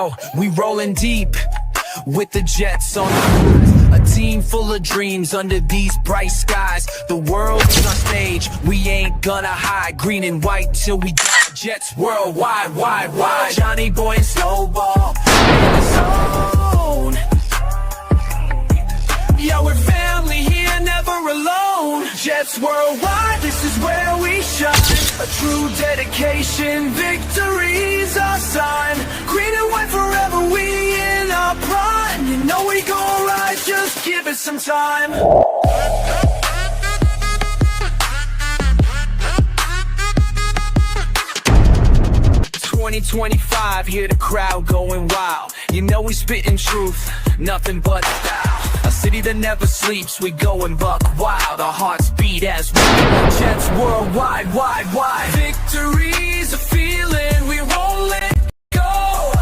Oh, we rolling deep with the Jets on the rise. A team full of dreams under these bright skies. The world is our stage, we ain't gonna hide. Green and white till we die. Jets worldwide, wide, wide. Johnny Boy and Snowball in the zone. Yeah, we're family here, never alone. Jets worldwide, this is where we shine. A true dedication, victory's our sign. Green and white forever, we in our prime. You know we gon' ride, just give it some time. 2025, hear the crowd going wild. You know we spittin' truth, nothing but style. A city that never sleeps, we going buck wild. Our hearts beat as we Jets worldwide, wide, wide. Victory's a feeling, we won't let go.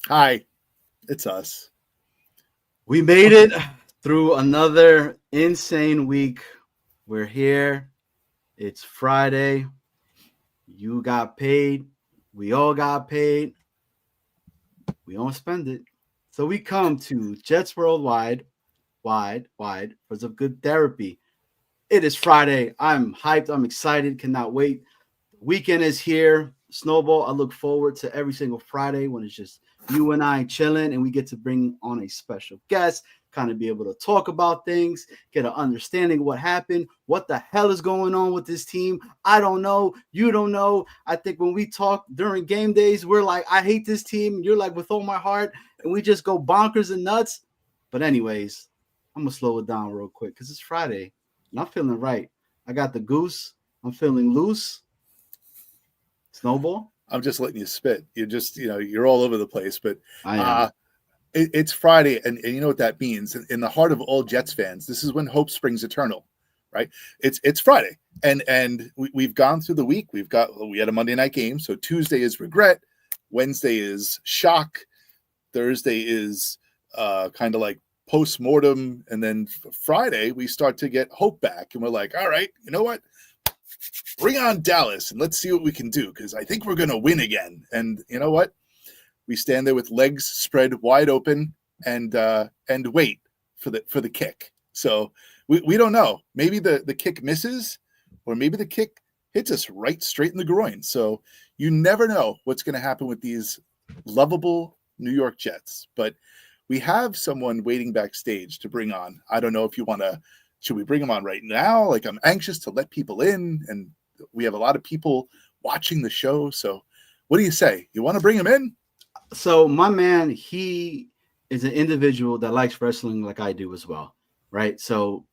Hi, it's us. We made it through another insane week. We're here. It's Friday. You got paid. We all got paid. We don't spend it. So we come to Jets Worldwide, wide, for some good therapy. It is Friday. I'm hyped. I'm excited. Cannot wait. The weekend is here. Snowball, I look forward to every single Friday when it's just you and I chilling and we get to bring on a special guest, kind of be able to talk about things, get an understanding of what happened, what the hell is going on with this team. I don't know. You don't know. I think when we talk during game days, we're like, I hate this team. And you're like, with all my heart. And we just go bonkers and nuts. But anyways, I'm going to slow it down real quick because it's Friday and I'm feeling right. I got the goose. I'm feeling loose. Snowball? I'm just letting you spit. You're just, you're all over the place. But I am. It's Friday, and you know what that means. In the heart of all Jets fans, this is when hope springs eternal, right? It's Friday, and we've gone through the week. We had a Monday night game, so Tuesday is regret, Wednesday is shock, Thursday is kind of like post-mortem, and then Friday we start to get hope back, and we're like, all right, you know what? Bring on Dallas, and let's see what we can do, because I think we're going to win again. And you know what? We stand there with legs spread wide open and wait for the kick. So we don't know. Maybe the kick misses, or maybe the kick hits us right straight in the groin. So you never know what's going to happen with these lovable New York Jets. But we have someone waiting backstage to bring on. I don't know if you want to. Should we bring him on right now? Like, I'm anxious to let people in, and we have a lot of people watching the show. So what do you say? You want to bring him in? So my man, he is an individual that likes wrestling like I do as well, right? So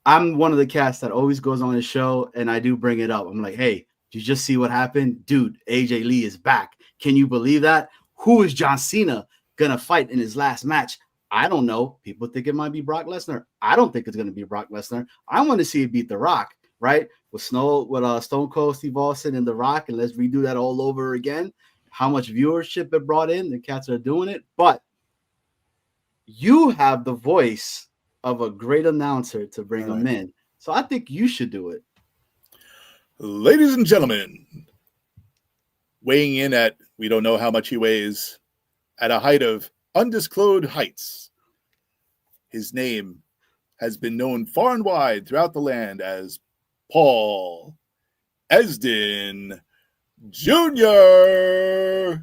I'm one of the cats that always goes on his show, and I do bring it up. I'm like, hey, did you just see what happened? Dude, AJ Lee is back. Can you believe that? Who is John Cena going to fight in his last match? I don't know. People think it might be Brock Lesnar. I don't think it's going to be Brock Lesnar. I want to see it beat The Rock, right? With Stone Cold Steve Austin and The Rock, and let's redo that all over again. How much viewership it brought in. The cats are doing it. But you have the voice of a great announcer to bring him in. So I think you should do it. Ladies and gentlemen, weighing in at, we don't know how much he weighs, at a height of undisclosed heights. His name has been known far and wide throughout the land as Paul Esden Jr.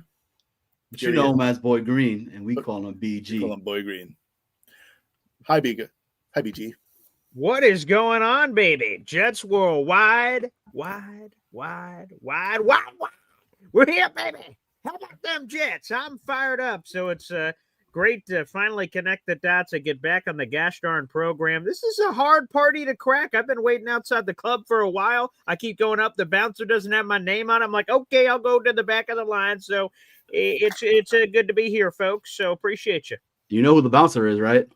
But you know him as Boy Green, and we call him BG. We call him Boy Green. Hi, BG. Hi, BG. What is going on, baby? Jets worldwide, wide. We're here, baby. How about them Jets? I'm fired up. So it's great to finally connect the dots and get back on the gosh darn program. This is a hard party to crack. I've been waiting outside the club for a while. I keep going up. The bouncer doesn't have my name on it. I'm like, okay, I'll go to the back of the line. So it's good to be here, folks. So appreciate you. You know who the bouncer is, right?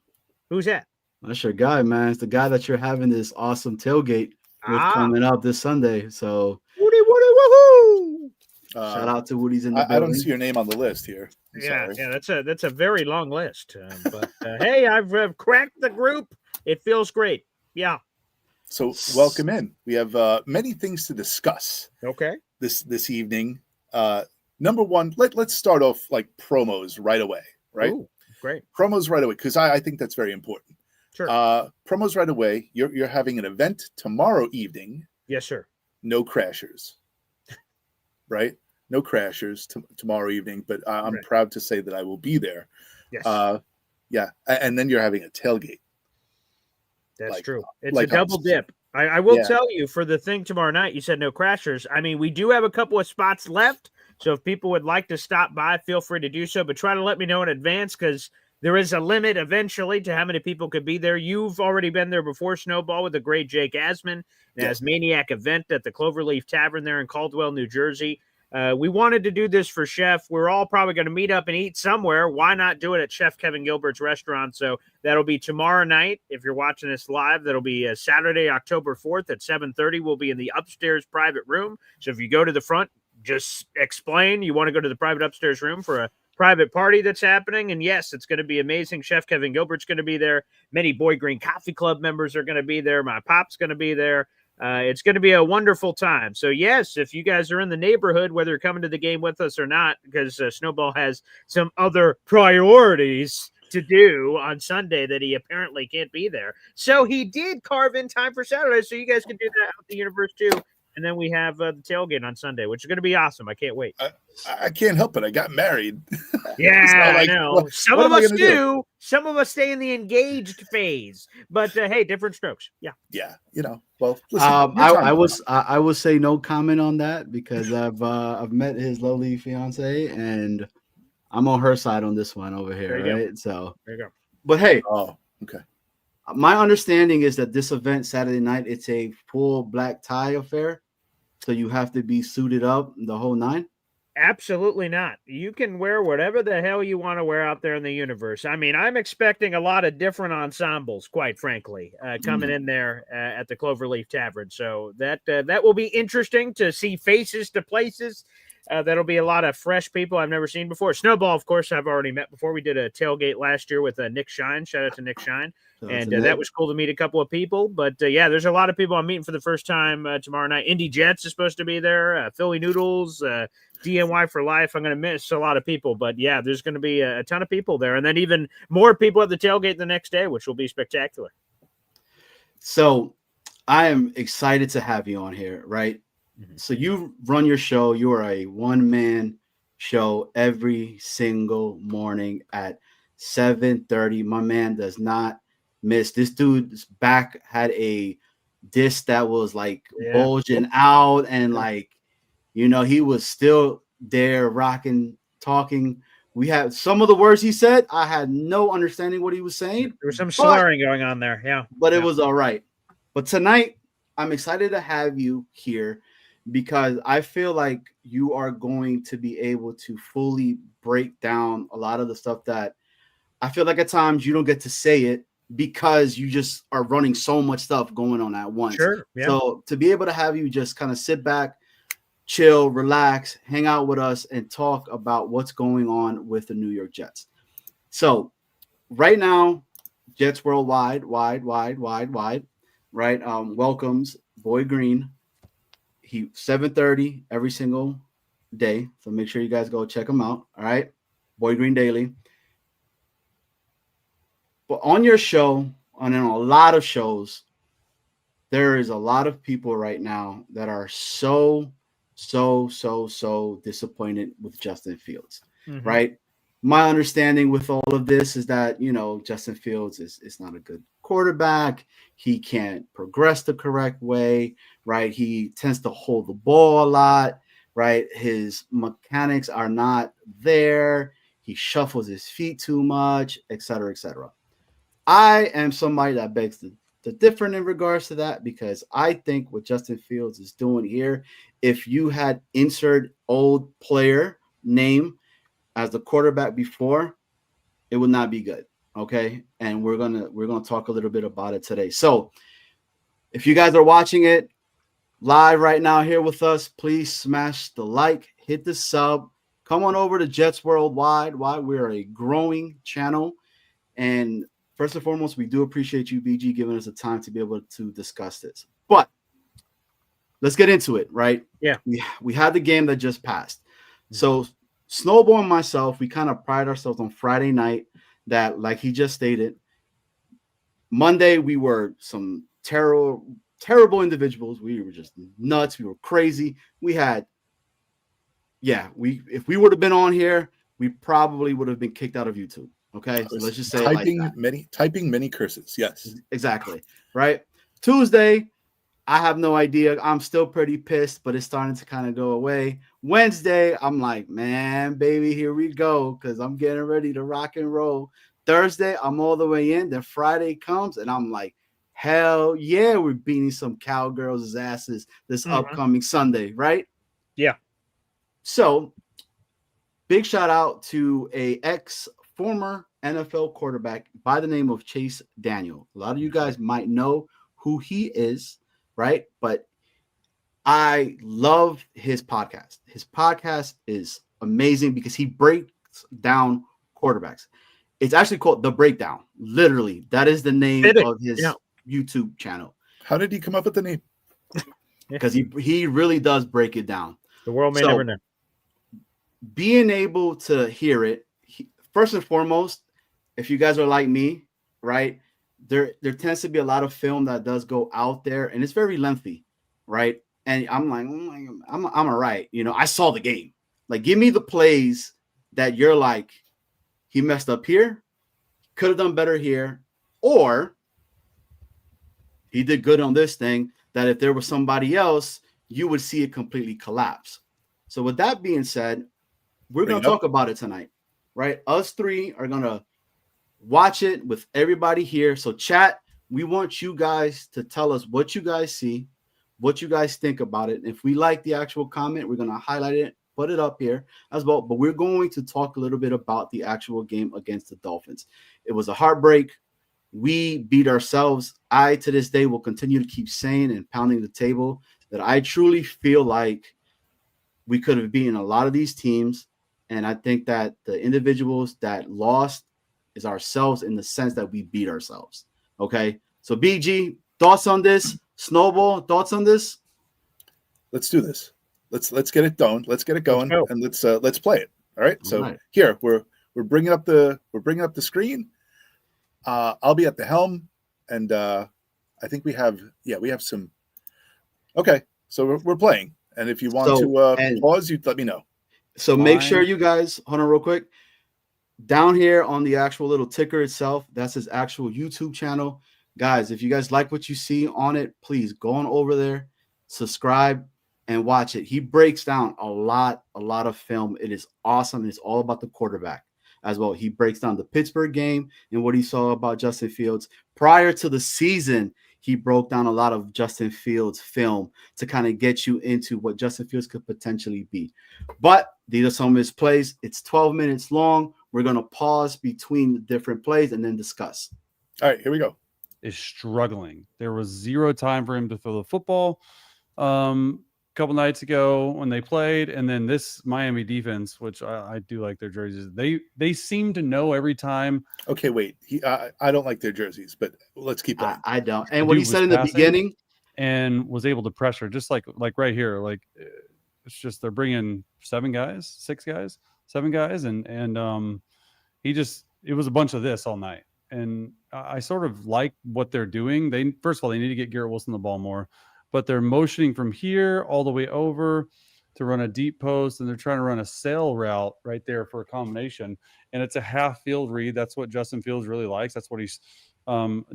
Who's that? That's your guy, man. It's the guy that you're having this awesome tailgate with coming up this Sunday. So Woody, woohoo! Shout out to Woody's in the building. I don't see your name on the list here. Yeah, that's a very long list. But hey, I've cracked the group. It feels great. Yeah. So welcome in. We have many things to discuss. Okay. This evening. Number one, let's start off like promos right away, right? Ooh, great. Promos right away, because I think that's very important. Sure. Promos right away. You're having an event tomorrow evening. Yes, sir. No crashers, right? No crashers tomorrow evening, but I'm Right. proud to say that I will be there. Yes. Yeah, and then you're having a tailgate. That's like- true. It's like a double us. dip. I will Yeah. tell you, for the thing tomorrow night, you said no crashers. I mean, we do have a couple of spots left. So if people would like to stop by, feel free to do so. But try to let me know in advance, because there is a limit eventually to how many people could be there. You've already been there before, Snowball, with the great Jake Asman. And Yes. as Maniac event at the Cloverleaf Tavern there in Caldwell, New Jersey. We wanted to do this for Chef. We're all probably going to meet up and eat somewhere. Why not do it at Chef Kevin Gilbert's restaurant? So that'll be tomorrow night. If you're watching this live, that'll be Saturday, October 4th at 7:30. We'll be in the upstairs private room. So if you go to the front, just explain you want to go to the private upstairs room for a private party that's happening. And yes, it's going to be amazing. Chef Kevin Gilbert's going to be there. Many Boy Green Coffee Club members are going to be there. My pop's going to be there. It's going to be a wonderful time. So, yes, if you guys are in the neighborhood, whether you're coming to the game with us or not, because Snowball has some other priorities to do on Sunday that he apparently can't be there. So he did carve in time for Saturday, so you guys can do that out at the universe too. And then we have the tailgate on Sunday, which is going to be awesome. I can't wait. I can't help it. I got married. Yeah, So, I like, know. Some what of am I us gonna do. Some of us stay in the engaged phase. But hey, different strokes. Yeah. Yeah, well, listen, I would say no comment on that, because I've met his lovely fiance and I'm on her side on this one over here, There you right? So There you go. but hey, oh, okay. my understanding is that this event Saturday night, it's a full black tie affair. So you have to be suited up the whole nine. Absolutely not. You can wear whatever the hell you want to wear out there in the universe. I mean, I'm expecting a lot of different ensembles, quite frankly, coming in there at the Cloverleaf Tavern. So that will be interesting to see faces to places. That'll be a lot of fresh people I've never seen before. Snowball, of course, I've already met before. We did a tailgate last year with Nick Shine. Shout out to Nick Shine. And that was cool to meet a couple of people. But yeah, there's a lot of people I'm meeting for the first time tomorrow night. Indy Jets is supposed to be there. Philly Noodles, DNY for life. I'm going to miss a lot of people. But yeah, there's going to be a ton of people there. And then even more people at the tailgate the next day, which will be spectacular. So I am excited to have you on here, right? Mhm. So you run your show. You are a one-man show every single morning at 7:30. My man does not miss. This dude's back had a disc that was like bulging out, and like, he was still there rocking, talking. We had some of the words he said, I had no understanding what he was saying. There was some slurring going on there. Yeah. But it was all right. But tonight, I'm excited to have you here, because I feel like you are going to be able to fully break down a lot of the stuff that I feel like at times you don't get to say it, because you just are running so much stuff going on at once. Sure. Yeah. So to be able to have you just kind of sit back, chill, relax, hang out with us, and talk about what's going on with the New York Jets. So right now, Jets Worldwide, wide, right? Welcomes Boy Green. He 7:30 every single day. So make sure you guys go check him out. All right. Boy Green Daily. But on your show, on a lot of shows, there is a lot of people right now that are so disappointed with Justin Fields, right? My understanding with all of this is that, Justin Fields is not a good quarterback. He can't progress the correct way, right? He tends to hold the ball a lot, right? His mechanics are not there. He shuffles his feet too much, et cetera, et cetera. I am somebody that begs the different in regards to that, because I think what Justin Fields is doing here, if you had insert old player name as the quarterback before, it would not be good. Okay. And we're gonna talk a little bit about it today. So if you guys are watching it live right now here with us, please smash the like, hit the sub, come on over to Jets Worldwide. Why? We're a growing channel. And first and foremost, we do appreciate you, BG, giving us the time to be able to discuss this. But let's get into it, right? Yeah. We had the game that just passed. So Snowball and myself, we kind of pride ourselves on Friday night that, like he just stated, Monday we were some terrible individuals. We were just nuts. We were crazy. We had, if we would have been on here, we probably would have been kicked out of YouTube. Okay, so let's just say typing many curses. Yes, exactly. Right. Tuesday, I have no idea. I'm still pretty pissed, but it's starting to kind of go away. Wednesday, I'm like, man, baby, here we go, because I'm getting ready to rock and roll. Thursday, I'm all the way in. Then Friday comes, and I'm like, hell yeah, we're beating some cowgirls' asses this upcoming Sunday, right? Yeah. So, big shout out to a former NFL quarterback by the name of Chase Daniel. A lot of you guys might know who he is, right? But I love his podcast. His podcast is amazing because he breaks down quarterbacks. It's actually called The Breakdown. Literally, that is the name of his YouTube channel. How did he come up with the name? Because he really does break it down. The world may never know. Being able to hear it, first and foremost, if you guys are like me, right, there tends to be a lot of film that does go out there, and it's very lengthy, right? And I'm like, I'm all right. I saw the game. Like, give me the plays that you're like, he messed up here, could have done better here, or he did good on this thing, that if there was somebody else, you would see it completely collapse. So with that being said, we're going to talk about it tonight, right? Us three are going to watch it with everybody here. So chat, we want you guys to tell us what you guys see, what you guys think about it. If we like the actual comment, we're going to highlight it, put it up here as well. But we're going to talk a little bit about the actual game against the Dolphins. It was a heartbreak. We beat ourselves. I, to this day, will continue to keep saying and pounding the table that I truly feel like we could have beaten a lot of these teams. And I think that the individuals that lost is ourselves, in the sense that we beat ourselves. Okay. So BG, thoughts on this? Snowball, thoughts on this? Let's do this. Let's get it done. Let's get it going, and let's play it. All right. So here we're bringing up the screen. I'll be at the helm, and I think we have some. Okay, so we're playing, and if you want to pause, you let me know. So make sure you guys hold on real quick. Down here on the actual little ticker itself, that's his actual YouTube channel. Guys, if you guys like what you see on it, please go on over there, subscribe, and watch it. He breaks down a lot of film. It is awesome. It's all about the quarterback as well. He breaks down the Pittsburgh game and what he saw about Justin Fields. Prior to the season, he broke down a lot of Justin Fields film to kind of get you into what Justin Fields could potentially be. But these are some of his plays. It's 12 minutes long. We're going to pause between the different plays and then discuss. All right, here we go. Is struggling. There was zero time for him to throw the football a couple nights ago when they played, and then this Miami defense, which I do like their jerseys. They seem to know every time. Okay, wait. I don't like their jerseys, but let's keep going. I don't. And what he said in the beginning, and was able to pressure, just like right here, like it's just they're bringing 7 guys, and it was a bunch of this all night. And I sort of like what they're doing. First of all, they need to get Garrett Wilson the ball more, but they're motioning from here all the way over to run a deep post, and they're trying to run a sail route right there for a combination. And it's a half field read. That's what Justin Fields really likes. That's what he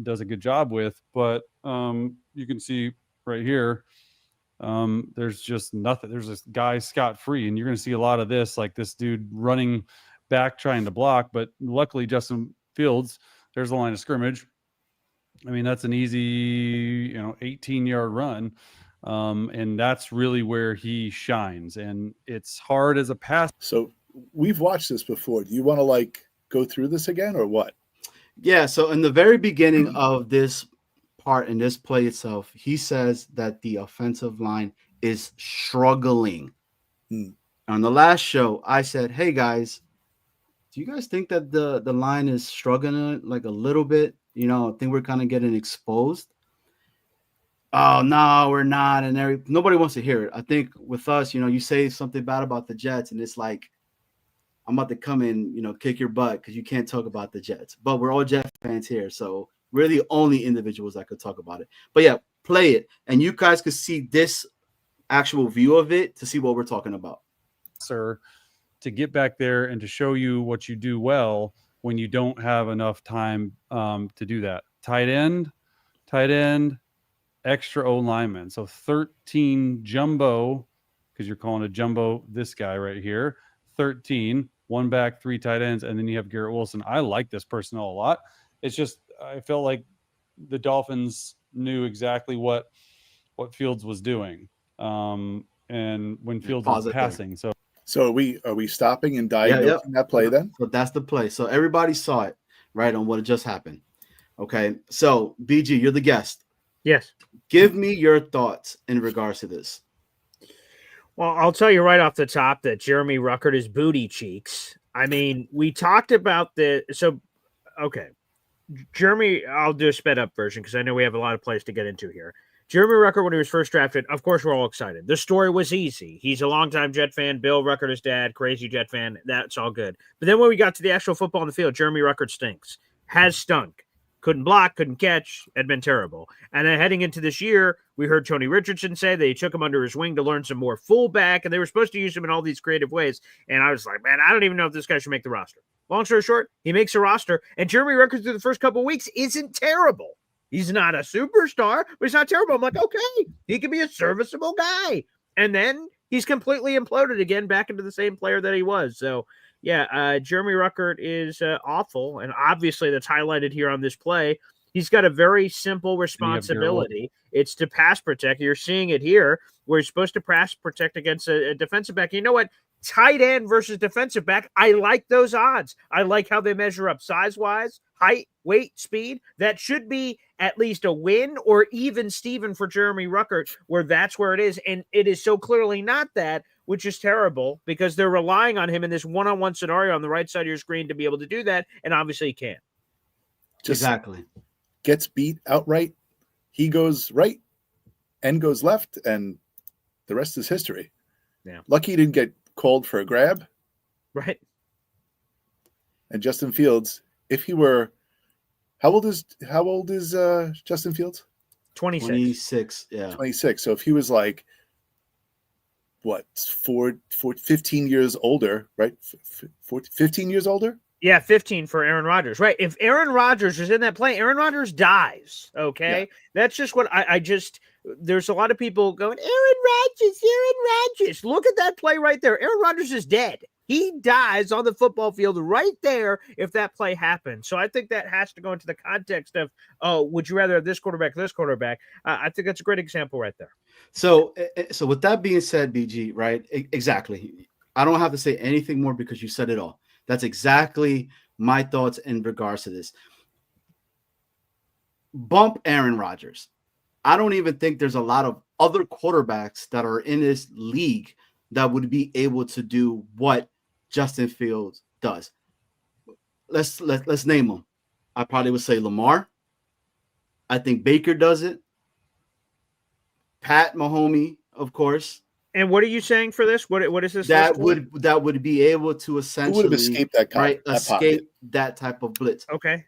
does a good job with. But you can see right here, there's just nothing. There's this guy scot-free, and you're going to see a lot of this, like this dude running back trying to block. But luckily, Justin Fields, there's the line of scrimmage. I mean, that's an easy, 18-yard run. And that's really where he shines. And it's hard as a pass. So we've watched this before. Do you want to go through this again or what? Yeah. So in the very beginning of this part, in this play itself, he says that the offensive line is struggling. On the last show, I said, hey guys, do you guys think that the line is struggling like a little bit? I think we're kind of getting exposed. oh no, we're not, and nobody wants to hear it. I think with us, you say something bad about the Jets, and it's like I'm about to come in, kick your butt because you can't talk about the Jets. But we're all Jet fans here, so we're the only individuals that could talk about it. But yeah, play it, and you guys could see this actual view of it to see what we're talking about. Sir, to get back there and to show you what you do well when you don't have enough time to do that. Tight end, extra O lineman. So 13 jumbo, because you're calling a jumbo this guy right here. 13, one back, 3 tight ends, and then you have Garrett Wilson. I like this personnel a lot. It's just I felt like the Dolphins knew exactly what Fields was doing, and when Fields was passing. So are we stopping and diagnosing that play then? So that's the play. So everybody saw it, right, on what just happened. Okay. So BG, you're the guest. Yes. Give me your thoughts in regards to this. Well, I'll tell you right off the top that Jeremy Ruckert is booty cheeks. I mean, we talked about okay. Jeremy, I'll do a sped up version because I know we have a lot of plays to get into here. Jeremy Ruckert, when he was first drafted, of course, we're all excited. The story was easy. He's a longtime Jet fan. Bill Ruckert, his dad, crazy Jet fan. That's all good. But then when we got to the actual football on the field, Jeremy Ruckert stinks. Has stunk. Couldn't block, couldn't catch, had been terrible. And then heading into this year, we heard Tony Richardson say that he took him under his wing to learn some more fullback, and they were supposed to use him in all these creative ways. And I was like, man, I don't even know if this guy should make the roster. Long story short, he makes a roster, and Jeremy Ruckert through the first couple of weeks isn't terrible. He's not a superstar, but he's not terrible. I'm like, okay, he can be a serviceable guy. And then he's completely imploded again back into the same player that he was. So, yeah, Jeremy Ruckert is awful. And obviously that's highlighted here on this play. He's got a very simple responsibility. It's to pass protect. You're seeing it here where he's supposed to pass protect against a defensive back. You know what? Tight end versus defensive back, I like those odds. I like how they measure up size-wise, height, weight, speed. That should be at least a win or even Steven for Jeremy Ruckert, where that's where it is. And it is so clearly not that, which is terrible because they're relying on him in this one-on-one scenario on the right side of your screen to be able to do that, and obviously he can't. Exactly. Gets beat outright. He goes right, and goes left, and the rest is history. Yeah. Lucky he didn't get called for a grab. Right. And Justin Fields, if he were, how old is Justin Fields? 26. Yeah. 26. So if he was like, what, 15 years older, right? 15 years older? Yeah, 15 for Aaron Rodgers. Right. If Aaron Rodgers is in that play, Aaron Rodgers dies. Okay. Yeah. That's just what I just, there's a lot of people going, Aaron Rodgers. Look at that play right there. Aaron Rodgers is dead. He dies on the football field right there if that play happens. So I think that has to go into the context of, oh, would you rather have this quarterback or this quarterback? I think that's a great example right there. So with that being said, BG, right? Exactly. I don't have to say anything more because you said it all. That's exactly my thoughts in regards to this. Bump Aaron Rodgers. I don't even think there's a lot of other quarterbacks that are in this league that would be able to do what Justin Fields does. Let's name them. I probably would say Lamar. I think Baker does it. Pat Mahomes, of course. And what are you saying for this? What is this? That would be able to essentially would have escaped that escape that type of blitz. Okay.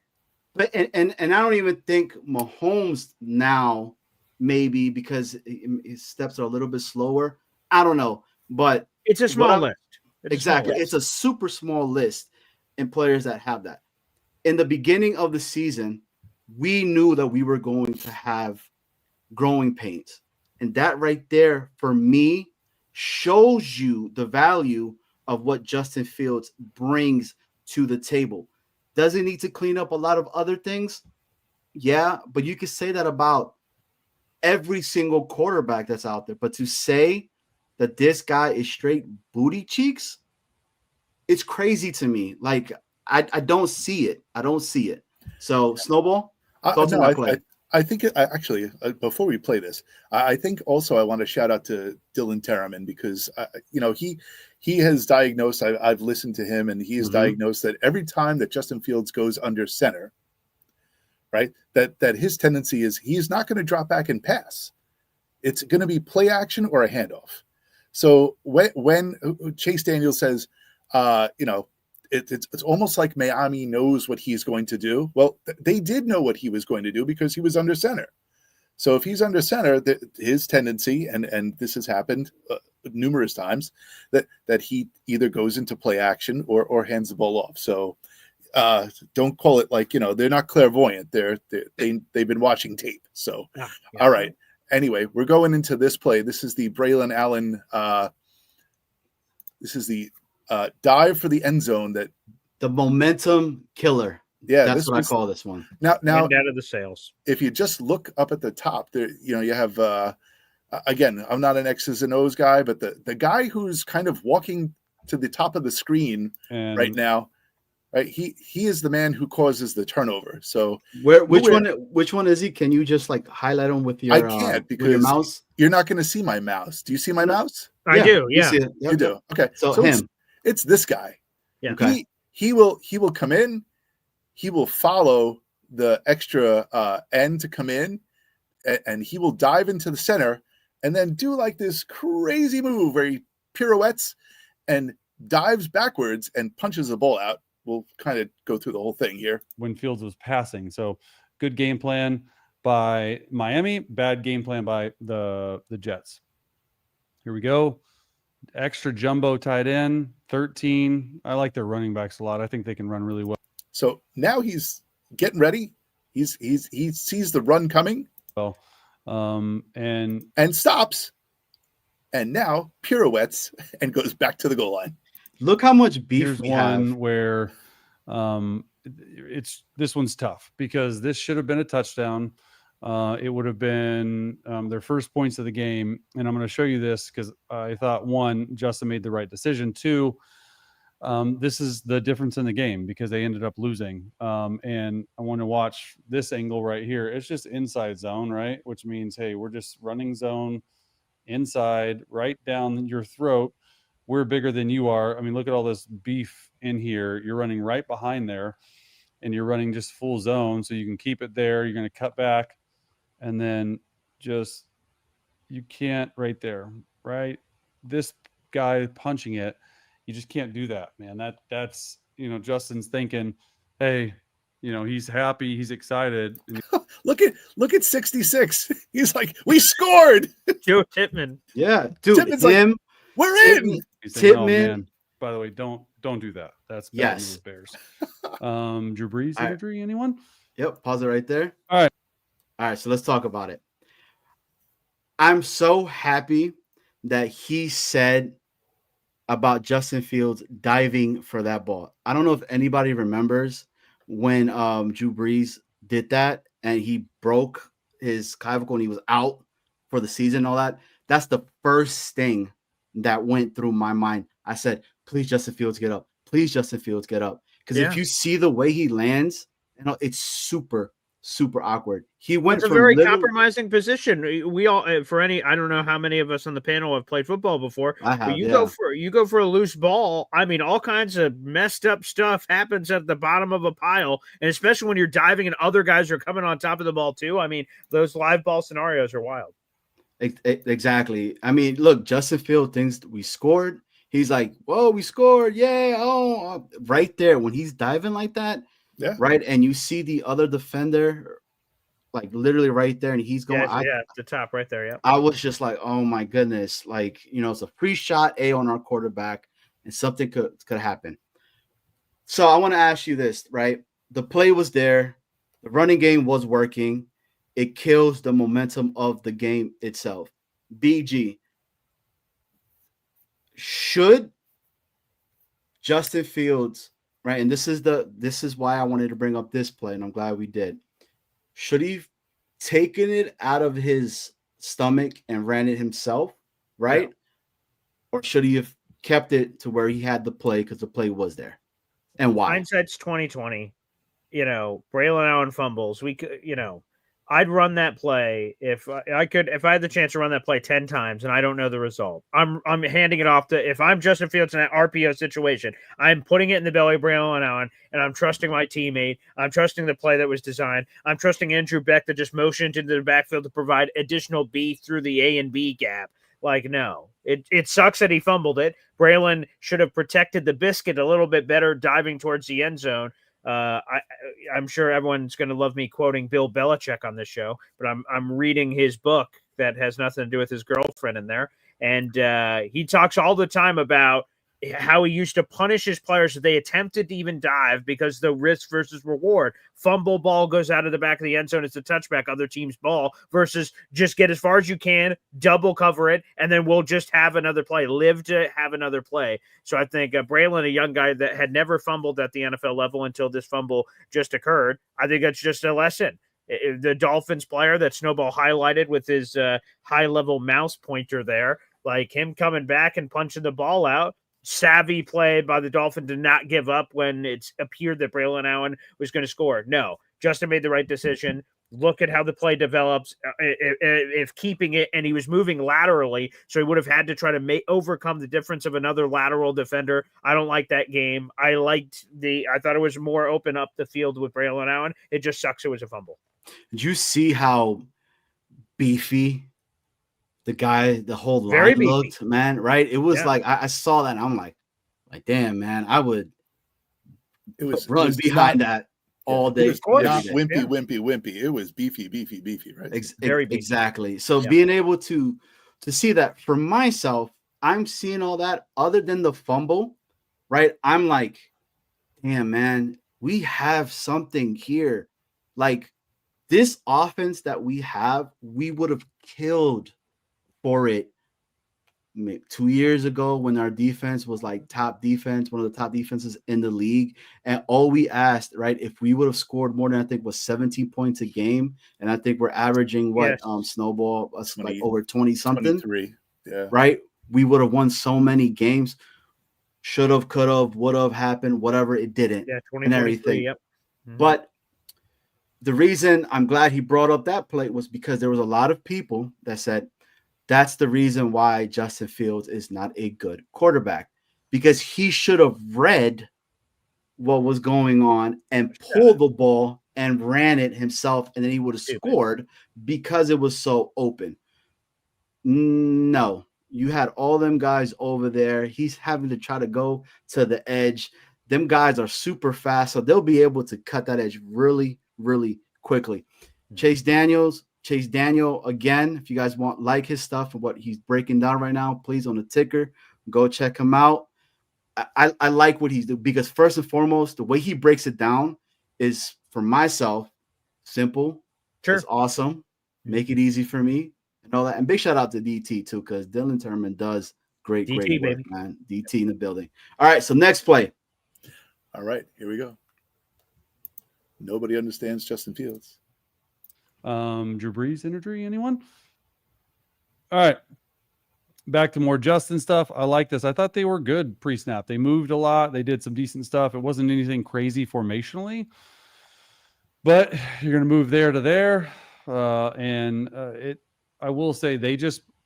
But and I don't even think Mahomes now, maybe because his steps are a little bit slower. I don't know, but it's a small list. Exactly. It's a super small list in players that have that. In the beginning of the season, we knew that we were going to have growing pains. And that right there, for me, shows you the value of what Justin Fields brings to the table. Does he need to clean up a lot of other things? Yeah, but you could say that about every single quarterback that's out there. But to say that this guy is straight booty cheeks, it's crazy to me. Like, I don't see it. I don't see it. So, Snowball, thoughts on that play? I think actually, before we play this, I think also I want to shout out to Dylan Terraman because he has diagnosed. I've listened to him, and he has diagnosed that every time that Justin Fields goes under center, right? That his tendency is he's not going to drop back and pass. It's going to be play action or a handoff. So when Chase Daniel says, it's almost like Miami knows what he's going to do. Well, they did know what he was going to do because he was under center. So if he's under center, his tendency, and this has happened numerous times, that he either goes into play action or hands the ball off. So don't call it like, they're not clairvoyant. They've been watching tape. So, all right. Anyway, we're going into this play. This is the Braylon Allen. This is the dive for the end zone. The momentum killer. Yeah, that's what I call this one. Now, out of the sales. If you just look up at the top, there, you have. Again, I'm not an X's and O's guy, but the guy who's kind of walking to the top of the screen right now, right? He is the man who causes the turnover. So which one is he? Can you just like highlight him with your? I can't because your mouse. You're not going to see my mouse. Do you see my mouse? I do. Yeah, you, you do. Okay, so him. It's this guy. Yeah. Okay. He will come in. He will follow the extra end to come in, and he will dive into the center and then do like this crazy move where he pirouettes and dives backwards and punches the ball out. We'll kind of go through the whole thing here. When Fields was passing. So good game plan by Miami, bad game plan by the Jets. Here we go. Extra jumbo tight end, 13. I like their running backs a lot. I think they can run really well. So now he's getting ready. He sees the run coming. Well, and stops, and now pirouettes and goes back to the goal line. Look how much beef here's we one have. Where this one's tough because this should have been a touchdown. It would have been their first points of the game, and I'm going to show you this because I thought, one, Justin made the right decision. Two, this is the difference in the game because they ended up losing. And I want to watch this angle right here. It's just inside zone, right? Which means, hey, we're just running zone inside, right down your throat. We're bigger than you are. I mean, look at all this beef in here. You're running right behind there, and you're running just full zone, so you can keep it there. You're going to cut back, and then just you can't right there, right? This guy punching it. You just can't do that, man. That's Justin's thinking, hey, he's happy, he's excited. look at 66. He's like, we scored. Joe Tippmann. Yeah, dude. Tippmann's like, we're in. Tippmann. By the way, don't do that. That's bad yes. news, Bears. Drew Brees imagery, anyone? Yep, pause it right there. All right. So let's talk about it. I'm so happy that he said about Justin Fields diving for that ball. I don't know if anybody remembers when Drew Brees did that and he broke his clavicle and he was out for the season and all that. That's the first thing that went through my mind. I said, please, Justin Fields, get up. Please, Justin Fields, get up. Because if you see the way he lands, it's super, super awkward. He went it's a very compromising position. We all, I don't know how many of us on the panel have played football before. I have, but you go for a loose ball. I mean, all kinds of messed up stuff happens at the bottom of a pile, and especially when you're diving and other guys are coming on top of the ball too. I mean, those live ball scenarios are wild. Exactly. I mean, look, Justin Fields thinks we scored. He's like, whoa, we scored. Yeah. Oh, right there. When he's diving like that. Yeah. Right. And you see the other defender, like literally right there. And he's going, at the top right there. Yeah. I was just like, oh my goodness. Like, it's a free shot on our quarterback and something could happen. So I want to ask you this, right? The play was there. The running game was working. It kills the momentum of the game itself. BG, should Justin Fields, right? And this is why I wanted to bring up this play, and I'm glad we did. Should he taken it out of his stomach and ran it himself, right? Yeah. Or should he have kept it to where he had the play because the play was there? And why? Hindsight's 2020. Braylon Allen fumbles. We could, I'd run that play if I could, if I had the chance to run that play 10 times and I don't know the result. I'm handing it off to, if I'm Justin Fields in that RPO situation, I'm putting it in the belly of Braylon Allen, and I'm trusting my teammate. I'm trusting the play that was designed. I'm trusting Andrew Beck to just motion into the backfield to provide additional B through the A and B gap. Like, no, it sucks that he fumbled it. Braylon should have protected the biscuit a little bit better, diving towards the end zone. I'm sure everyone's going to love me quoting Bill Belichick on this show, but I'm reading his book that has nothing to do with his girlfriend in there, and he talks all the time about how he used to punish his players if they attempted to even dive because the risk versus reward. Fumble, ball goes out of the back of the end zone, it's a touchback, other team's ball, versus just get as far as you can, double cover it, and then we'll just have another play, live to have another play. So I think Braylon, a young guy that had never fumbled at the NFL level until this fumble just occurred, I think that's just a lesson. The Dolphins player that Snowball highlighted with his high-level mouse pointer there, like him coming back and punching the ball out, savvy play by the Dolphins to not give up when it appeared that Braylon Allen was going to score. No, Justin made the right decision. Look at how the play develops. If keeping it, and he was moving laterally, so he would have had to try to overcome the difference of another lateral defender. I don't like that game. I thought it was more open up the field with Braylon Allen. It just sucks it was a fumble. Did you see how beefy the whole Very line beefy. looked, man? Right? It was like I saw that and I'm like, damn, man, I would run behind that all day. It was not wimpy. It was beefy, right? Very beefy. Exactly. So being able to see that for myself, I'm seeing all that other than the fumble, right? I'm like, damn, man, we have something here. Like this offense that we have, we would have killed for it maybe 2 years ago when our defense was like top defense, one of the top defenses in the league. And all we asked, right, if we would have scored more than I think was 17 points a game, and I think we're averaging Snowball like over 20 something, 23, right? We would have won so many games. Should have, could have, would have happened, whatever. It didn't, and everything. Yep. Mm-hmm. But the reason I'm glad he brought up that play was because there was a lot of people that said, that's the reason why Justin Fields is not a good quarterback, because he should have read what was going on and pulled the ball and ran it himself, and then he would have scored because it was so open. No, you had all them guys over there. He's having to try to go to the edge. Them guys are super fast, so they'll be able to cut that edge really, really quickly. Chase Daniel, again, if you guys like his stuff and what he's breaking down right now, please, on the ticker, go check him out. I like what he's doing, because first and foremost, the way he breaks it down is, for myself, simple. Sure. It's awesome. Make it easy for me and all that. And big shout out to DT too, because Dylan Turman does great work, baby. Man. DT in the building. All right, so next play. All right, here we go. Nobody understands Justin Fields. Drew Brees injury, anyone? All right, back to more Justin stuff. I like this. I thought they were good pre-snap. They moved a lot. They did some decent stuff. It wasn't anything crazy formationally, but you're going to move there to there. I will say they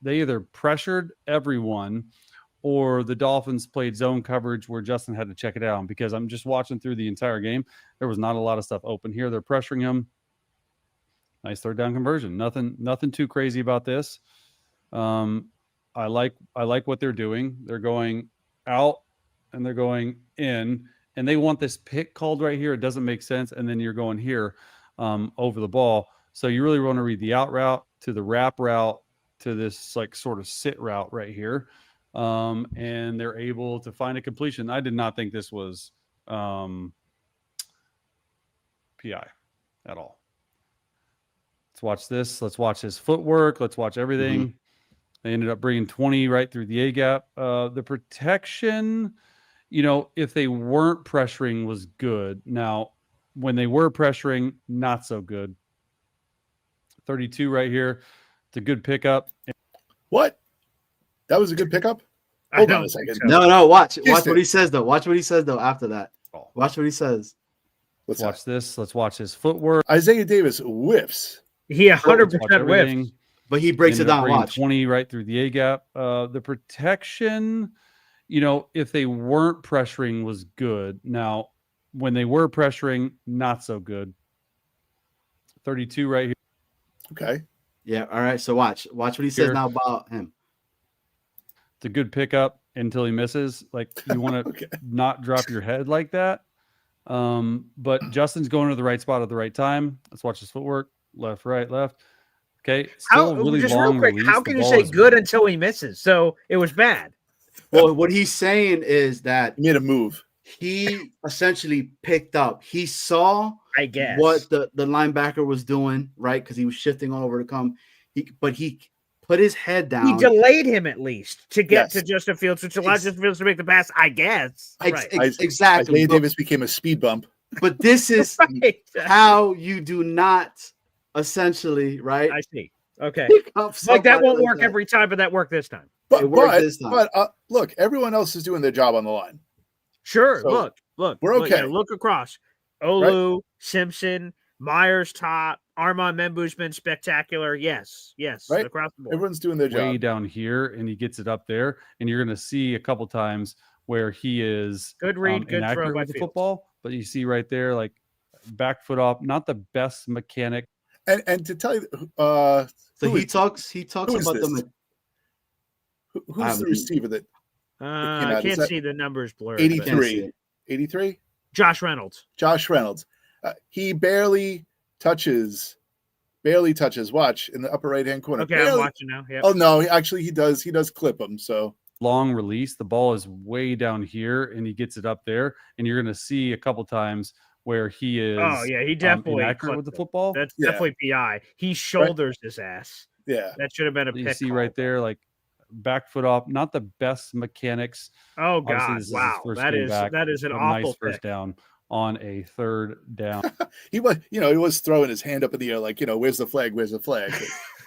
either pressured everyone, or the Dolphins played zone coverage where Justin had to check it out, because I'm just watching through the entire game. There was not a lot of stuff open here. They're pressuring him. Nice third down conversion. Nothing too crazy about this. I like what they're doing. They're going out and they're going in, and they want this pick called right here. It doesn't make sense. And then you're going here over the ball. So you really want to read the out route to the wrap route to this like sort of sit route right here. And they're able to find a completion. I did not think this was PI at all. Let's watch this. Let's watch his footwork. Let's watch everything. Mm-hmm. They ended up bringing 20 right through the A gap. The protection, if they weren't pressuring, was good. Now, when they were pressuring, not so good. 32 right here. It's a good pickup. What? That was a good pickup? Hold on a second. No. Watch what he says, though. Watch what he says, though, after that. Watch what he says. Let's watch this. Let's watch his footwork. Isaiah Davis whiffs He Watch 100% whiffed. everything. But he breaks it Ended up down. bringing Watch. 20 right through the A gap. The protection, if they weren't pressuring, was good. Now, when they were pressuring, not so good. 32 right here. Okay. Yeah. All right. So watch what he says now about him. It's a good pickup until he misses. Like, you want to Okay. not drop your head like that. But Justin's going to the right spot at the right time. Let's watch his footwork. Left, right, left. Okay. Still really just long real quick, release. how The can you ball say is good until he misses? So it was bad. Well, what he's saying is that He made a move. he essentially picked up. He saw I guess what the linebacker was doing, right? Because he was shifting all over to come. But he put his head down. he delayed him at least to get Yes. to Justin Fields, which allowed Justin Fields to make the pass. I guess. Right. Exactly. Isaiah Davis became a speed bump. But this is Right. how you do not essentially, right? I see. Okay. Pick up Like that somebody won't like work that. every time, but that worked this time. It worked this time. But look, everyone else is doing their job on the line. Sure. So, Look. we're Look, yeah, okay. look across. Olu, Simpson, Myers top, Armand Membu's been spectacular. Yes. Right? Across the board. Everyone's doing their way job. down here, and he gets it up there. And you're going to see a couple times where he is Good read, good throw inaccurate by with the Fields. football. But you see right there, like back foot off, not the best mechanic. And to tell you, So who he is- talks who about is them. who's the receiver that I Is can't that see the numbers blurred. 83? but- Can't see it. 83? Josh Reynolds. Josh Reynolds. He barely touches. Watch in the upper right hand corner. Okay, Barely. I'm watching now. Yep. Oh no, he does. He does clip him. So Long release. The ball is way down here, and he gets it up there. And you're going to see a couple times where he is Oh yeah, he definitely inaccurate with the clipped him. football. That's Yeah. definitely PI. He shoulders his ass. yeah, That should have been a You pick. see call. right there, like back foot off, not the best mechanics. Oh Obviously, God! this is his Wow, first that game is back, that is an a awful nice first pick. down on a third down. he was throwing his hand up in the air like, where's the flag? Where's the flag?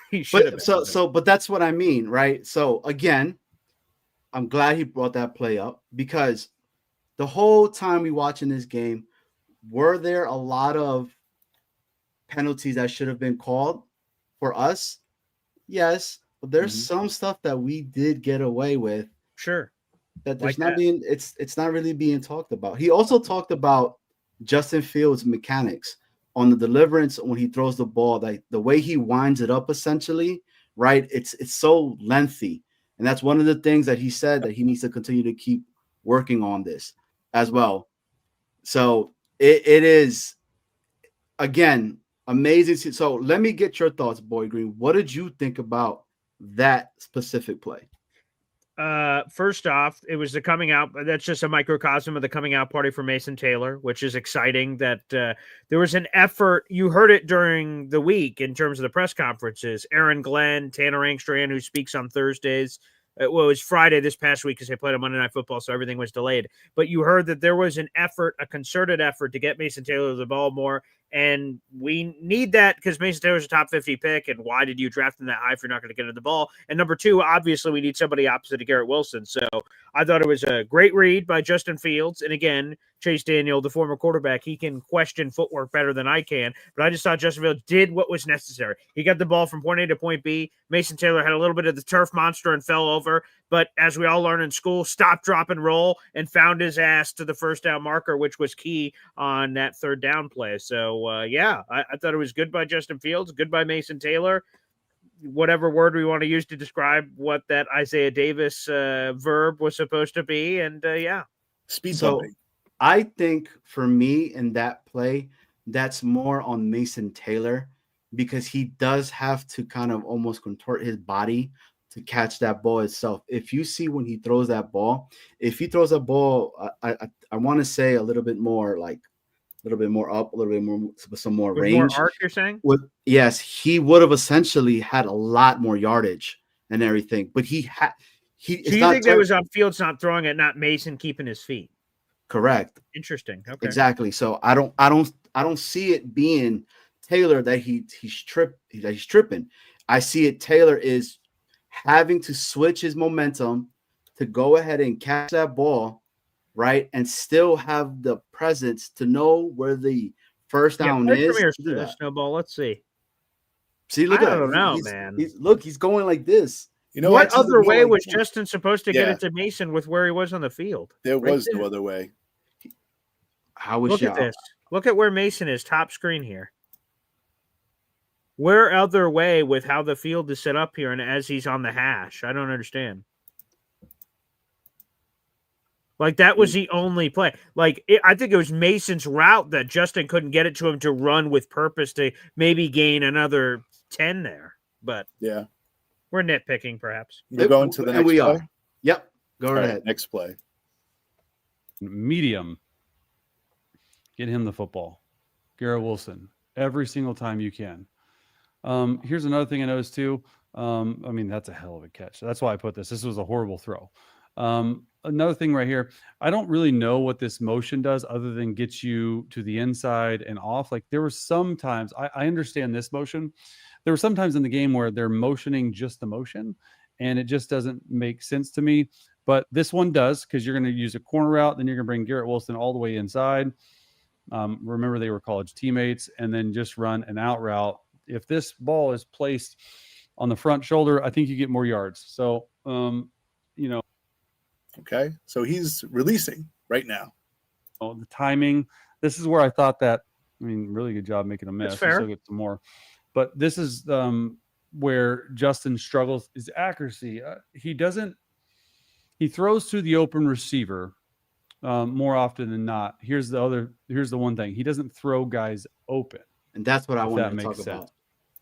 He should have. But that's what I mean, right? So again, I'm glad he brought that play up because the whole time we watching this game, were there a lot of penalties that should have been called for us? Yes, but there's some stuff that we did get away with Sure. that there's Like not that. being it's not really being talked about. He also talked about Justin Fields' mechanics on the deliverance when he throws the ball, like the way he winds it up essentially, right? It's so lengthy. And that's one of the things that he said that he needs to continue to keep working on this as well. So it is again amazing. So let me get your thoughts, Boy Green. What did you think about that specific play? First off, it was the coming out. That's just a microcosm of the coming out party for Mason Taylor, which is exciting that there was an effort. You heard it during the week in terms of the press conferences. Aaron Glenn, Tanner Angstrand, who speaks on Thursdays. Well, it was Friday this past week because they played on Monday Night Football, so everything was delayed. But you heard that there was an effort, a concerted effort to get Mason Taylor the ball more. And we need that because Mason Taylor's a top 50 pick. And why did you draft him that high if you're not going to get him the ball? And number two, obviously, we need somebody opposite of Garrett Wilson. So I thought it was a great read by Justin Fields. And again, Chase Daniel, the former quarterback, he can question footwork better than I can. But I just thought Justin Fields did what was necessary. He got the ball from point A to point B. Mason Taylor had a little bit of the turf monster and fell over. But as we all learn in school, stop, drop, and roll, and found his ass to the first down marker, which was key on that third down play. So, I thought it was good by Justin Fields, good by Mason Taylor. Whatever word we want to use to describe what that Isaiah Davis verb was supposed to be. And, Speed So bumping. I think for me in that play, that's more on Mason Taylor because he does have to kind of almost contort his body to catch that ball itself. If you see when he throws that ball, if he throws a ball, I want to say a little bit more like a little bit more up, a little bit more with some more with range. more arc, you're saying? Yes, he would have essentially had a lot more yardage and everything. But he had So you think that was on Fields not throwing it, not Mason keeping his feet? correct. Interesting. Okay. Exactly. So I don't see it being Taylor that he's tripping. I see it Taylor is having to switch his momentum to go ahead and catch that ball, right, and still have the presence to know where the first down play is. from here, to do that. Snowball. Let's see. See, look I at don't that. know, man. He's going like this. You know What what? Catches the other ball way like was that. Justin supposed to get it to Mason with where he was on the field? There Right was no there. other way. How was Look at this. Look at where Mason is, top screen here. Where other way with how the field is set up here and as he's on the hash? I don't understand. Like, that was the only play. Like, I think it was Mason's route that Justin couldn't get it to him to run with purpose to maybe gain another 10 there. But Yeah. we're nitpicking, perhaps. We're going to the And next we play. are. Yep. Go All right right, ahead. next play. Medium. Get him the football. Garrett Wilson. Every single time you can. Here's another thing I noticed too. I mean, that's a hell of a catch. That's why I put this. This was a horrible throw. Another thing right here, I don't really know what this motion does other than get you to the inside and off. Like, there were some times, I understand this motion. There were some times in the game where they're motioning just the motion, and it just doesn't make sense to me. But this one does, because you're going to use a corner route, then you're going to bring Garrett Wilson all the way inside. Remember, they were college teammates, and then just run an out route. If this ball is placed on the front shoulder, I think you get more yards. So, you know, Okay. So he's releasing right now. the timing, this is where I thought that, I mean, really good job making a miss. That's fair. Still get some more. But this is where Justin struggles, is accuracy. He throws to the open receiver more often than not. Here's the one thing. He doesn't throw guys open. And that's what I If wanted that to makes talk sense. about.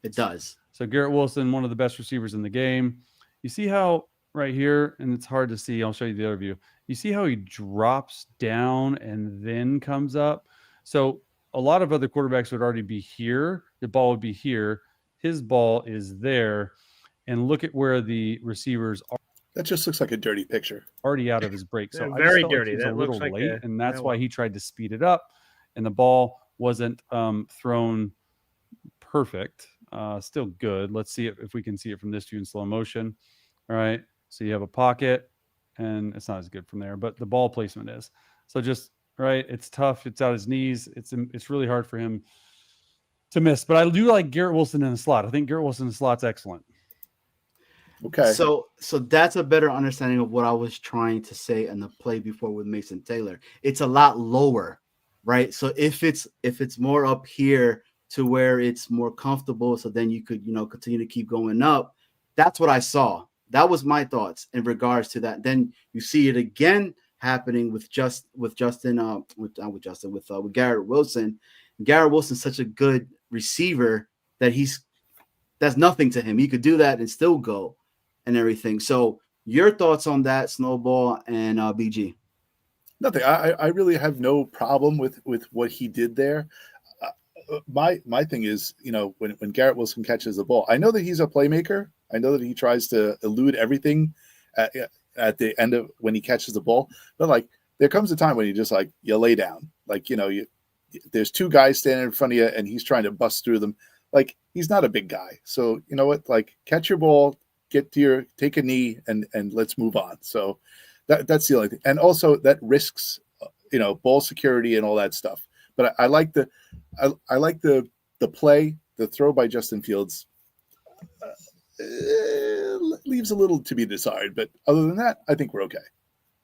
It does. So Garrett Wilson, one of the best receivers in the game. You see how right here, and it's hard to see. I'll show you the other view. You see how he drops down and then comes up. So a lot of other quarterbacks would already be here. The ball would be here. His ball is there. And look at where the receivers are That just looks like a dirty picture. already out of his break. So Yeah, I very just felt like dirty. he was That a looks little like late, and that's that why one. he tried to speed it up, and the ball wasn't thrown perfect. Still good. Let's see if we can see it from this view in slow motion. All right. So you have a pocket, and it's not as good from there, but the ball placement is. So just right. It's tough. It's out his knees. It's really hard for him to miss. But I do like Garrett Wilson in the slot. I think Garrett Wilson in the slot's excellent. Okay. So that's a better understanding of what I was trying to say in the play before with Mason Taylor. It's a lot lower, right? So if it's more up here to where it's more comfortable, so then you could, continue to keep going up. That's what I saw. That was my thoughts in regards to that. Then you see it again happening with Garrett Wilson. Garrett Wilson's such a good receiver that that's nothing to him. He could do that and still go and everything. So your thoughts on that, Snowball and BG? Nothing. I really have no problem with what he did there. My thing is, when Garrett Wilson catches the ball, I know that he's a playmaker. I know that he tries to elude everything at the end of when he catches the ball. But like, there comes a time when you lay down. Like, there's two guys standing in front of you, and he's trying to bust through them. Like, he's not a big guy. So you know what? Like, catch your ball, take a knee, and let's move on. So that's the only thing. And also that risks, ball security and all that stuff. But I like the play, the throw by Justin Fields leaves a little to be desired. But other than that, I think we're okay.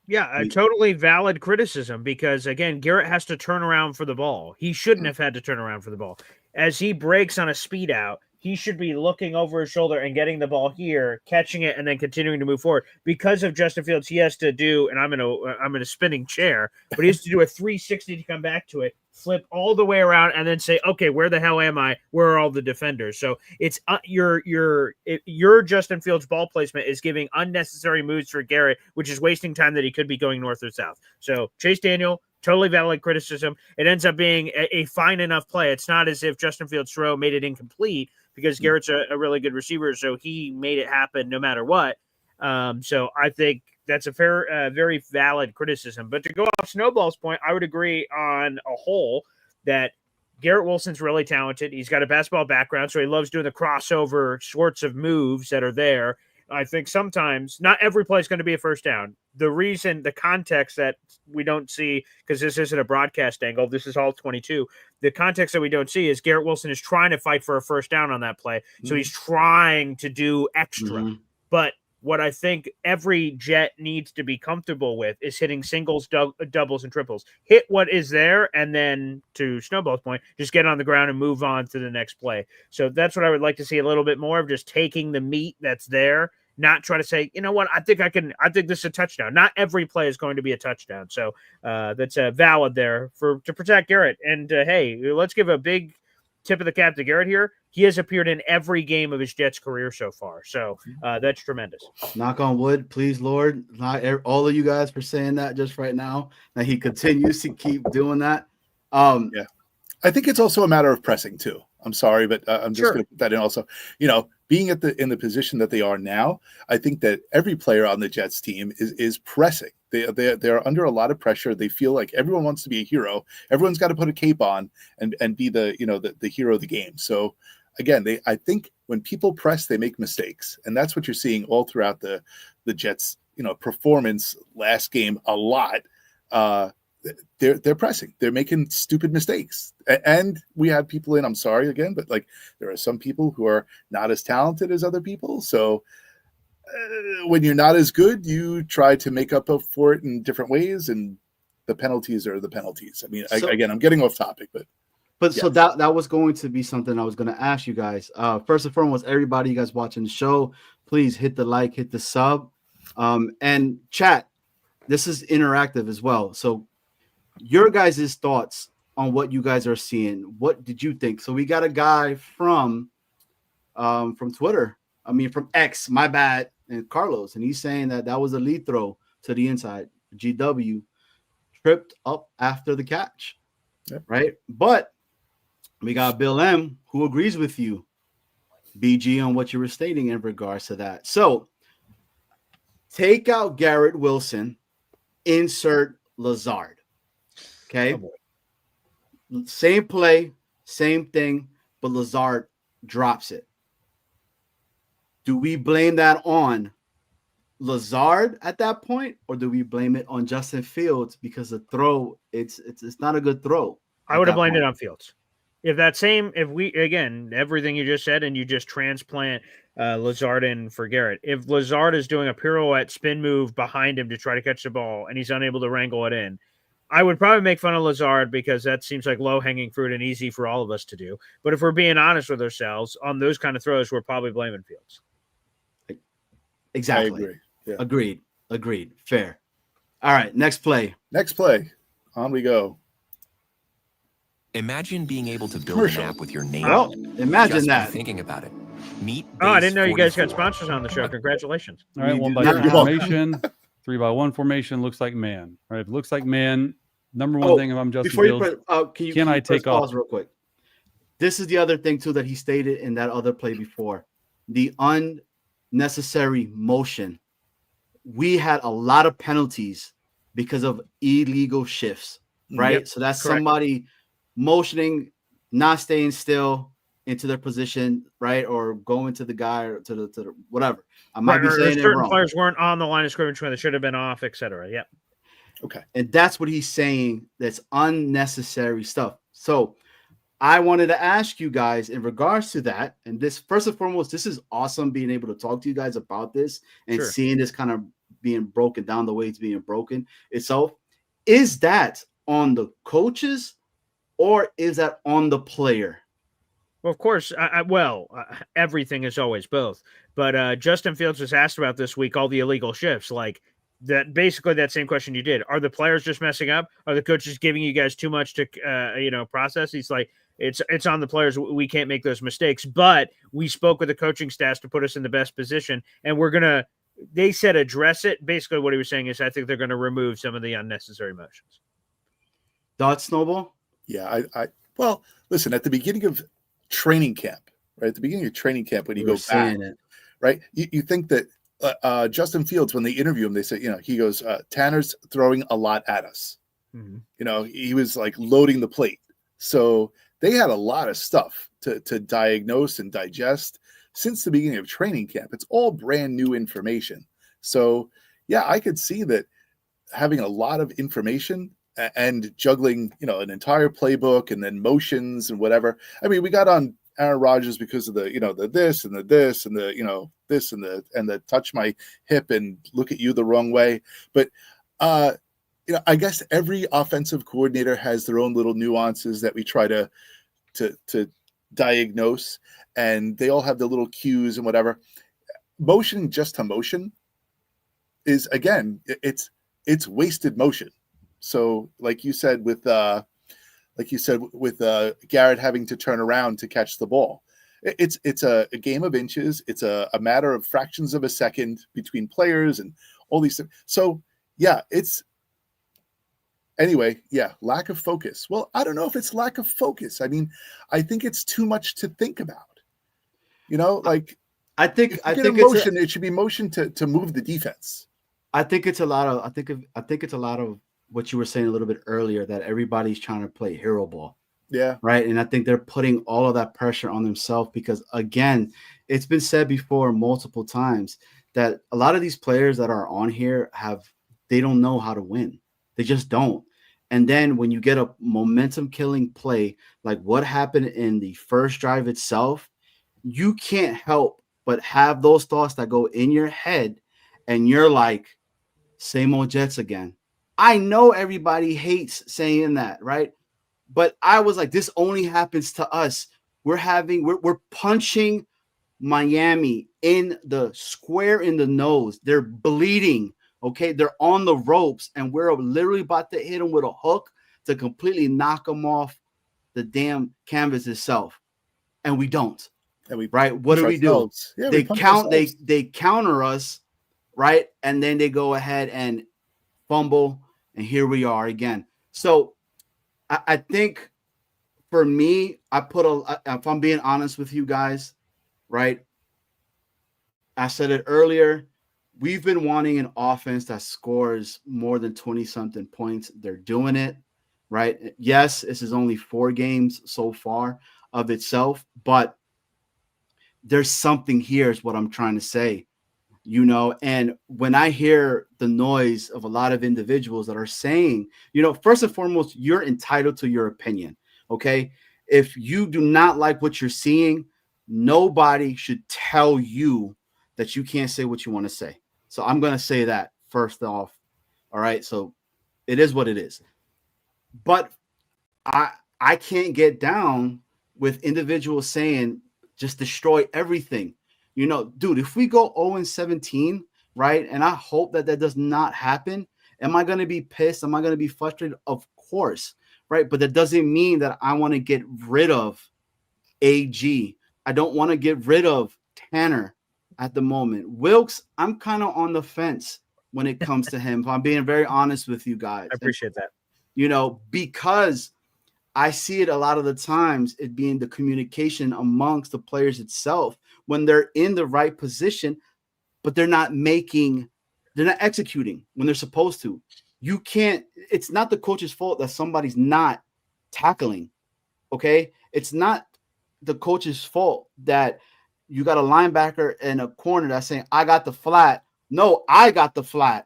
Yeah, a totally valid criticism because, again, Garrett has to turn around for the ball. He shouldn't have had to turn around for the ball. As he breaks on a speed out, he should be looking over his shoulder and getting the ball here, catching it, and then continuing to move forward. Because of Justin Fields, he has to do, and I'm in a spinning chair, but he has to do a 360 to come back to it, flip all the way around, and then say, okay, where the hell am I? Where are all the defenders? So it's your Justin Fields ball placement is giving unnecessary moves for Garrett, which is wasting time that he could be going north or south. So Chase Daniel, totally valid criticism. It ends up being a fine enough play. It's not as if Justin Fields' throw made it incomplete because Garrett's a really good receiver, so he made it happen no matter what. So I think that's a fair, very valid criticism. But to go off Snowball's point, I would agree on a whole that Garrett Wilson's really talented. He's got a basketball background, so he loves doing the crossover sorts of moves that are there. I think sometimes not every play is going to be a first down. The context that we don't see, because this isn't a broadcast angle, this is all 22. The context that we don't see is Garrett Wilson is trying to fight for a first down on that play. So he's trying to do extra. But what I think every Jet needs to be comfortable with is hitting singles, doubles, and triples. Hit what is there, and then to Snowball's point, just get on the ground and move on to the next play. So that's what I would like to see a little bit more of, just taking the meat that's there, not try to say, you know what, I think this is a touchdown. Not every play is going to be a touchdown. So that's valid there to protect Garrett. And hey, let's give a big tip of the cap to Garrett here. He has appeared in every game of his Jets career so far. So that's tremendous. Knock on wood, please, Lord. Not all of you guys for saying that just right now. That he continues to keep doing that. Yeah. I think it's also a matter of pressing too. I'm sorry, but I'm just going to put that in also. Being in the position that they are now, I think that every player on the Jets team is pressing. They're under a lot of pressure. They feel like everyone wants to be a hero. Everyone's got to put a cape on and be the hero of the game. So again, I think when people press, they make mistakes, and that's what you're seeing all throughout the Jets performance last game a lot. They're pressing. They're making stupid mistakes. And we had people in, I'm sorry again, but like there are some people who are not as talented as other people. So when you're not as good, you try to make up for it in different ways. And the penalties are the penalties. I mean, again, I'm getting off topic, but So that was going to be something I was going to ask you guys. First and foremost, everybody, you guys watching the show, please hit the like, hit the sub, and chat. This is interactive as well. So your guys' thoughts on what you guys are seeing. What did you think? So we got a guy from Twitter. I mean, from X, my bad, and Carlos, and he's saying that was a lead throw to the inside. GW tripped up after the catch, right? But we got Bill M, who agrees with you, BG, on what you were stating in regards to that. So take out Garrett Wilson, insert Lazard. Okay. Same play, same thing, but Lazard drops it. Do we blame that on Lazard at that point, or do we blame it on Justin Fields because the throw, it's not a good throw? I would have blamed it on Fields. If we, again, everything you just said, and you just transplant Lazard in for Garrett, if Lazard is doing a pirouette spin move behind him to try to catch the ball and he's unable to wrangle it in, I would probably make fun of Lazard because that seems like low-hanging fruit and easy for all of us to do. But if we're being honest with ourselves, on those kind of throws, we're probably blaming Fields. Exactly. I agree. Yeah. Agreed. Fair. All right, next play. On we go. Imagine being able to build an app with your name. Well, imagine just by that. thinking about it. Meet I didn't know you guys got 44. sponsors on the show. Congratulations. All right, one by not. one formation, 3-by-1 formation looks like man. All right, if it looks like man, number one thing if I'm Justin Before Fields, can I you take off? pause real quick? This is the other thing too that he stated in that other play before. The unnecessary motion. We had a lot of penalties because of illegal shifts, right? Yep, so that's correct. somebody motioning, not staying still into their position, right? Or going to the guy or to the whatever. I might be saying it certain wrong. players weren't on the line of scrimmage when they should have been off, etc. Yep. Okay. And that's what he's saying. That's unnecessary stuff. So I wanted to ask you guys in regards to that. And this, first and foremost, this is awesome being able to talk to you guys about this and Sure. seeing this kind of being broken down the way it's being broken itself. Is that on the coaches or is that on the player? Well, of course. Everything is always both. But Justin Fields was asked about this week all the illegal shifts, like that. Basically, that same question you did. Are the players just messing up? Are the coaches giving you guys too much to process? He's like, it's on the players. We can't make those mistakes. But we spoke with the coaching staff to put us in the best position, and we're gonna. They said address it. Basically, what he was saying is, I think they're going to remove some of the unnecessary motions. Thoughts, Snowball? Yeah, well, listen, at the beginning of training camp, right? At the beginning of training camp, when you go back, right? You think that Justin Fields, when they interview him, they say, he goes, Tanner's throwing a lot at us. Mm-hmm. He was like loading the plate. So they had a lot of stuff to diagnose and digest. since the beginning of training camp. It's all brand new information. So yeah, I could see that having a lot of information and juggling, an entire playbook and then motions and whatever. I mean, we got on Aaron Rodgers because of the, the this and the this and the, this and the touch my hip and look at you the wrong way. But, I guess every offensive coordinator has their own little nuances that we try to diagnose, and they all have the little cues and whatever. Motion just to motion is, again, it's wasted motion. So like you said with Garrett having to turn around to catch the ball, it's a game of inches. It's a matter of fractions of a second between players and all these things. So yeah, lack of focus. Well, I don't know if it's lack of focus. I mean, I think it's too much to think about. I think motion. It should be motion to move the defense. I think it's a lot of what you were saying a little bit earlier, that everybody's trying to play hero ball. Yeah. Right. And I think they're putting all of that pressure on themselves because, again, it's been said before multiple times that a lot of these players that are on here they don't know how to win. They just don't. And then when you get a momentum killing play, like what happened in the first drive itself, you can't help but have those thoughts that go in your head. And you're like, same old Jets again. I know everybody hates saying that, right? But I was like, this only happens to us. We're punching Miami in the square in the nose. They're bleeding. Okay, they're on the ropes, and we're literally about to hit them with a hook to completely knock them off the damn canvas itself, and we don't. Right? What do we do? Yeah, they counter us, right? And then they go ahead and fumble, and here we are again. So I think for me, if I'm being honest with you guys, right? I said it earlier. We've been wanting an offense that scores more than 20-something points. They're doing it, right? Yes, this is only 4 games so far of itself, but there's something here is what I'm trying to say, and when I hear the noise of a lot of individuals that are saying, first and foremost, you're entitled to your opinion, okay? If you do not like what you're seeing, nobody should tell you that you can't say what you want to say. So I'm going to say that first off. All right. So it is what it is. But I can't get down with individuals saying just destroy everything. Dude, if we go 0-17, right, and I hope that does not happen, am I going to be pissed? Am I going to be frustrated? Of course, right? But that doesn't mean that I want to get rid of AG. I don't want to get rid of Tanner at the moment. Wilkes, I'm kind of on the fence when it comes to him. If I'm being very honest with you guys. I appreciate that. Because I see it a lot of the times, it being the communication amongst the players itself when they're in the right position, but they're not executing when they're supposed to. It's not the coach's fault that somebody's not tackling. Okay. It's not the coach's fault that you got a linebacker and a corner that's saying, I got the flat. No, I got the flat.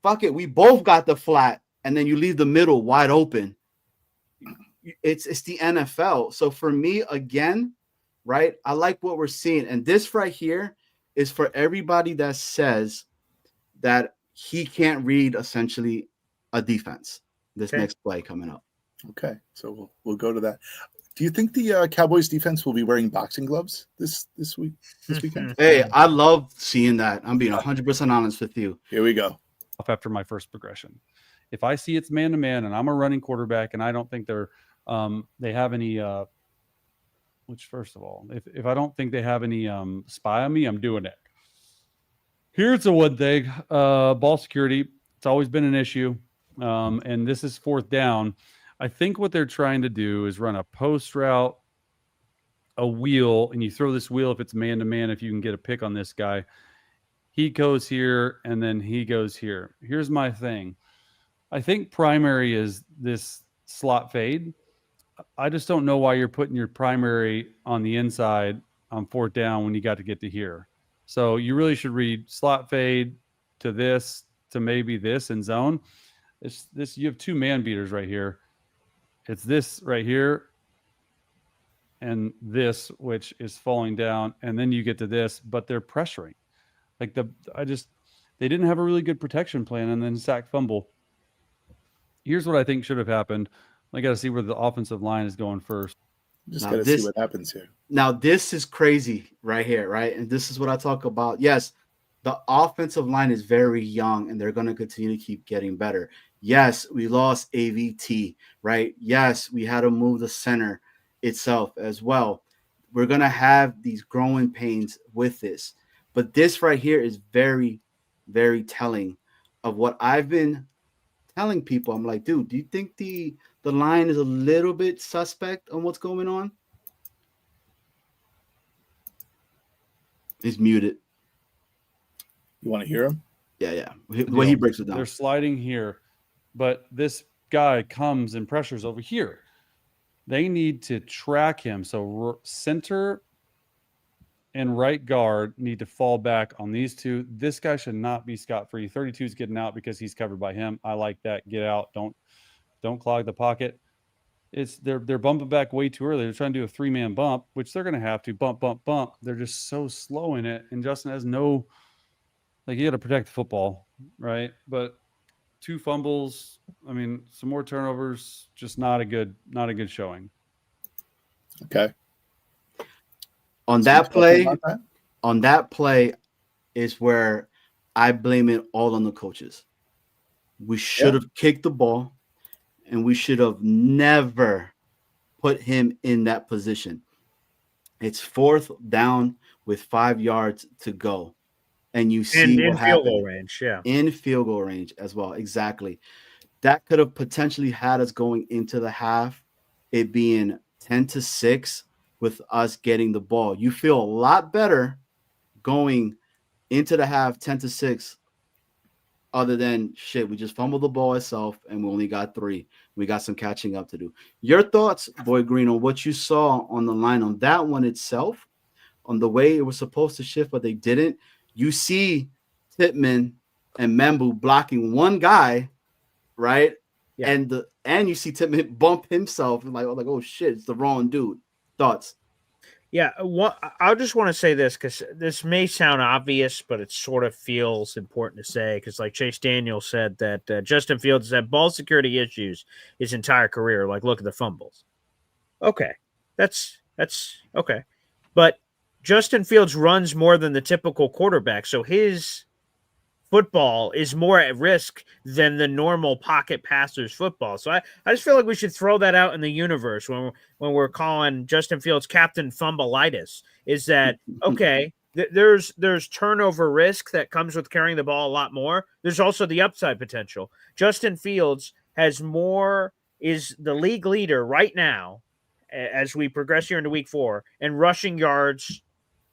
Fuck it. We both got the flat. And then you leave the middle wide open. It's the NFL. So for me, again, right, I like what we're seeing. And this right here is for everybody that says that he can't read essentially a defense. This next play coming up. Okay. So we'll go to that. Do you think the Cowboys defense will be wearing boxing gloves this weekend? Hey, I love seeing that. I'm being 100% honest with you. Here we go. After my first progression, if I see it's man-to-man and I'm a running quarterback and I don't think they have any which first of all, if I don't think they have any spy on me, I'm doing it. Here's the one thing, ball security. It's always been an issue. And this is 4th down. I think what they're trying to do is run a post route, a wheel, and you throw this wheel if it's man-to-man, if you can get a pick on this guy. He goes here, and then he goes here. Here's my thing. I think primary is this slot fade. I just don't know why you're putting your primary on the inside. on fourth down when you got to get to here. So you really should read slot fade to this, to maybe this in zone. It's this, you have two man beaters right here. It's this right here and this, which is falling down. And then you get to this, but they're pressuring. Like they didn't have a really good protection plan, and then sack fumble. Here's what I think should have happened. I got to see where the offensive line is going first. Just Now got to see what happens here. Now, this is crazy right here, right? And this is what I talk about. Yes, the offensive line is very young, and they're going to continue to keep getting better. Yes, we lost AVT, right? Yes, we had to move the center itself as well. We're going to have these growing pains with this. But this right here is very, very telling of what I've been telling people. I'm like, dude, do you think the line is a little bit suspect on what's going on? He's muted. You want to hear him? Yeah. The way he breaks it down. They're sliding here, but this guy comes and pressures over here. They need to track him. So center and right guard need to fall back on these two. This guy should not be scot-free. 32 is getting out because he's covered by him. I like that. Get out. Don't clog the pocket. They're bumping back way too early. They're trying to do a 3-man bump, which they're going to have to bump. They're just so slow in it. And Justin has no, like, you got to protect the football, right? But 2 fumbles. I mean, some more turnovers. Just not a good showing. Okay. On that play is where I blame it all on the coaches. We should have kicked the ball, and we should have never put him in that position. It's 4th down with 5 yards to go, and you see in field goal range, in field goal range as well. Exactly. That could have potentially had us going into the half, it being 10-6. With us getting the ball, you feel a lot better going into the half 10-6. Other than shit, we just fumbled the ball itself, and we only got 3. We got some catching up to do. Your thoughts, Boy Green, on what you saw on the line on that one itself, on the way it was supposed to shift, but they didn't. You see Tippmann and Membu blocking one guy, right? Yeah. And you see Tippmann bump himself, and like oh shit, it's the wrong dude. Thoughts? Yeah, I just want to say this because this may sound obvious, but it sort of feels important to say because, like Chase Daniel said, that Justin Fields has had ball security issues his entire career. Like, look at the fumbles. Okay, that's okay, but Justin Fields runs more than the typical quarterback, so his football is more at risk than the normal pocket passer's football. So I just feel like we should throw that out in the universe when we're calling Justin Fields Captain Fumbleitis. Is that okay? There's turnover risk that comes with carrying the ball a lot more. There's also the upside potential. Justin Fields is the league leader right now as we progress here into week 4 and rushing yards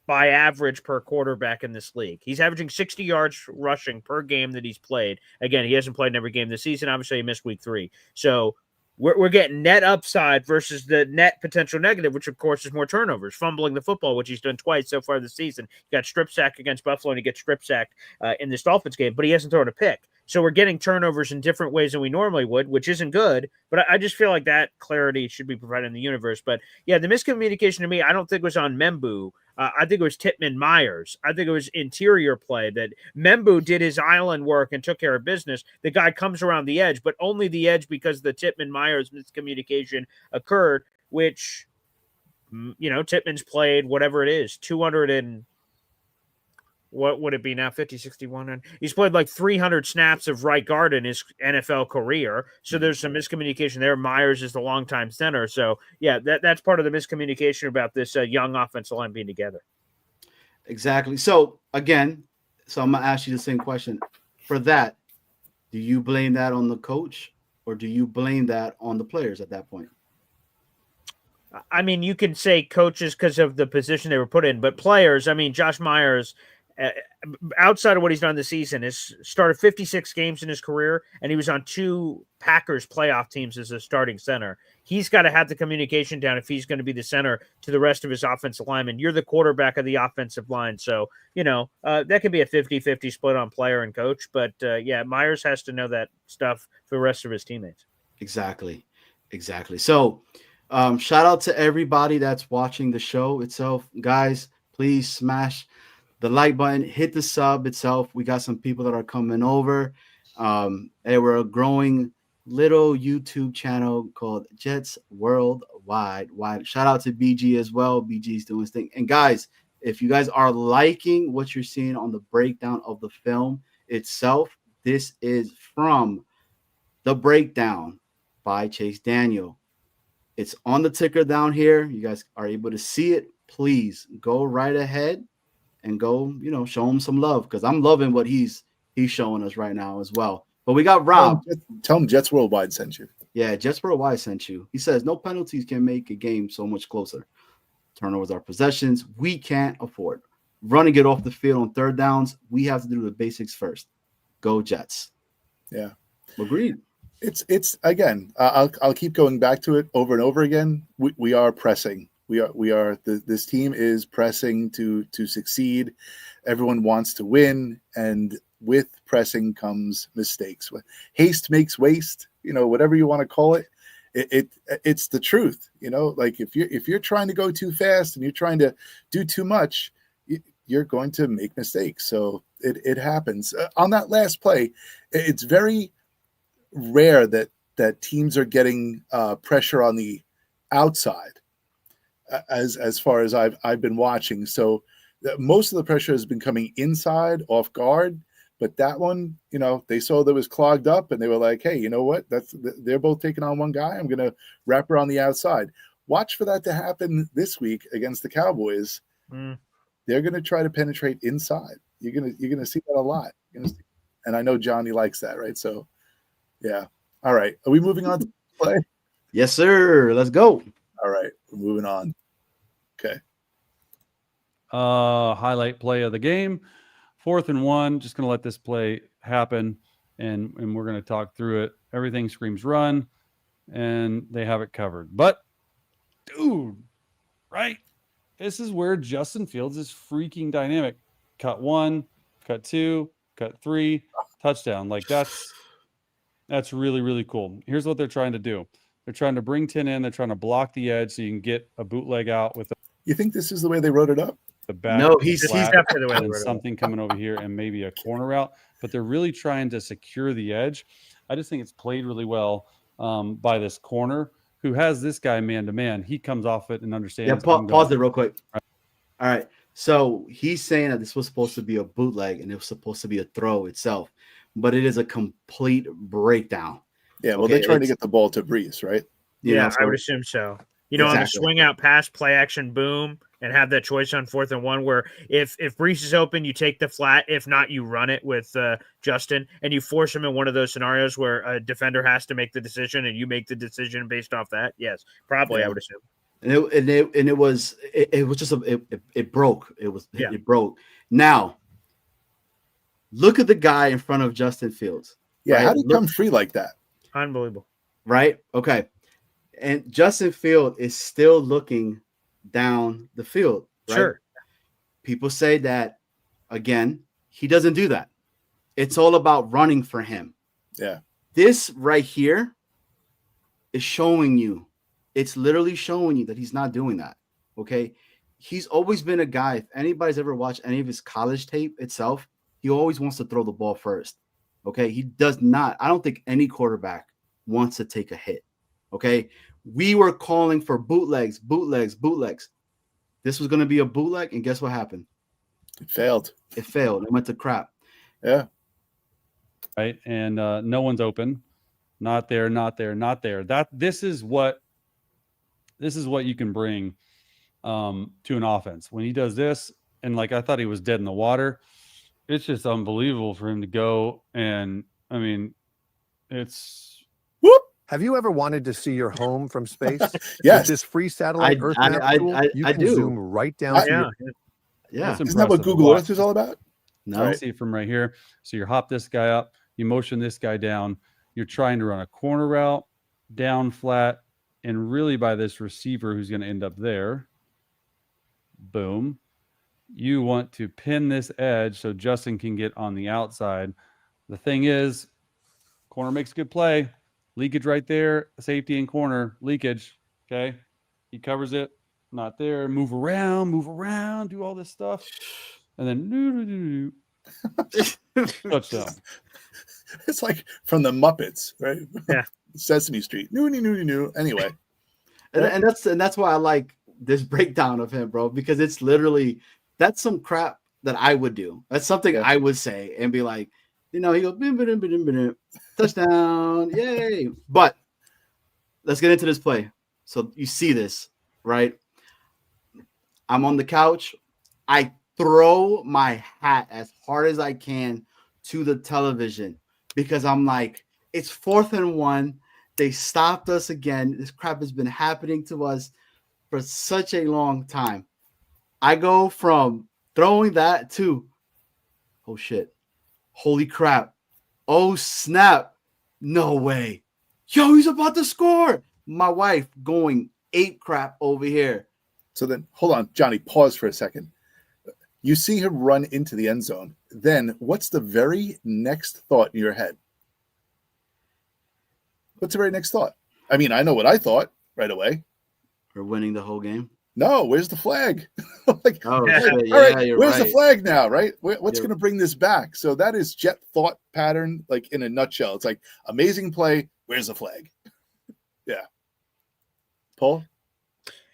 by average per quarterback in this league. He's averaging 60 yards rushing per game that he's played. Again, he hasn't played in every game this season. Obviously, he missed week 3. So we're getting net upside versus the net potential negative, which, of course, is more turnovers, fumbling the football, which he's done twice so far this season. He got strip sacked against Buffalo, and he gets strip sacked in this Dolphins game, but he hasn't thrown a pick. So we're getting turnovers in different ways than we normally would, which isn't good. But I just feel like that clarity should be provided in the universe. But, yeah, the miscommunication to me, I don't think was on Membu. I think it was Tippmann Myers. I think it was interior play that Membu did his island work and took care of business. The guy comes around the edge, but only the edge because the Tippmann Myers miscommunication occurred, which, Tippmann's played whatever it is, 200 and what would it be now? 50, 61. And he's played like 300 snaps of right guard in his NFL career. So there's some miscommunication there. Myers is the longtime center. So, yeah, that's part of the miscommunication about this young offensive line being together. Exactly. So, again, I'm going to ask you the same question. For that, do you blame that on the coach or do you blame that on the players at that point? I mean, you can say coaches because of the position they were put in, but players, I mean, Josh Myers outside of what he's done this season, has started 56 games in his career, and he was on 2 Packers playoff teams as a starting center. He's got to have the communication down if he's going to be the center to the rest of his offensive linemen. You're the quarterback of the offensive line. So, that could be a 50-50 split on player and coach. But, Myers has to know that stuff for the rest of his teammates. Exactly. So, shout out to everybody that's watching the show itself. Guys, please smash the like button, hit the sub itself. We got some people that are coming over. And we're a growing little YouTube channel called Jets Worldwide. Shout out to BG as well. BG's doing his thing. And guys, if you guys are liking what you're seeing on the breakdown of the film itself, this is from The Breakdown by Chase Daniel. It's on the ticker down here. You guys are able to see it. Please go right ahead and go, show him some love, because I'm loving what he's showing us right now as well. But we got Rob. Tell him Jets Worldwide sent you. Yeah, Jets Worldwide sent you. He says, no penalties can make a game so much closer. Turnovers are possessions we can't afford. Running it off the field on third downs, we have to do the basics first. Go Jets. Yeah. Agreed. It's again, I'll keep going back to it over and over again. We are pressing. This team is pressing to succeed. Everyone wants to win, and with pressing comes mistakes. Haste makes waste, whatever you want to call it. It's the truth, like if you're trying to go too fast and you're trying to do too much, you're going to make mistakes. So it happens. On that last play, it's very rare that teams are getting pressure on the outside as far as I've been watching. So most of the pressure has been coming inside off guard, but that one, they saw that was clogged up and they were like, hey, you know what? They're both taking on one guy. I'm going to wrap her on the outside. Watch for that to happen this week against the Cowboys. They're going to try to penetrate inside. You're going to see that a lot. And I know Johnny likes that, right? So yeah. All right. Are we moving on to play? Yes, sir. Let's go. All right. We're moving on. Okay. Highlight play of the game. 4th and 1. Just going to let this play happen, and we're going to talk through it. Everything screams run, and they have it covered. But, dude, right? This is where Justin Fields is freaking dynamic. Cut 1, cut 2, cut 3, touchdown. Like that's really, really cool. Here's what they're trying to do. They're trying to bring 10 in. They're trying to block the edge so you can get a bootleg out with You think this is the way they wrote it up? the back. No, he's definitely the way they and wrote it. something coming over here and maybe a corner route. But they're really trying to secure the edge. I just think it's played really well by this corner who has this guy man to man. He comes off it and understands. Yeah, pause it real quick. All right. So he's saying that this was supposed to be a bootleg and it was supposed to be a throw itself, but it is a complete breakdown. Yeah, well, they're trying to get the ball to Brees, right? I would assume so. On the swing out pass, play action, boom, and have that choice on 4th and 1 where if Brees is open, you take the flat. If not, you run it with Justin, and you force him in one of those scenarios where a defender has to make the decision and you make the decision based off that. Yes, probably, yeah. I would assume. It was just it broke. It broke. Now, look at the guy in front of Justin Fields. Yeah, right? how did he come free like that? Unbelievable. Right? Okay. And Justin Field is still looking down the field. Right? Sure. People say that, again, he doesn't do that. It's all about running for him. Yeah. This right here is showing you. It's literally showing you that he's not doing that. Okay. He's always been a guy. If anybody's ever watched any of his college tape itself, he always wants to throw the ball first. Okay. He does not. I don't think any quarterback wants to take a hit. Okay. We were calling for bootlegs. This was going to be a bootleg. And guess what happened? It failed. It went to crap. Yeah. Right. And no one's open. Not there. This is what you can bring to an offense. When he does this, and like I thought he was dead in the water, it's just unbelievable for him to go. And I mean, it's whoop. Have you ever wanted to see your home from space? Yes. With this free satellite Earth map tool, you can zoom right down to your Yeah. It's Isn't that what impressive to Google watch. Earth is all about? No. I see it from right here. So you hop this guy up, you motion this guy down. You're trying to run a corner route, down flat, and really by this receiver who's going to end up there. Boom. You want to pin this edge so Justin can get on the outside. The thing is, corner makes a good play. Leakage right there. Safety in corner. Leakage. Okay. He covers it. Not there. Move around, do all this stuff. And then touchdown. It's like from the Muppets, right? Yeah. Sesame Street. New. Anyway. And that's why I like this breakdown of him, bro, because it's literally that's some crap that I would do. That's something I would say and be like, he goes touchdown, yay. But let's get into this play. So you see this, right? I'm on the couch. I throw my hat as hard as I can to the television because I'm like, it's 4th and 1. They stopped us again. This crap has been happening to us for such a long time. I go from throwing that to, oh shit, holy crap, oh snap, no way, yo, he's about to score. My wife going ape crap over here. So then, hold on, Johnny, pause for a second. You see him run into the end zone. Then what's the very next thought in your head? What's the very next thought? I mean, I know what I thought right away. We're winning the whole game. No, where's the flag? Like, Oh, hey, shit. all Yeah, right, you're where's the right. flag now, right? What's You're- going to bring this back? So that is Jet thought pattern, like in a nutshell. It's like amazing play. Where's the flag? Yeah. Paul?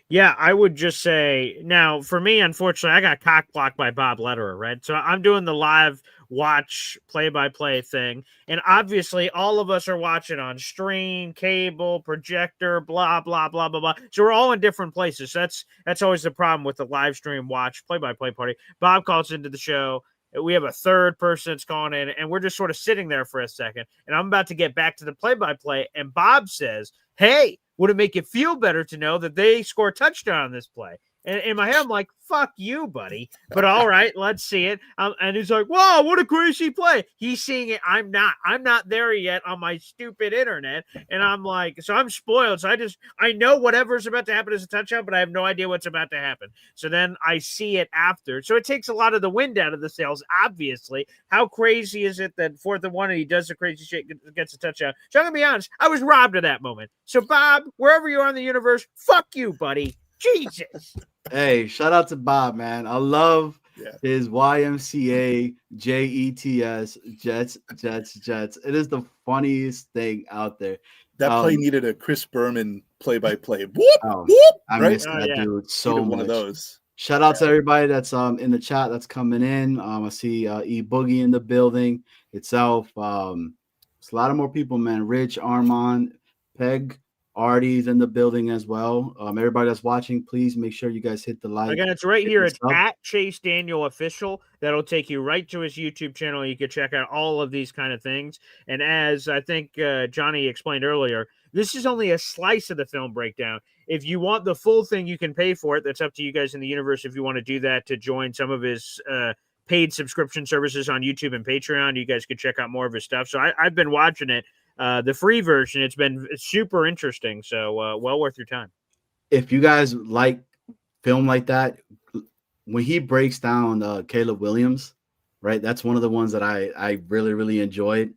Yeah, I would just say now for me, unfortunately, I got cock blocked by Bob Lederer, right? So I'm doing the live watch play-by-play thing, and obviously all of us are watching on stream, cable, projector, blah blah blah blah blah. So we're all in different places. That's always the problem with the live stream watch play-by-play party. Bob calls into the show. We have a third person that's calling in, and we're just sort of sitting there for a second. And I'm about to get back to the play-by-play, and Bob says, "Hey, would it make you feel better to know that they score a touchdown on this play?" And in my head, I'm like, fuck you, buddy. But all right, let's see it. And he's like, wow, what a crazy play. He's seeing it. I'm not. I'm not there yet on my stupid internet. And I'm like, so I'm spoiled. So I know whatever's about to happen is a touchdown, but I have no idea what's about to happen. So then I see it after. So it takes a lot of the wind out of the sails, obviously. How crazy is it that 4th and 1 and he does the crazy shit, gets a touchdown? So I'm going to be honest, I was robbed of that moment. So Bob, wherever you are in the universe, fuck you, buddy. Jesus. Hey, shout out to Bob, man. I love his YMCA Jets. It is the funniest thing out there. That play needed a Chris Berman play-by-play. Whoop, whoop, I right? miss that dude so Needed much. one of those. Shout out to everybody that's in the chat that's coming in. I see E Boogie in the building itself. It's a lot of more people, man. Rich, Armand, Peg, Artie's in the building as well. Everybody that's watching, please make sure you guys hit the like. Again, it's right here. It's at Chase Daniel Official. That'll take you right to his YouTube channel. You can check out all of these kind of things. And as I think Johnny explained earlier, this is only a slice of the film breakdown. If you want the full thing, you can pay for it. That's up to you guys in the universe if you want to do that to join some of his paid subscription services on YouTube and Patreon. You guys could check out more of his stuff. So I've been watching it. The free version, it's been super interesting. So well worth your time. If you guys like film like that, when he breaks down Caleb Williams, right? That's one of the ones that I really, really enjoyed.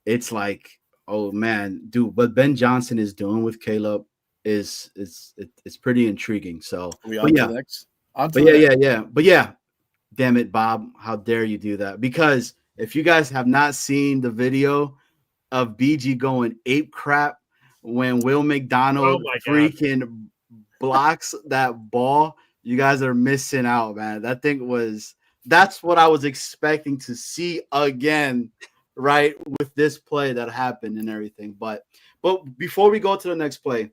It's like, oh man, dude, what Ben Johnson is doing with Caleb is pretty intriguing. So damn it, Bob, how dare you do that? Because if you guys have not seen the video of BG going ape crap when Will McDonald freaking blocks that ball, you guys are missing out, man. That's what I was expecting to see again, right, with this play that happened and everything. But before we go to the next play,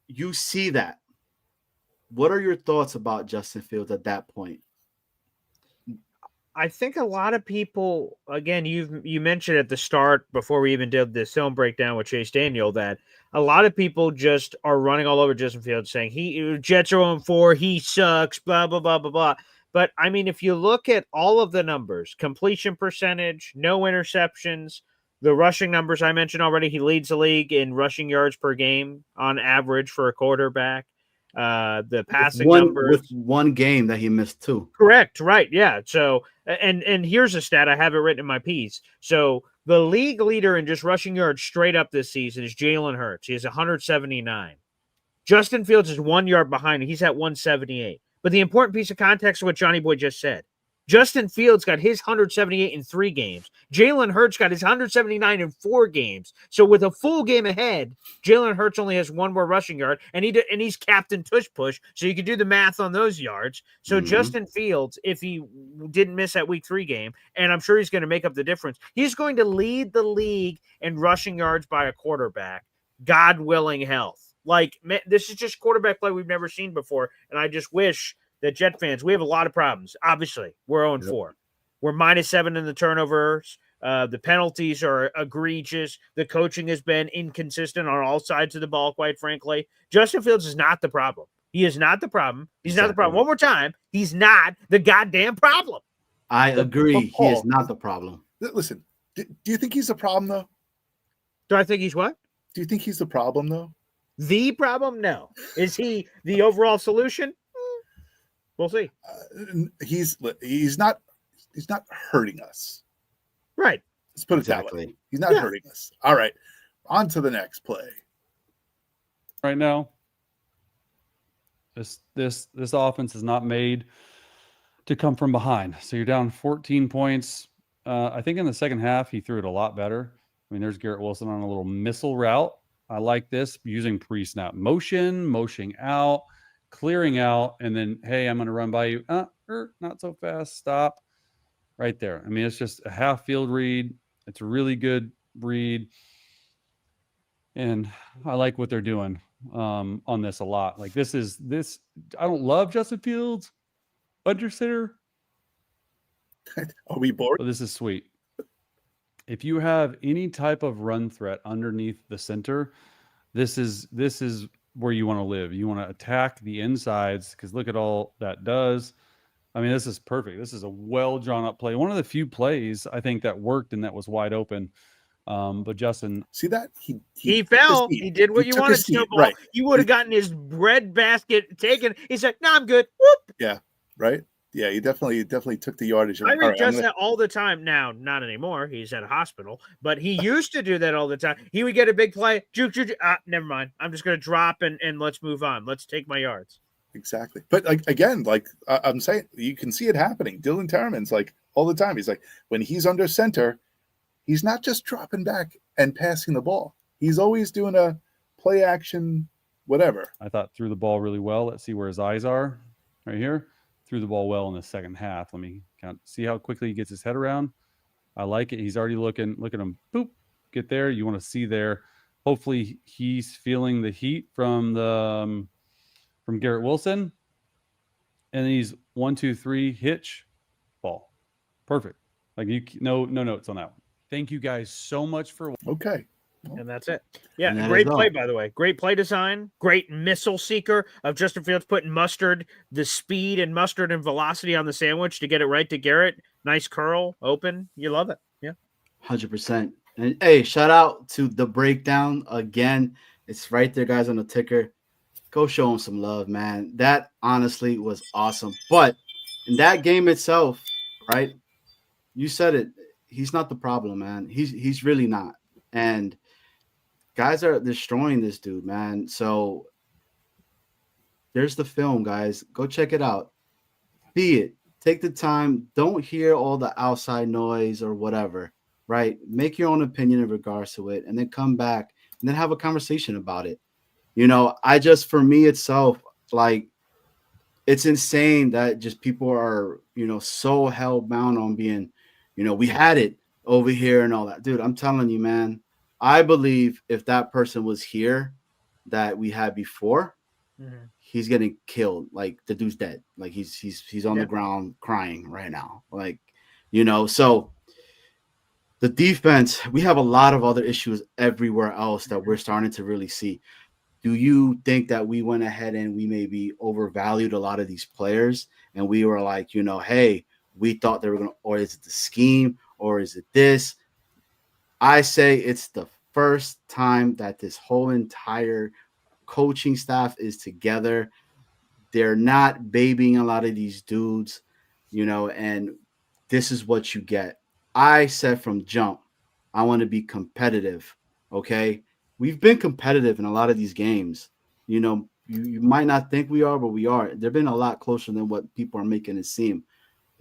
you see that. What are your thoughts about Justin Fields at that point? I think a lot of people, again, you mentioned at the start before we even did this film breakdown with Chase Daniel that a lot of people just are running all over Justin Fields saying Jets are 0-4, he sucks, blah blah blah blah blah. But I mean, if you look at all of the numbers, completion percentage, no interceptions, the rushing numbers I mentioned already, he leads the league in rushing yards per game on average for a quarterback. The passing numbers with one game that he missed too. correct, right? Yeah. So, and here's a stat I have it written in my piece. So the league leader in just rushing yards straight up this season is Jalen Hurts. He has 179. Justin Fields is 1 yard behind him. He's at 178. But the important piece of context is what Johnny Boy just said. Justin Fields got his 178 in 3 games. Jalen Hurts got his 179 in 4 games. So with a full game ahead, Jalen Hurts only has 1 more rushing yard, and he's captain tush push. So you can do the math on those yards. So Justin Fields, if he didn't miss that week 3 game, and I'm sure he's going to make up the difference, he's going to lead the league in rushing yards by a quarterback. God willing, health. Like, man, this is just quarterback play we've never seen before, and I just wish that Jet fans, we have a lot of problems. Obviously, we're 0-4. We're -7 in the turnovers. The penalties are egregious. The coaching has been inconsistent on all sides of the ball, quite frankly. Justin Fields is not the problem. He is not the problem. He's not the problem. One more time, he's not the goddamn problem. I agree. He is not the problem. Listen, do you think he's the problem, though? Do I think he's what? Do you think he's the problem, though? The problem? No. Is he the overall solution? We'll see. He's not hurting us. Right. Let's put it that way. He's not hurting us. All right. On to the next play. Right now, this offense is not made to come from behind. So you're down 14 points. I think in the second half, he threw it a lot better. I mean, there's Garrett Wilson on a little missile route. I like this, using pre-snap motioning out, clearing out, and then, hey, I'm going to run by you. Not so fast. Stop. Right there. I mean, it's just a half field read. It's a really good read. And I like what they're doing on this a lot. Like this. I don't love Justin Fields under center. Are we bored? But this is sweet. If you have any type of run threat underneath the center, this is where you want to live. You want to attack the insides, because look at all that does. I mean, this is perfect. This is a well drawn up play. One of the few plays I think that worked and that was wide open. But Justin, see that he fell. He did what you wanted to. Right. You would have gotten his bread basket taken. He said, "No, I'm good." Whoop. Yeah. Right. Yeah. He definitely took the yardage. I read Justin that all the time. Now, not anymore. He's at a hospital, but he used to do that all the time. He would get a big play. Juke. Never mind. I'm just going to drop and let's move on. Let's take my yards. Exactly. But I'm saying, you can see it happening. Dylan Terman's like all the time. He's like, when he's under center, he's not just dropping back and passing the ball. He's always doing a play action, whatever. I thought threw the ball really well. Let's see where his eyes are. Right here. Threw the ball well in the second half. Let me count. See how quickly he gets his head around. I like it. He's already looking. Look at him. Boop. Get there. You want to see there. Hopefully he's feeling the heat from Garrett Wilson. And then he's 1, 2, 3, hitch, ball. Perfect. Like no notes on that one. Thank you guys so much for. Okay. And that's it. Yeah, great play, by the way. Great play design. Great missile seeker of Justin Fields putting the speed and mustard and velocity on the sandwich to get it right to Garrett. Nice curl, open. You love it. Yeah. 100%. And hey, shout out to the breakdown again. It's right there, guys, on the ticker. Go show him some love, man. That honestly was awesome. But in that game itself, right? You said it. He's not the problem, man. He's really not. And guys are destroying this dude, man. So there's the film, guys. Go check it out. See it. Take the time. Don't hear all the outside noise or whatever, right? Make your own opinion in regards to it, and then come back and then have a conversation about it. You know, for me itself, like, it's insane that just people are, so hell-bound on being, we had it over here and all that. Dude, I'm telling you, man, I believe if that person was here that we had before, he's getting killed. Like, the dude's dead. Like, he's on the ground crying right now. Like, So the defense, we have a lot of other issues everywhere else that we're starting to really see. Do you think that we went ahead and we maybe overvalued a lot of these players and we were like, hey, we thought they were going to, or is it the scheme or is it this? I say it's the first time that this whole entire coaching staff is together. They're not babying a lot of these dudes, and this is what you get. I said from jump, I want to be competitive. Okay. We've been competitive in a lot of these games. You might not think we are, but we are. They've been a lot closer than what people are making it seem.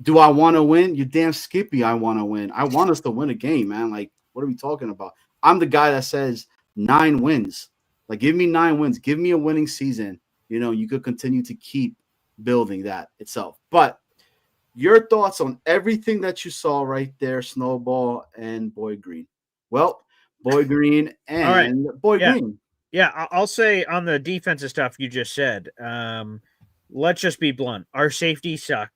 Do I want to win? You damn Skippy, I want to win. I want us to win a game, man. Like, what are we talking about? I'm the guy that says 9 wins. Like, give me 9 wins. Give me a winning season. You could continue to keep building that itself. But your thoughts on everything that you saw right there, Snowball and Boy Green. Well, Boy Green and Boy Green. Yeah, I'll say on the defensive stuff you just said, let's just be blunt. Our safeties suck.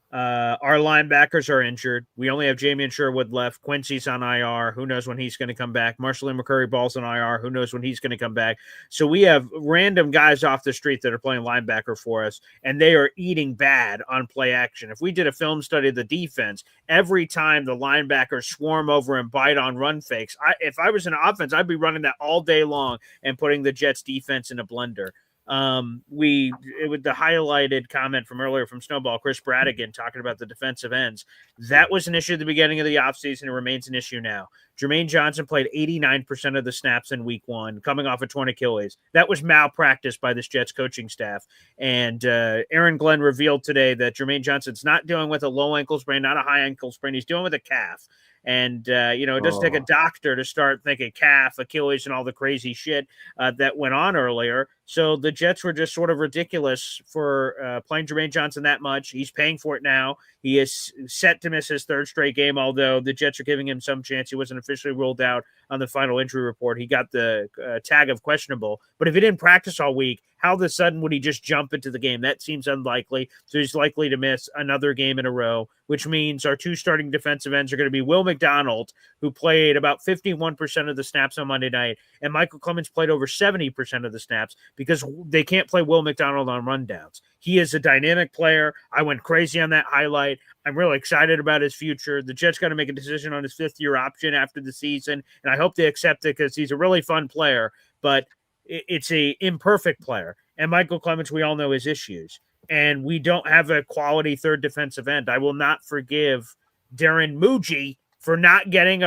Our linebackers are injured. We only have Jamian Sherwood left. Quincy's on IR. Who knows when he's going to come back? Marshall McCurry Ball's on IR. Who knows when he's going to come back? So we have random guys off the street that are playing linebacker for us, and they are eating bad on play action. If we did a film study of the defense, every time the linebackers swarm over and bite on run fakes, if I was in offense, I'd be running that all day long and putting the Jets defense in a blender. With the highlighted comment from earlier from Snowball, Chris Bradigan talking about the defensive ends. That was an issue at the beginning of the offseason. It remains an issue now. Jermaine Johnson played 89% of the snaps in week 1, coming off a torn Achilles. That was malpractice by this Jets coaching staff. And Aaron Glenn revealed today that Jermaine Johnson's not dealing with a low ankle sprain, not a high ankle sprain. He's dealing with a calf. And, it doesn't take a doctor to start thinking calf, Achilles, and all the crazy shit that went on earlier. So the Jets were just sort of ridiculous for playing Jermaine Johnson that much. He's paying for it now. He is set to miss his 3rd straight game, although the Jets are giving him some chance. He wasn't officially ruled out on the final injury report. He got the tag of questionable. But if he didn't practice all week, how of a sudden would he just jump into the game? That seems unlikely. So he's likely to miss another game in a row, which means our 2 starting defensive ends are going to be Will McDonald, who played about 51% of the snaps on Monday night, and Michael Clemens played over 70% of the snaps because they can't play Will McDonald on rundowns. He is a dynamic player. I went crazy on that highlight. I'm really excited about his future. The Jets got to make a decision on his 5th-year option after the season, and I hope they accept it because he's a really fun player, but it's a imperfect player. And Michael Clemens, we all know his issues. And we don't have a quality 3rd defensive end. I will not forgive Darren Muji for not getting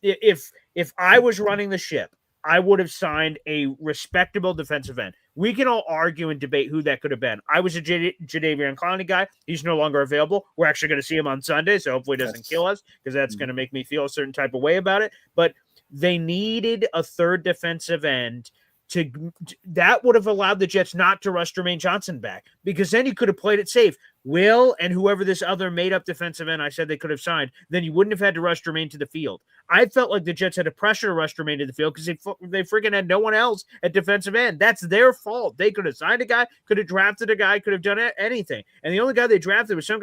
if I was running the ship, I would have signed a respectable defensive end. We can all argue and debate who that could have been. I was a Jadeveon Clowney guy. He's no longer available. We're actually going to see him on Sunday, so hopefully it doesn't kill us because that's going to make me feel a certain type of way about it. But they needed a 3rd defensive end that would have allowed the Jets not to rush Jermaine Johnson back because then you could have played it safe. Will and whoever this other made-up defensive end I said they could have signed, then you wouldn't have had to rush Jermaine to the field. I felt like the Jets had a pressure to rush Jermaine to the field because they freaking had no one else at defensive end. That's their fault. They could have signed a guy, could have drafted a guy, could have done anything. And the only guy they drafted was some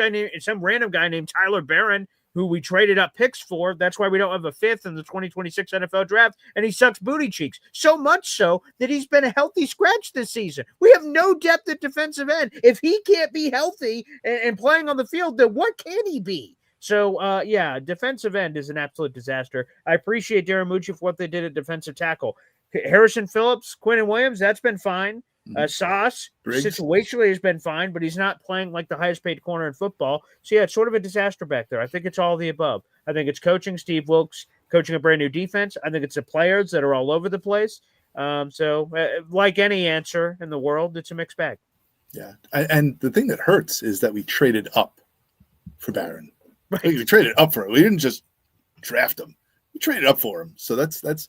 random guy named Tyler Barron, who we traded up picks for. That's why we don't have a 5th in the 2026 NFL draft, and he sucks booty cheeks. So much so that he's been a healthy scratch this season. We have no depth at defensive end. If he can't be healthy and playing on the field, then what can he be? So, defensive end is an absolute disaster. I appreciate Darren Mucci for what they did at defensive tackle. Harrison Phillips, Quinnen Williams, that's been fine. Sauce situationally has been fine, but he's not playing like the highest paid corner in football. So, yeah, it's sort of a disaster back there. I think it's all of the above. I think it's coaching, Steve Wilkes, coaching a brand new defense. I think it's the players that are all over the place. Like any answer in the world, it's a mixed bag. Yeah. And the thing that hurts is that we traded up for Barron. Right. We traded up for him. We didn't just draft him. We traded up for him. So that's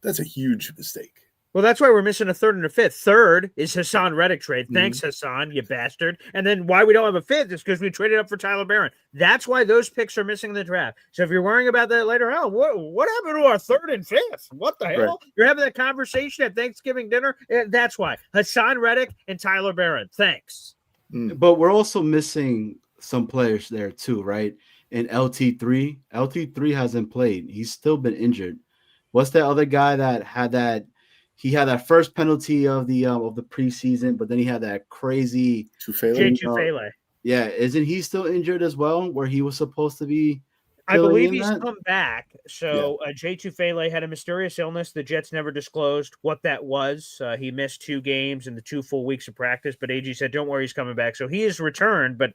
a huge mistake. Well, that's why we're missing a 3rd and a 5th. 3rd is Hassan Reddick trade. Thanks, Hassan, you bastard. And then why we don't have a 5th is because we traded up for Tyler Barron. That's why those picks are missing in the draft. So if you're worrying about that later, what happened to our 3rd and 5th? What the hell? Right. You're having that conversation at Thanksgiving dinner? That's why. Hassan Reddick and Tyler Barron. Thanks. But we're also missing some players there too, right? in LT3. LT3 hasn't played. He's still been injured. What's that other guy that had that? He had that first penalty of the preseason, but then he had that crazy Jay Tufele. Tufele. Yeah, isn't he still injured as well? Where he was supposed to be I filling believe in he's that? come back. So Jay Tufele had a mysterious illness. The Jets never disclosed what that was. He missed 2 games and the 2 full weeks of practice, but AG said, "Don't worry, he's coming back." So he is returned, but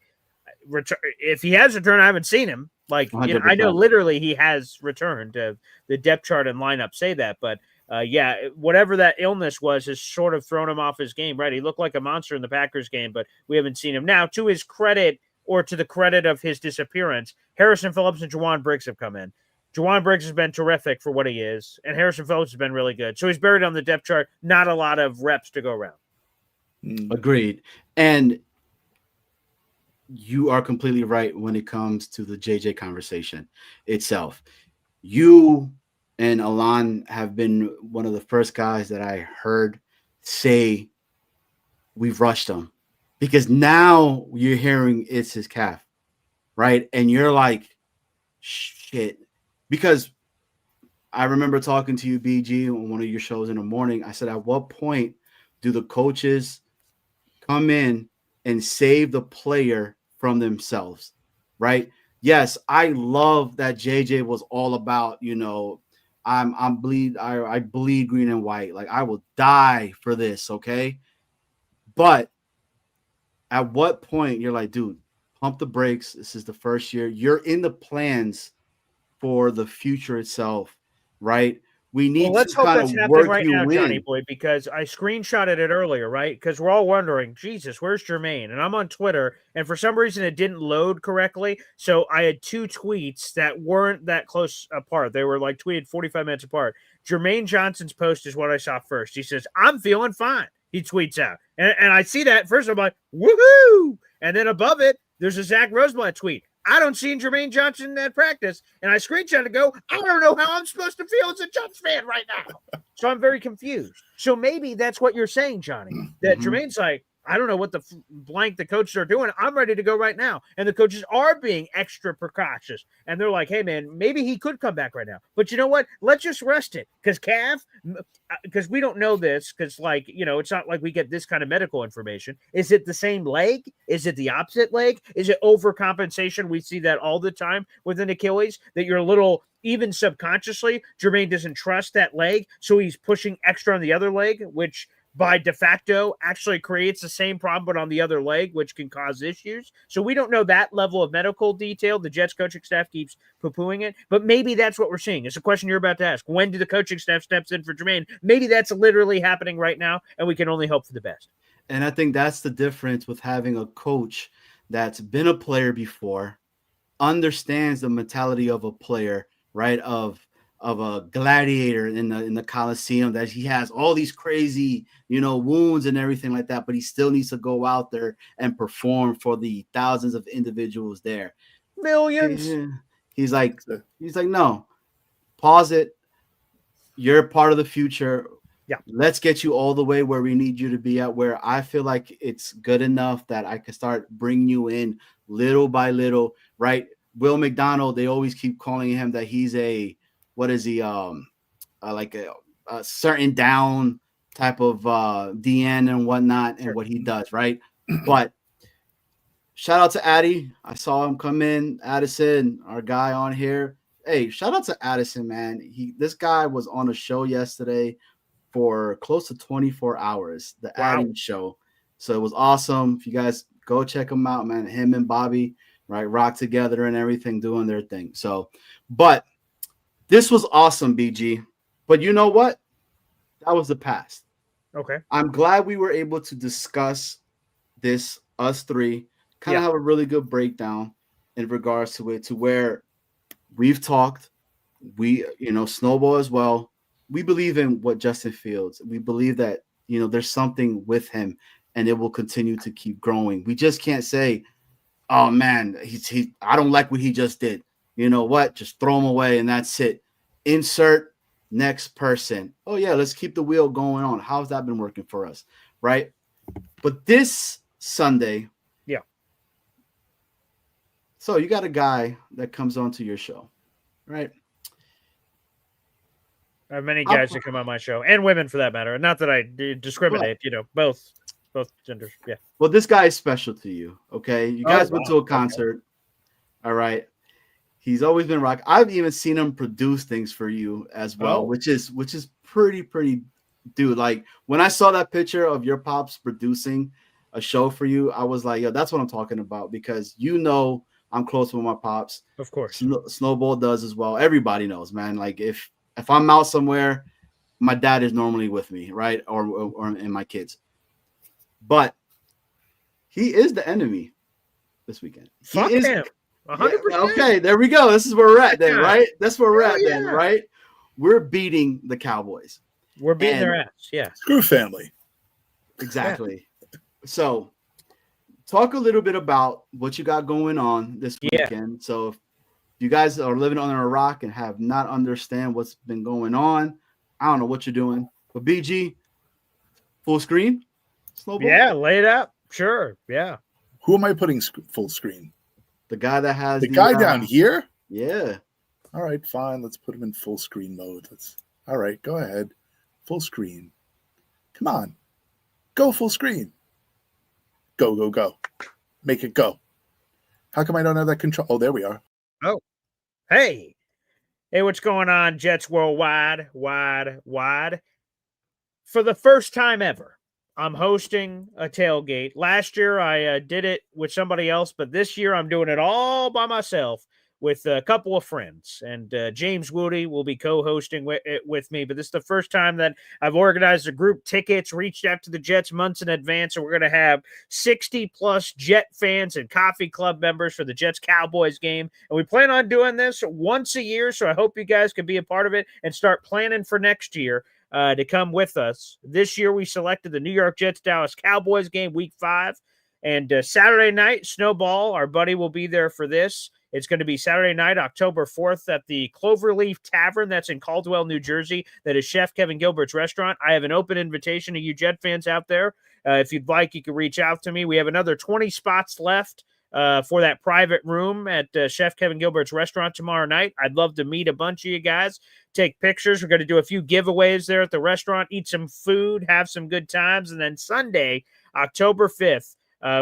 if he has returned, I haven't seen him. Like, you know, I know 100%. literally he has returned. The depth chart and lineup say that, but yeah, whatever that illness was has sort of thrown him off his game. Right, he looked like a monster in the Packers game, but we haven't seen him now. To his credit, or to the credit of his disappearance, Harrison Phillips and Juwan Briggs have come in. Juwan Briggs has been terrific for what he is, and Harrison Phillips has been really good. So he's buried on the depth chart. Not a lot of reps to go around. Agreed. And you are completely right when it comes to the JJ conversation itself. You and Alon have been one of the first guys that I heard say we've rushed him, because now you're hearing it's his calf, right? And you're like, shit. Because I remember talking to you, BG, on one of your shows in the morning. I said, at what point do the coaches come in and save the player from themselves, right? Yes, I love that JJ was all about, you know, I bleed green and white. Like, I will die for this, okay? But at what point you're like, dude, pump the brakes. This is the first year. You're in the plans for the future itself, right? We need Let's to hope kind that's of happening work right you now, Johnny in. Boy, because I screenshotted it earlier, right? Because we're all wondering, Jesus, where's Jermaine? And I'm on Twitter, and for some reason it didn't load correctly. So I had 2 tweets that weren't that close apart. They were like tweeted 45 minutes apart. Jermaine Johnson's post is what I saw first. He says, "I'm feeling fine." He tweets out. And I see that first. I'm like, woohoo! And then above it, there's a Zach Roseblatt tweet. I don't see Jermaine Johnson at practice. And I screenshot and go, I don't know how I'm supposed to feel as a Jets fan right now. So I'm very confused. So maybe that's what you're saying, Johnny, that Jermaine's like, I don't know what the blank the coaches are doing. I'm ready to go right now. And the coaches are being extra precautious. And they're like, hey, man, maybe he could come back right now. But you know what? Let's just rest it. Because because we don't know this, because, like, you know, it's not like we get this kind of medical information. Is it the same leg? Is it the opposite leg? Is it overcompensation? We see that all the time with an Achilles, that you're a little, even subconsciously, Jermaine doesn't trust that leg. So he's pushing extra on the other leg, which by de facto actually creates the same problem, but on the other leg, which can cause issues. So we don't know that level of medical detail. The Jets coaching staff keeps poo-pooing it, but maybe that's what we're seeing. It's a question you're about to ask. When do the coaching staff steps in for Jermaine? Maybe that's literally happening right now, and we can only hope for the best. And I think that's the difference with having a coach that's been a player before, understands the mentality of a player, right? Of a gladiator in the Coliseum, that he has all these crazy, you know, wounds and everything like that, but he still needs to go out there and perform for the thousands of individuals there. Millions. He's like, no, pause it. You're part of the future. Yeah. Let's get you all the way where we need you to be at, where I feel like it's good enough that I can start bringing you in little by little, right? Will McDonald, they always keep calling him that he's a, what is he, like a certain down type of DN and whatnot, and what he does, right? But shout out to Addy. I saw him come in. Addison, our guy on here. Hey, shout out to Addison, man. This guy was on a show yesterday for close to 24 hours, the Addy show. So it was awesome. If you guys go check him out, man, him and Bobby, right, rock together and everything, doing their thing. So, but this was awesome, BG. But you know what? That was the past. Okay. I'm glad we were able to discuss this, us three, kind of have a really good breakdown in regards to it, to where we've talked. We, you know, Snowball as well. We believe in what Justin Fields. We believe that, you know, there's something with him and it will continue to keep growing. We just can't say, oh man, I don't like what he just did. You know what? Just throw him away and that's it. Insert next person. Oh yeah, let's keep the wheel going on. How's that been working for us? Right? But this Sunday, So you got a guy that comes onto your show, right? I have many guys that come on my show, and women for that matter. Not that I discriminate, both genders. Yeah. Well, this guy is special to you. Okay, you guys went to a concert. Okay. All right. He's always been rock. I've even seen him produce things for you as well, which is pretty, dude. Like when I saw that picture of your pops producing a show for you, I was like, yo, that's what I'm talking about, because I'm close with my pops. Of course. Snowball does as well. Everybody knows, man. Like if I'm out somewhere, my dad is normally with me, right? Or and my kids. But he is the enemy this weekend. Fuck him. 100%. Yeah, okay, there we go. This is where we're at then, right? That's where we're at then, right? We're beating the Cowboys. We're beating their ass. Yeah. Screw family. Exactly. So talk a little bit about what you got going on this weekend. So if you guys are living under a rock and have not understand what's been going on, I don't know what you're doing. But BG, full screen? Snowball? Yeah, lay it up. Sure. Yeah. Who am I putting full screen? The guy that has the guy down here? Yeah. All right, fine. Let's put him in full screen mode. All right, go ahead. Full screen. Come on. Go full screen. Go. Make it go. How come I don't have that control? Oh, there we are. Oh. Hey, what's going on, Jets Worldwide? Wide. For the first time ever, I'm hosting a tailgate. Last year, I did it with somebody else, but this year I'm doing it all by myself with a couple of friends. And James Woody will be co-hosting with me, but this is the first time that I've organized a group tickets, reached out to the Jets months in advance, and we're going to have 60-plus Jet fans and coffee club members for the Jets-Cowboys game. And we plan on doing this once a year, so I hope you guys can be a part of it and start planning for next year. To come with us. This year, we selected the New York Jets Dallas Cowboys game, week 5. And Saturday night, Snowball, our buddy, will be there for this. It's going to be Saturday night, October 4th at the Cloverleaf Tavern. That's in Caldwell, New Jersey. That is Chef Kevin Gilbert's restaurant. I have an open invitation to you Jet fans out there. If you'd like, you can reach out to me. We have another 20 spots left for that private room at Chef Kevin Gilbert's restaurant tomorrow night. I'd love to meet a bunch of you guys, take pictures. We're going to do a few giveaways there at the restaurant, eat some food, have some good times. And then Sunday, October 5th,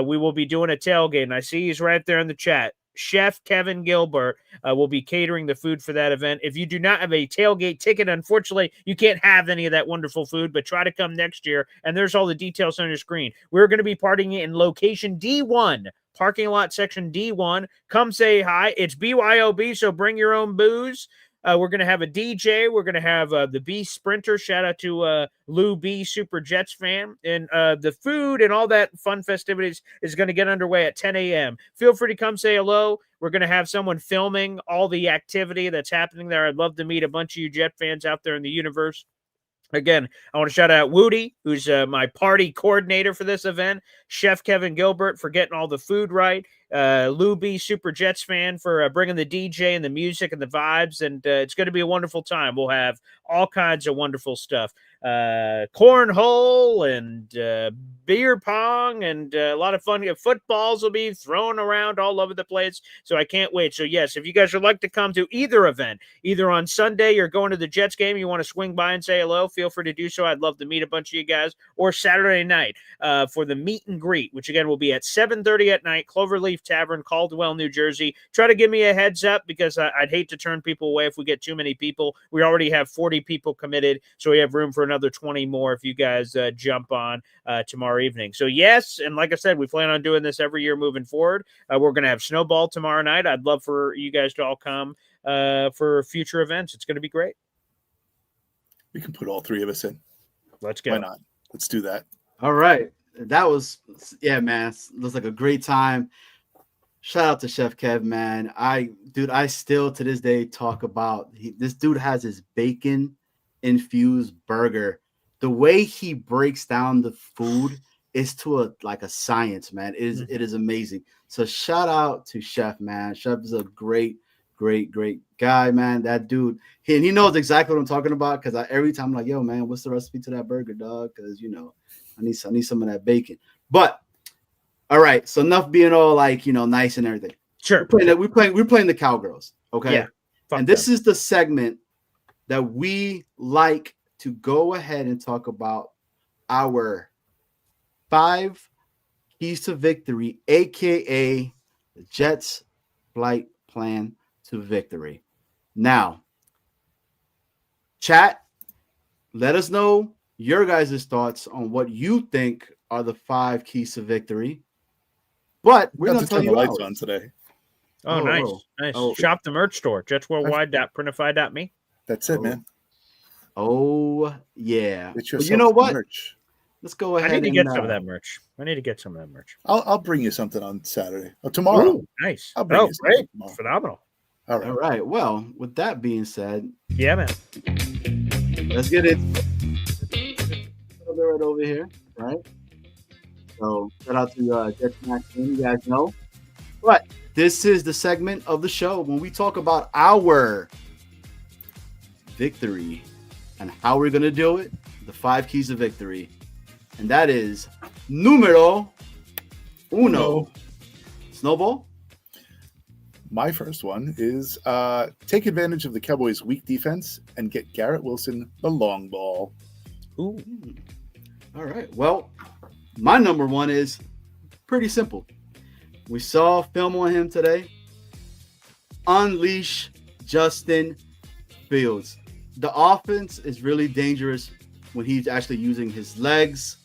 we will be doing a tailgate. And I see he's right there in the chat. Chef Kevin Gilbert will be catering the food for that event. If you do not have a tailgate ticket, unfortunately, you can't have any of that wonderful food, but try to come next year. And there's all the details on your screen. We're going to be partying in location D1, parking lot section D1. Come say hi. It's BYOB, so bring your own booze. We're going to have a DJ. We're going to have the B Sprinter. Shout out to Lou B, Super Jets fan. And the food and all that fun festivities is going to get underway at 10 a.m. Feel free to come say hello. We're going to have someone filming all the activity that's happening there. I'd love to meet a bunch of you Jet fans out there in the universe. Again, I want to shout out Woody, who's my party coordinator for this event. Chef Kevin Gilbert for getting all the food right. Lou B, Super Jets fan, for bringing the DJ and the music and the vibes. And it's going to be a wonderful time. We'll have all kinds of wonderful stuff. Cornhole and beer pong and a lot of fun. Footballs will be thrown around all over the place. So I can't wait. So yes, if you guys would like to come to either event, either on Sunday you're going to the Jets game, you want to swing by and say hello, feel free to do so. I'd love to meet a bunch of you guys. Or Saturday night for the meet and greet, which again will be at 7:30 at night, Cloverleaf Tavern, Caldwell, New Jersey. Try to give me a heads up because I'd hate to turn people away if we get too many people. We already have 40 people committed, so we have room for another 20 more if you guys jump on tomorrow evening. So yes, and like I said, we plan on doing this every year moving forward. We're going to have Snowball tomorrow night. I'd love for you guys to all come for future events. It's going to be great. We can put all three of us in. Let's go. Why not? Let's do that. All right. That was, yeah, man. It looks like a great time. Shout out to Chef Kev, man. I still to this day talk about this dude has his bacon infused burger. The way he breaks down the food is to a science, man. It is amazing. So shout out to Chef, man. Chef is a great guy, man. That dude, he knows exactly what I'm talking about because every time I'm like, yo, man, what's the recipe to that burger, dog? Because I need some of that bacon. But all right, so enough being all nice and everything. Sure. We're playing the Cowgirls. Okay. Yeah. And this is the segment that we like to go ahead and talk about our 5 keys to victory, aka the Jets flight plan to victory. Now, chat, let us know your guys' thoughts on what you think are the 5 keys to victory. But we're going to turn tell the you lights ours. on today. Oh, nice. Shop the merch store, jetsworldwide.printify.me. That's it, man. Oh, yeah. Get But yourself you know some what? merch. Let's go ahead. I need to get some of that merch. I'll bring you something on Saturday or tomorrow. Ooh, nice. I'll bring you something great. tomorrow. Phenomenal. All right. All right. Well, with that being said, Yeah, man. let's get it. Right over here, right? So shout out to Jets Max, you guys know. But this is the segment of the show when we talk about our victory and how we're going to do it, the 5 keys of victory. And that is numero uno. Snowball? My first one is take advantage of the Cowboys' weak defense and get Garrett Wilson the long ball. Ooh. All right. Well, my number 1 is pretty simple. We saw film on him today. Unleash Justin Fields. The offense is really dangerous when he's actually using his legs.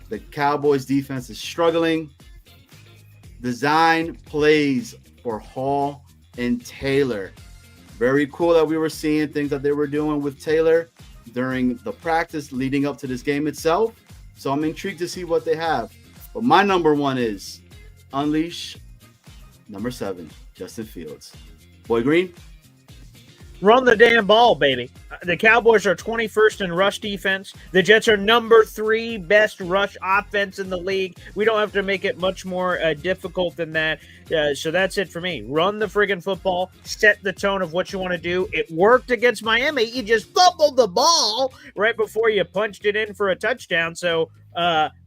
The Cowboys defense is struggling. Design plays for Hall and Taylor. Very cool that we were seeing things that they were doing with Taylor during the practice leading up to this game itself. So I'm intrigued to see what they have. But my number 1 is unleash number 7, Justin Fields. Boy Green? Run the damn ball, baby. The Cowboys are 21st in rush defense. The Jets are number 3 best rush offense in the league. We don't have to make it much more difficult than that. So that's it for me. Run the friggin' football. Set the tone of what you want to do. It worked against Miami. You just fumbled the ball right before you punched it in for a touchdown. So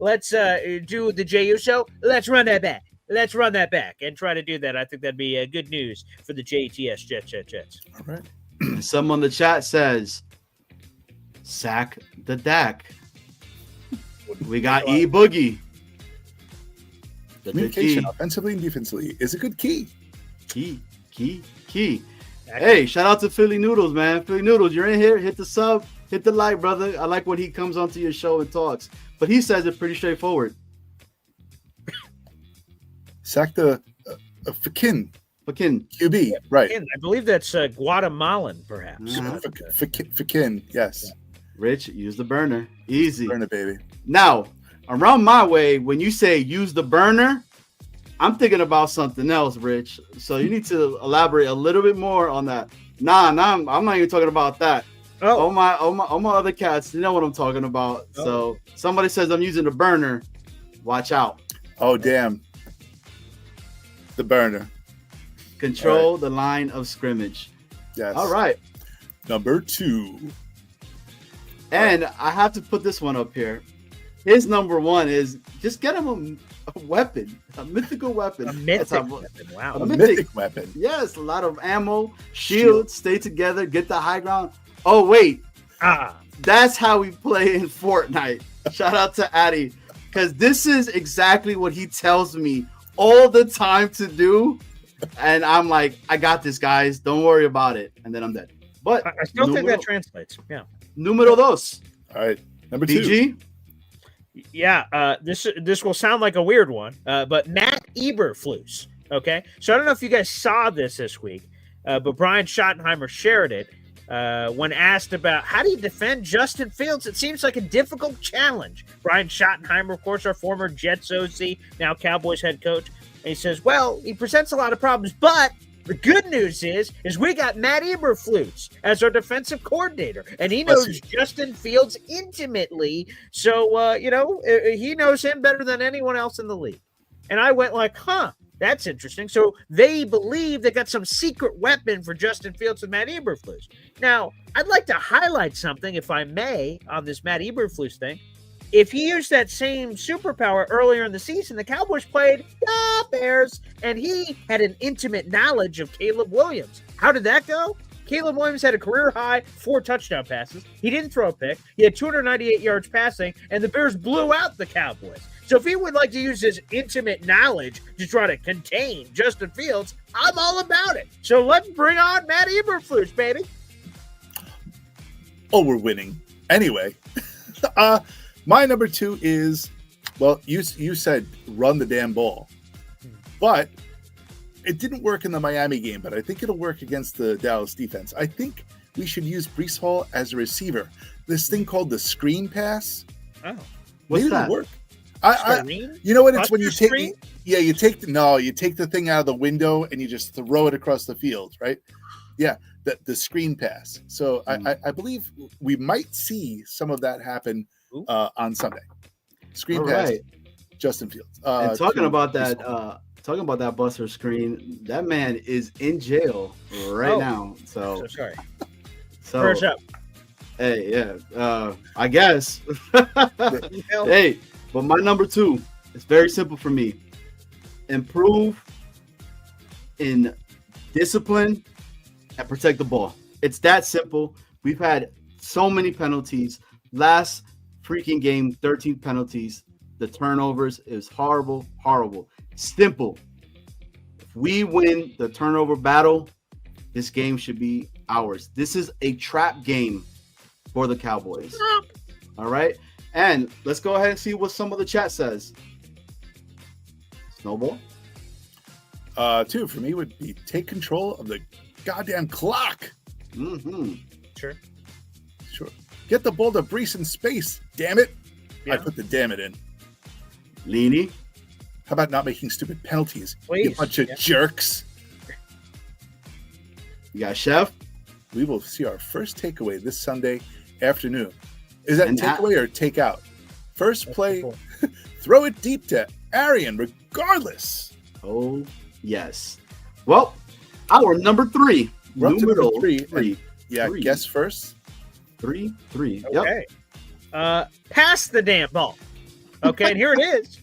let's do the Jey Uso. Let's run that back. Let's run that back and try to do that. I think that'd be good news for the JTS Jets. All right. Someone in the chat says, sack the Dak. We got E Boogie. Communication, offensively and defensively, is a good key. Key. Hey, shout out to Philly Noodles, man. Philly Noodles, you're in here. Hit the sub, hit the like, brother. I like when he comes onto your show and talks. But he says it pretty straightforward. Sack the Fakin. QB, right. I believe that's Guatemalan, perhaps. Fakin, yes. Rich, use the burner. Easy. Burner, baby. Now, around my way, when you say use the burner, I'm thinking about something else, Rich. So you need to elaborate a little bit more on that. Nah, I'm not even talking about that. Oh my other cats, you know what I'm talking about. Oh. So somebody says I'm using the burner. Watch out. Oh, damn. The burner. Control the line of scrimmage. Yes. All right. Number 2. And I have to put this one up here. His number 1 is just get him a weapon, a mythical weapon. A mythic weapon. Wow. A mythic weapon. Yes, a lot of ammo, shields, stay together, get the high ground. Oh, wait. That's how we play in Fortnite. Shout out to Addy. Because this is exactly what he tells me all the time to do. And I'm like, I got this, guys. Don't worry about it. And then I'm dead. But I still think that translates. Yeah. Numero 2. All right. Number 2. BG? Yeah. This will sound like a weird one, but Matt Eberflus. Okay. So I don't know if you guys saw this week, but Brian Schottenheimer shared it when asked about how do you defend Justin Fields. It seems like a difficult challenge. Brian Schottenheimer, of course, our former Jets OC, now Cowboys head coach. And he says, well, he presents a lot of problems, but the good news is we got Matt Eberflus as our defensive coordinator, and he knows Justin Fields intimately. So, he knows him better than anyone else in the league. And I went like, that's interesting. So they believe they got some secret weapon for Justin Fields with Matt Eberflus. Now, I'd like to highlight something, if I may, on this Matt Eberflus thing. if he used that same superpower earlier in the season, the Cowboys played the Bears, and he had an intimate knowledge of Caleb Williams. How did that go? Caleb Williams had a career-high 4 touchdown passes. He didn't throw a pick. He had 298 yards passing, and the Bears blew out the Cowboys. So if he would like to use his intimate knowledge to try to contain Justin Fields, I'm all about it. So let's bring on Matt Eberflus, baby. Oh, we're winning. Anyway, my number 2 is, well, you said run the damn ball. But it didn't work in the Miami game, but I think it'll work against the Dallas defense. I think we should use Breece Hall as a receiver. This thing called the screen pass. Oh, What's maybe that? it'll work. You know what? It's when you take you take the thing out of the window and you just throw it across the field, right? Yeah, the screen pass. So I believe we might see some of that happen on Sunday. Screen pass, Justin Fields. And talking about that Buster screen, that man is in jail right now. So sorry. So First up. Hey, yeah. I guess. Hey, but my number 2 is very simple for me. Improve in discipline and protect the ball. It's that simple. We've had so many penalties. Last freaking game, 13 penalties. The turnovers is horrible. Simple. If we win the turnover battle, this game should be ours. This is a trap game for the Cowboys. All right. And let's go ahead and see what some of the chat says. Snowball. 2 for me would be take control of the goddamn clock. Mm-hmm. Sure. Get the ball to Breece in space. Damn it. Yeah. I put the damn it in. Leany. How about not making stupid penalties? Please. You bunch of jerks. You got Chef. We will see our first takeaway this Sunday afternoon. Is that And takeaway or take out? First play, throw it deep to Arian, regardless. Oh, yes. Well, our number 3. We're up to number Numero 3. three. Yeah, Three. guess first. 3. Yep. Okay. Pass the damn ball. Okay, and here it is.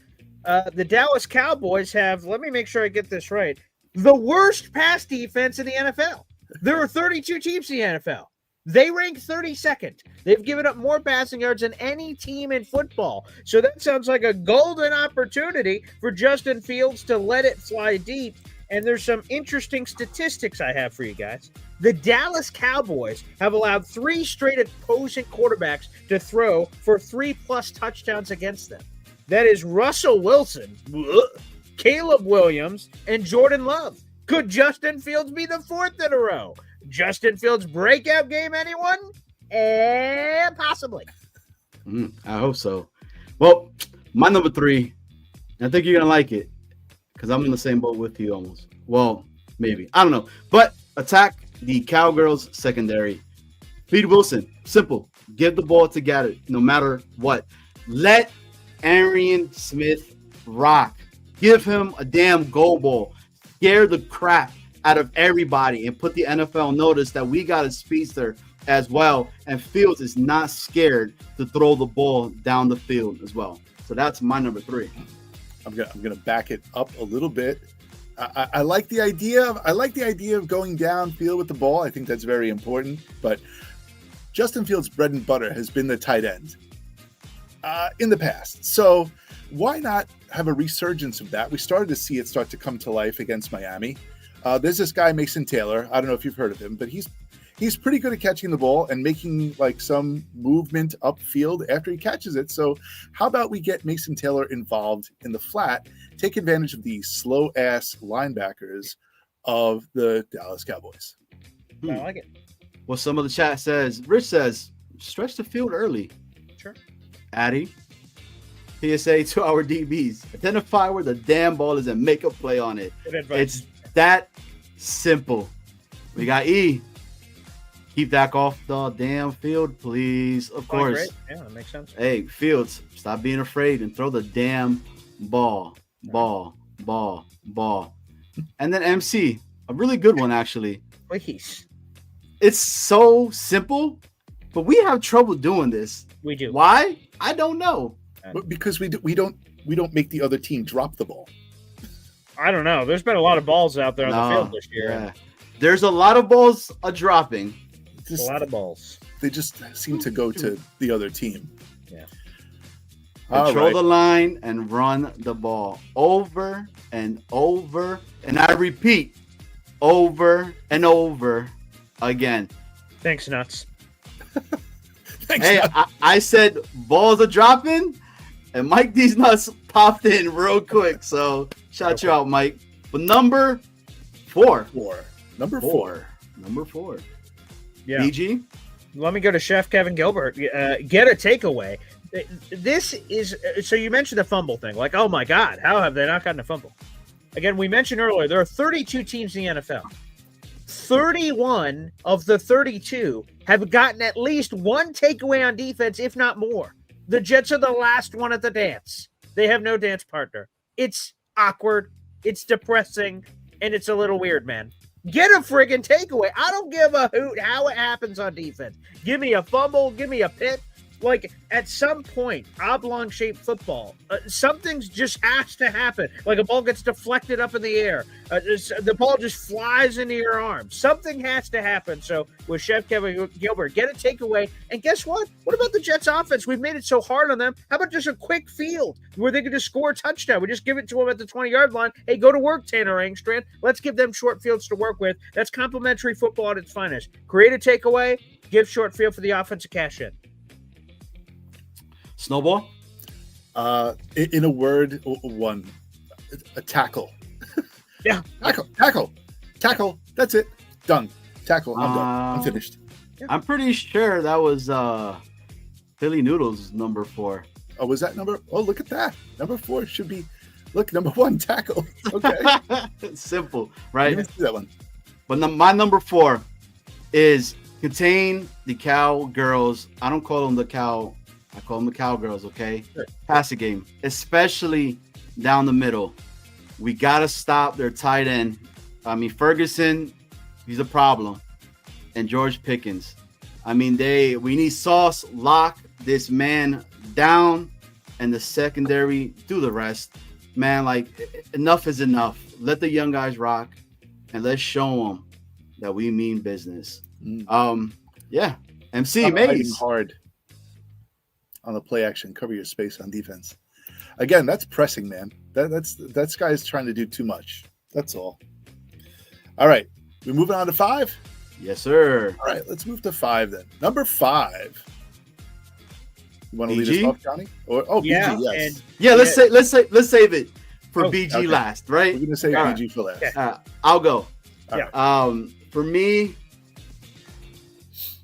The Dallas Cowboys have, let me make sure I get this right, the worst pass defense in the NFL. There are 32 teams in the NFL. They rank 32nd. They've given up more passing yards than any team in football. So that sounds like a golden opportunity for Justin Fields to let it fly deep. And there's some interesting statistics I have for you guys. The Dallas Cowboys have allowed 3 straight opposing quarterbacks to throw for 3+ touchdowns against them. That is Russell Wilson, Caleb Williams, and Jordan Love. Could Justin Fields be the 4th in a row? Justin Fields breakout game, anyone? Possibly. I hope so. Well, my number 3, I think you're going to like it because I'm in the same boat with you almost. Well, maybe. I don't know. But attack the Cowgirls secondary. Feed Wilson. Simple. Give the ball to Gaddard no matter what. Let Arian Smith rock. Give him a damn goal ball. Scare the crap out of everybody and put the NFL notice that we got a speedster as well. And Fields is not scared to throw the ball down the field as well. So that's my number 3. I'm gonna back it up a little bit. I like the idea of going downfield with the ball. I think that's very important. But Justin Fields' bread and butter has been the tight end in the past. So why not have a resurgence of that? We started to see it start to come to life against Miami. There's this guy, Mason Taylor. I don't know if you've heard of him, but he's pretty good at catching the ball and making like some movement upfield after he catches it. So how about we get Mason Taylor involved in the flat, take advantage of the slow ass linebackers of the Dallas Cowboys. I like it. Well, some of the chat says, Rich says, stretch the field early. Sure. Addy, PSA to our DBs. Identify where the damn ball is and make a play on it. Good advice. It's that simple. We got E. Keep Dak off the damn field, please. Of course. Great. Yeah, that makes sense. Hey, Fields, stop being afraid and throw the damn ball. And then MC, a really good one, actually. Please. It's so simple, but we have trouble doing this. We do. Why? I don't know. But because we don't make the other team drop the ball. I don't know. There's been a lot of balls out there on the No, field this year. yeah. There's a lot of balls dropping. A lot of balls. They just seem to go to the other team. Yeah. Control the line and run the ball over and over. And I repeat, over and over again. Thanks, Nuts. Thanks, Hey, Nuts. I said balls are dropping, and Mike D's Nuts popped in real quick. So shout you out, Mike. But number four. Number four. Number four. Yeah. BG? Let me go to Chef Kevin Gilbert. Get a takeaway. This is so you mentioned the fumble thing. Like, oh my God, how have they not gotten a fumble? Again, we mentioned earlier there are 32 teams in the NFL. 31 of the 32 have gotten at least one takeaway on defense, if not more. The Jets are the last one at the dance. They have no dance partner. It's awkward, it's depressing, and it's a little weird, man. Get a friggin' takeaway. I don't give a hoot how it happens on defense. Give me a fumble, give me a pick. Like, at some point, oblong-shaped football, something's just has to happen. Like, a ball gets deflected up in the air. The ball just flies into your arm. Something has to happen. So, with Chef Kevin Gilbert, get a takeaway. And guess what? What about the Jets' offense? We've made it so hard on them. How about just a quick field where they can just score a touchdown? We just give it to them at the 20-yard line. Hey, go to work, Tanner Angstrand. Let's give them short fields to work with. That's complimentary football at its finest. Create a takeaway. Give short field for the offensive cash in. Snowball? In a word, one, a tackle. Yeah. Tackle. That's it. Done. Tackle. I'm done. I'm finished. I'm pretty sure that was Philly Noodles number 4. Oh, was that number? Oh, look at that. Number 4 should be. Look, number 1, tackle. Okay. It's simple, right? Let me see that one. But my number 4 is contain the cowgirls. I don't call them the cow. I call them the cowgirls, okay? Sure. Passing game, especially down the middle. We got to stop their tight end. I mean, Ferguson, he's a problem. And George Pickens. I mean, we need Sauce, lock this man down, and the secondary, do the rest. Man, like, enough is enough. Let the young guys rock, and let's show them that we mean business. Yeah. MC Mays. Hard on the play action, cover your space on defense. Again, that's pressing, man. That's guy's trying to do too much. That's all. All right, we moving on to 5. Yes, sir. All right, let's move to 5 then. Number 5. You want to lead us off, Johnny? Yeah, BG, yes. Yeah, let's save it for BG okay. last, right? We're gonna say All BG for last. Okay. I'll go. All right. For me,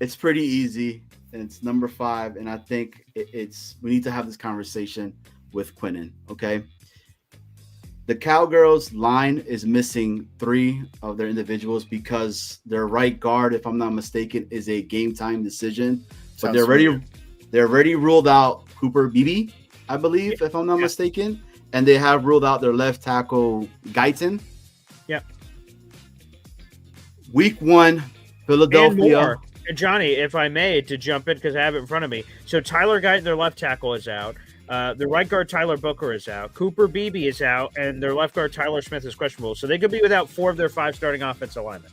it's pretty easy. And it's number 5, and I think we need to have this conversation with Quinnen, okay? The Cowgirls line is missing 3 of their individuals because their right guard, if I'm not mistaken, is a game time decision. But they're already ruled out Cooper Beebe, I believe, if I'm not mistaken, and they have ruled out their left tackle Guyton. Yeah. Week 1, Philadelphia. Johnny, if I may, to jump in because I have it in front of me. So Tyler Guyton, their left tackle, is out. The right guard, Tyler Booker, is out. Cooper Beebe is out. And their left guard, Tyler Smith, is questionable. So they could be without 4 of their 5 starting offensive linemen.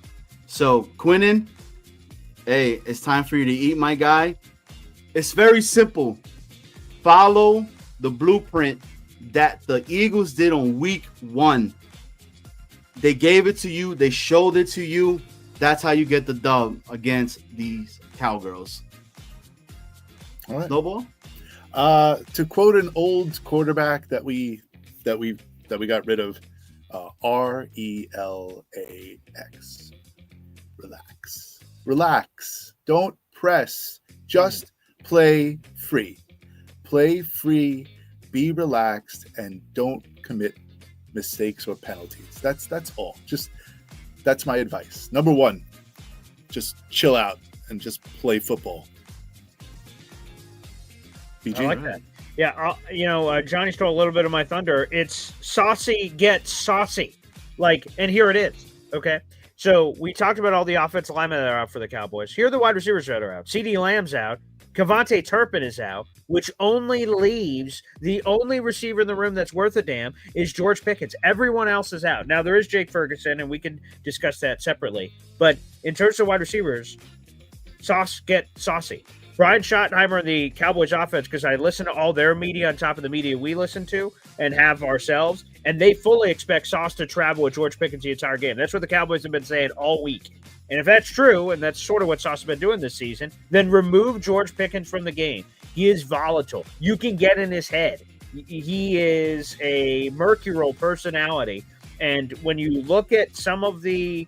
So, Quinnen, hey, it's time for you to eat, my guy. It's very simple. Follow the blueprint that the Eagles did on week 1. They gave it to you. They showed it to you. That's how you get the dub against these Cowgirls. All right. Snowball? To quote an old quarterback that we got rid of, RELAX. Relax. Don't press. Just play free. Play free. Be relaxed and don't commit mistakes or penalties. That's all. That's my advice. Number 1, just chill out and just play football. BG? I like that. Yeah, Johnny stole a little bit of my thunder. It's saucy gets saucy. And here it is, okay? So we talked about all the offensive linemen that are out for the Cowboys. Here are the wide receivers that are out. CeeDee Lamb's out. Kavontae Turpin is out, which only leaves the only receiver in the room that's worth a damn is George Pickens. Everyone else is out. Now, there is Jake Ferguson, and we can discuss that separately. But in terms of wide receivers, Sauce get saucy. Brian Schottenheimer and the Cowboys offense, because I listen to all their media on top of the media we listen to and have ourselves, and they fully expect Sauce to travel with George Pickens the entire game. That's what the Cowboys have been saying all week. And if that's true, and that's sort of what Sauce has been doing this season, then remove George Pickens from the game. He is volatile. You can get in his head. He is a mercurial personality. And when you look at some of the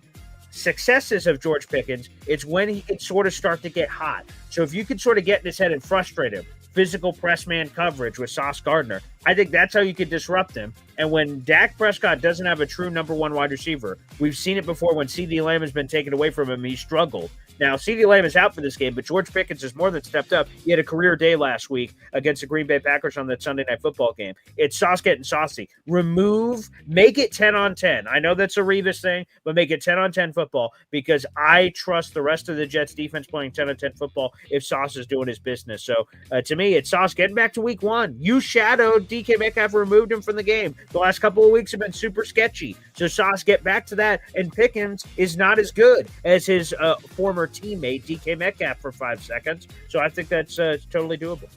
successes of George Pickens, it's when he can sort of start to get hot. So if you can sort of get in his head and frustrate him, physical press man coverage with Sauce Gardner, I think that's how you could disrupt him. And when Dak Prescott doesn't have a true number one wide receiver, we've seen it before when CeeDee Lamb has been taken away from him, he struggled. Now, CeeDee Lamb is out for this game, but George Pickens has more than stepped up. He had a career day last week against the Green Bay Packers on that Sunday Night Football game. It's Sauce getting saucy. Make it 10 on 10. I know that's a Revis thing, but make it 10 on 10 football because I trust the rest of the Jets defense playing 10 on 10 football if Sauce is doing his business. So to me, it's Sauce getting back to week one. You shadowed DK Metcalf, removed him from the game. The last couple of weeks have been super sketchy. So Sauce, get back to that. And Pickens is not as good as his former teammate DK Metcalf for 5 seconds. So I think that's totally doable.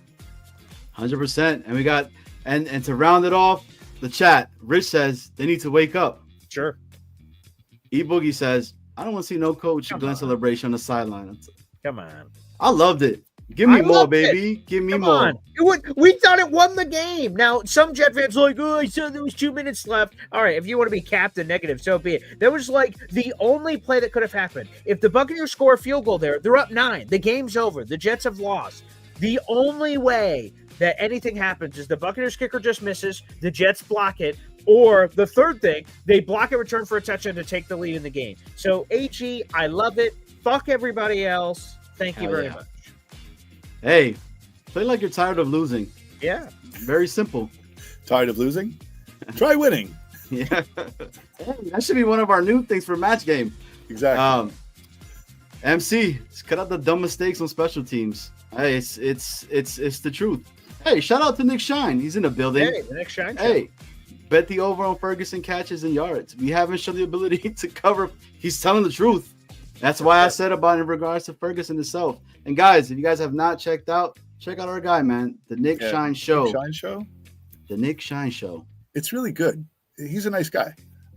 100%. And we got and to round it off, the chat, Rich says they need to wake up. Sure. E Boogie says, I don't want to see no coach Glenn celebration on the sideline. Come on. I loved it. Give me more, baby. Give me more. We thought it won the game. Now, some Jet fans are like, oh, I said there was 2 minutes left. All right, if you want to be Captain Negative, so be it. That was like the only play that could have happened. If the Buccaneers score a field goal there, they're up 9. The game's over. The Jets have lost. The only way that anything happens is the Buccaneers kicker just misses, the Jets block it, or the third thing, they block a return for a touchdown to take the lead in the game. So, AG, I love it. Fuck everybody else. Thank you very much. Hey, play like you're tired of losing. Yeah. Very simple. Tired of losing? Try winning. Yeah. That should be one of our new things for match game. Exactly. MC, cut out the dumb mistakes on special teams. Hey, it's the truth. Hey, shout out to Nick Shine. He's in the building. Hey, the Nick Shine show. Hey, bet the over on Ferguson catches and yards. We haven't shown the ability to cover. He's telling the truth. That's why I said about in regards to Ferguson himself. And guys, if you guys have not check out our guy, man. The Nick Shine Show. Nick Shine Show? The Nick Shine Show. It's really good. He's a nice guy.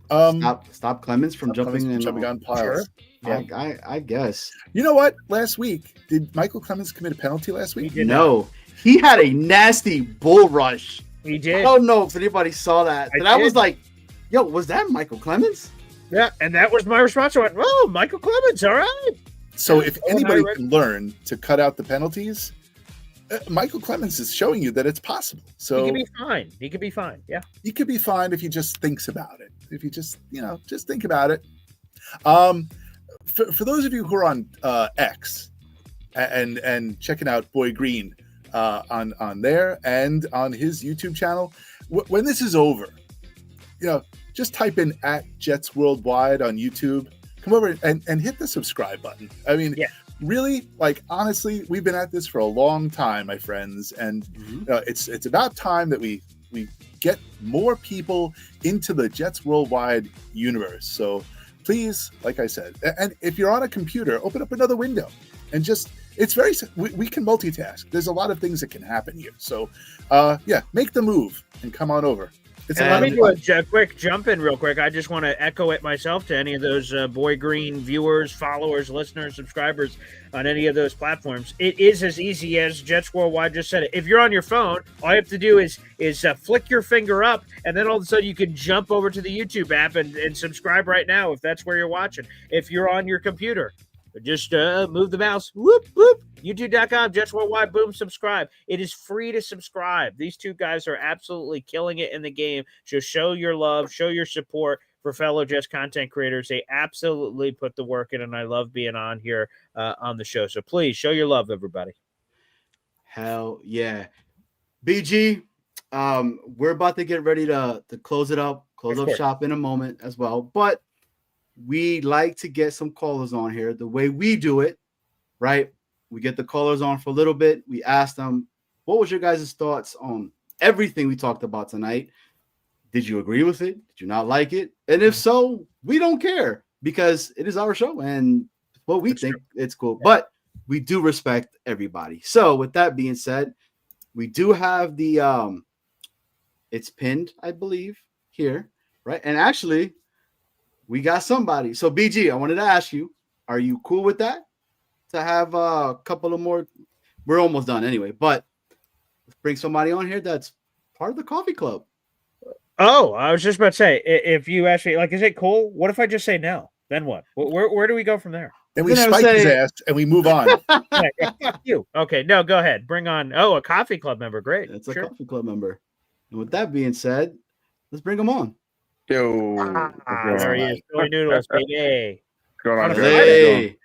Stop Clemens from jumping on piles. Sure. Yeah. I guess. You know what? Last week, did Michael Clemens commit a penalty last week? No. He had a nasty bull rush. He did. I don't know if anybody saw that. But I was like, yo, was that Michael Clemens? Yeah, and that was my response. I went, oh, Michael Clemens, all right. So if anybody can learn to cut out the penalties, Michael Clemens is showing you that it's possible. So he can be fine. He could be fine. Yeah. He could be fine if he just thinks about it. If you just think about it. For those of you who are on X and checking out Boy Green on there and on his YouTube channel, when this is over, just type in @Jets Worldwide on YouTube. Come over and hit the subscribe button. I mean, really, like, honestly, we've been at this for a long time, my friends, and it's about time that we get more people into the Jets Worldwide universe. So please, like I said, and if you're on a computer, open up another window and it's very, we can multitask. There's a lot of things that can happen here. So make the move and come on over. Let me do a quick jump in real quick. I just want to echo it myself to any of those Boy Green viewers, followers, listeners, subscribers on any of those platforms. It is as easy as Jets Worldwide just said it. If you're on your phone, all you have to do is flick your finger up, and then all of a sudden you can jump over to the YouTube app and subscribe right now if that's where you're watching. If you're on your computer, just move the mouse, whoop, whoop, youtube.com, Jets Worldwide, boom, subscribe. It is free to subscribe. These two guys are absolutely killing it in the game. Just show your love, show your support for fellow Jets content creators. They absolutely put the work in, and I love being on here on the show. So please show your love, everybody. Hell yeah. BG, we're about to get ready to close up shop in a moment as well. But we like to get some callers on here the way we do it, right? we get the callers on for a little bit. We asked them, what was your guys' thoughts on everything we talked about tonight? Did you agree with it? Did you not like it? And if so, we don't care because it is our show and what we think it's cool. But we do respect everybody. So with that being said, we do have the it's pinned, I believe, here, right? And actually, we got somebody. So BG, I wanted to ask you, are you cool with that? To have a couple of more, we're almost done anyway, but let's bring somebody on here that's part of the coffee club. Oh, I was just about to say, if you actually like, is it cool? What if I just say no? Then what? Where do we go from there? And we spike his ass and we move on. Yeah, fuck you. Okay, no, go ahead. Bring on. Oh, a coffee club member. Great. It's a coffee club member. And with that being said, let's bring him on. Yo, there he is. Philly Noodles, baby. What's going on, Hey.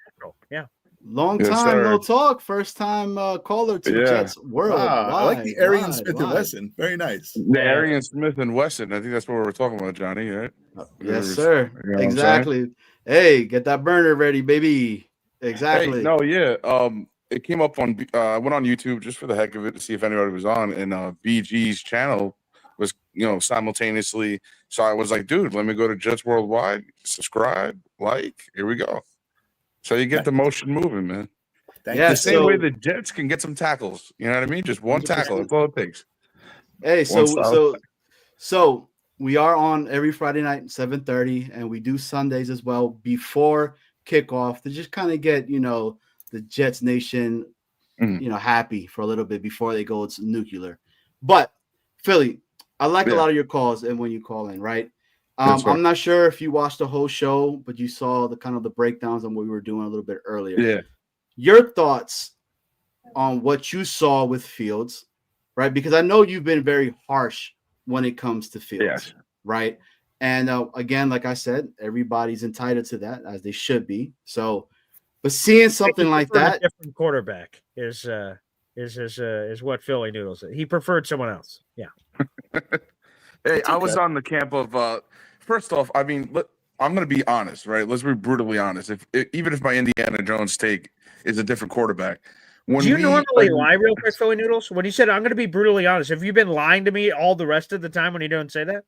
Yeah. Long Yes, time no sir. talk. First time caller to Yeah. Jets World. I like the Arian Smith and Wesson. Very nice. The Arian Smith and Wesson. I think that's what we were talking about, Johnny. Right? Yes, sir. You know what I'm Exactly. Hey, get that burner ready, baby. saying? Exactly. Hey, no, yeah. It came up on. I went on YouTube just for the heck of it to see if anybody was on, and BG's channel was, simultaneously. So I was like, dude, let me go to Jets Worldwide, subscribe, like. Here we go. So you get the motion moving, man. Thank Yeah, you. The same way the Jets can get some tackles. You know what I mean? Just one 100%. tackle. That's all it takes. Hey, One style. so we are on every Friday night, 7:30, and we do Sundays as well before kickoff to just kind of get the Jets Nation, happy for a little bit before they go it's nuclear. But Philly, I like a lot of your calls and when you call in, right? I'm not sure if you watched the whole show, but you saw the kind of the breakdowns on what we were doing a little bit earlier. Yeah. Your thoughts on what you saw with Fields, right? Because I know you've been very harsh when it comes to Fields, Yes. right? And again, like I said, everybody's entitled to that as they should be. So, but seeing something like that, a different quarterback is what Philly Noodles said. He preferred someone else. Yeah. Hey, I was on the camp of. First off, I mean, I'm going to be honest, right? Let's be brutally honest. Even if my Indiana Jones take is a different quarterback, when do you we, normally lie real quick, Philly Noodles? When you said I'm going to be brutally honest, have you been lying to me all the rest of the time when you don't say that?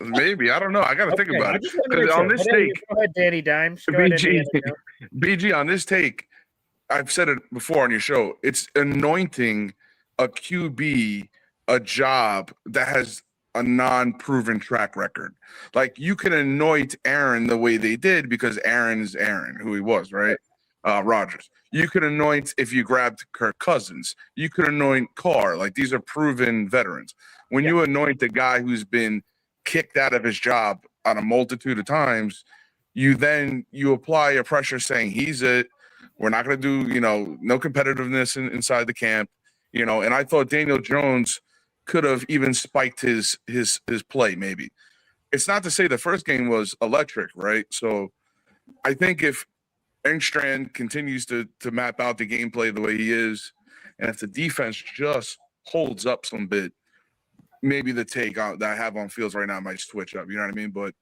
maybe I don't know. I got to think about I it. just want to 'Cause make sure. on this Go ahead, take, go ahead, Danny Dimes. Go ahead, BG, Indiana Jones. BG on this take, I've said it before on your show. It's anointing a QB a job that has a non-proven track record. Like you can anoint Aaron the way they did because Aaron is Aaron, who he was, right? Rodgers. You could anoint if you grabbed Kirk Cousins. You could anoint Carr. Like these are proven veterans. When you anoint the guy who's been kicked out of his job on a multitude of times, you apply a pressure saying he's it. We're not going to do, no competitiveness inside the camp, And I thought Daniel Jones could have even spiked his play. Maybe it's not to say the first game was electric, right? So I think if Engstrand continues to map out the gameplay the way he is, and if the defense just holds up some bit, maybe the take that I have on Fields right now might switch up. You know what I mean? But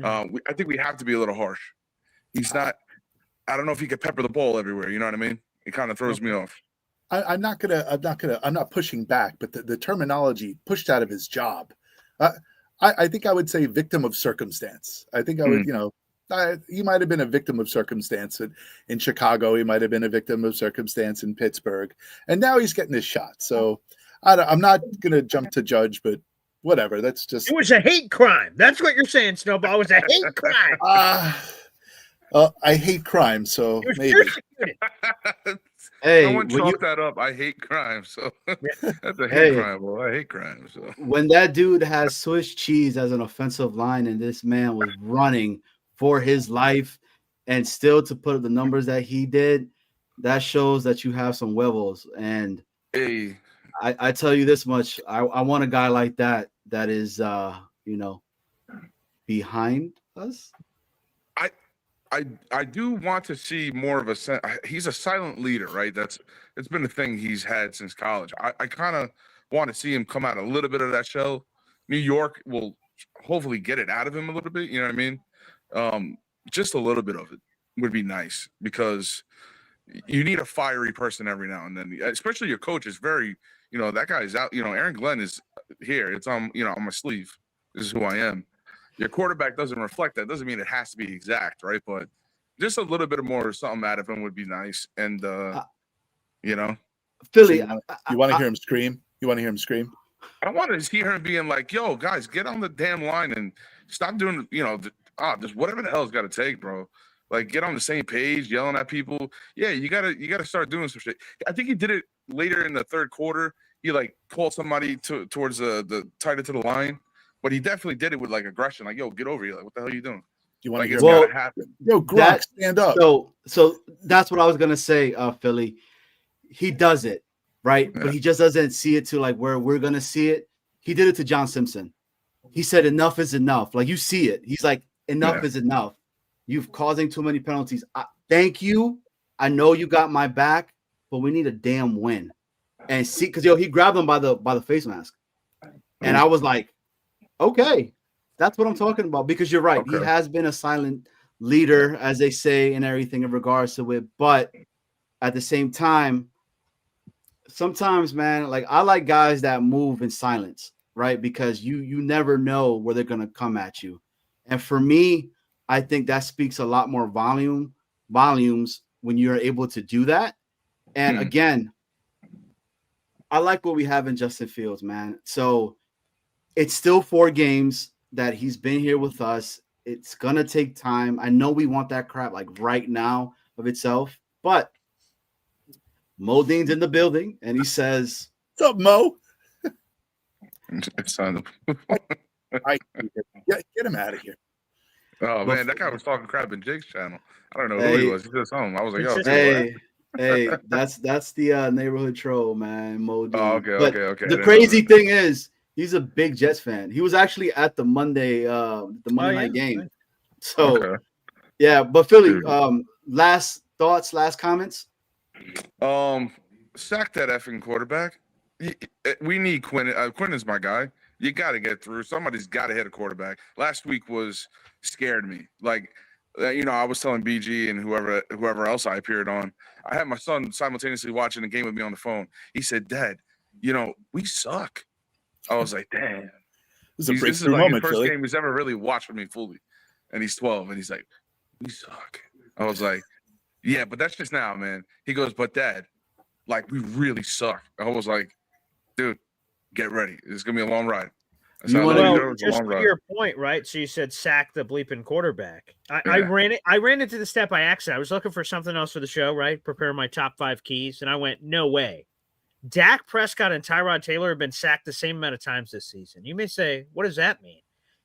I think we have to be a little harsh. He's not. I don't know if he could pepper the ball everywhere. You know what I mean? It kind of throws me off. I'm not pushing back, but the terminology pushed out of his job. I think I would say victim of circumstance. I think I would, he might have been a victim of circumstance in Chicago. He might have been a victim of circumstance in Pittsburgh, and now he's getting his shot. So I'm not going to jump to judge, but whatever. That's just. It was a hate crime. That's what you're saying, Snowball. It was a hate crime. I hate crime, so maybe. Hey, someone chalk that up. I hate crime, so that's a hate crime. Well, I hate crime. So when that dude has Swiss cheese as an offensive line, and this man was running for his life, and still to put up the numbers that he did, that shows that you have some huevos. And hey, I tell you this much: I want a guy like that is behind us. I do want to see more of he's a silent leader, right? It's been a thing he's had since college. I kind of want to see him come out a little bit of that shell. New York will hopefully get it out of him a little bit. You know what I mean? Just a little bit of it would be nice because you need a fiery person every now and then, especially your coach is very, that guy's out. Aaron Glenn is here. It's on my sleeve. This is who I am. Your quarterback doesn't reflect that. Doesn't mean it has to be exact, right? But just a little bit more something out of him would be nice. And Philly, So you want to hear him scream? You want to hear him scream? I want to hear him being like, "Yo, guys, get on the damn line and stop doing, just whatever the hell's got to take, bro. Like, get on the same page, yelling at people. Yeah, you gotta start doing some shit." I think he did it later in the third quarter. He like called somebody towards the tight end to the line, but he definitely did it with like aggression. Like, "Yo, get over here! Like, what the hell are you doing?" You want to hear It's him? gotta happen. Yo, Gronk, stand up. So that's what I was gonna say, Philly. He does it, right? Yeah. But he just doesn't see it to like where we're gonna see it. He did it to John Simpson. He said enough is enough. Like, you see it. He's like, enough is enough. You've causing too many penalties. Thank you. I know you got my back, but we need a damn win. And see, because he grabbed him by the face mask. And I was like, okay, that's what I'm talking about. Because you're right. Okay. He has been a silent leader, as they say, and everything in regards to it. But at the same time, sometimes, man, like, I like guys that move in silence, right? Because you never know where they're gonna come at you. And for me, I think that speaks a lot more volumes when you're able to do that. And again, I like what we have in Justin Fields, man. So it's still 4 games that he's been here with us. It's gonna take time. I know we want that crap like right now of itself, but Mo Dean's in the building and he says, "What's up, Mo?" It's on Get him out of here. Oh man, that guy was talking crap in Jake's channel. I don't know who he was. He said something. I was like, "Yo, hey, that's the neighborhood troll, man, Mo Dean." Oh, okay, But okay. the crazy thing is, he's a big Jets fan. He was actually at the Monday night game. So Okay. yeah, but Philly, Dude. last thoughts, last comments. Sack that effing quarterback. We need Quinn. Quinn is my guy. You got to get through. Somebody's got to hit a quarterback. Last week scared me. Like, I was telling BG and whoever else I appeared on. I had my son simultaneously watching the game with me on the phone. He said, "Dad, we suck." I was like, "Damn." This is a This is breakthrough like moment, his first Philly. game he's ever really watched with me fully. And he's 12, and he's like, "We suck." I was like, "Yeah, but that's just now, man." He goes, "But Dad, like, we really suck." I was like, "Dude, get ready. It's going to be a long ride." Well, just to your point, right? So you said sack the bleeping quarterback. I ran into the step by accident. I was looking for something else for the show, right? Prepare my top 5 keys, and I went, no way. Dak Prescott and Tyrod Taylor have been sacked the same amount of times this season. You may say, what does that mean?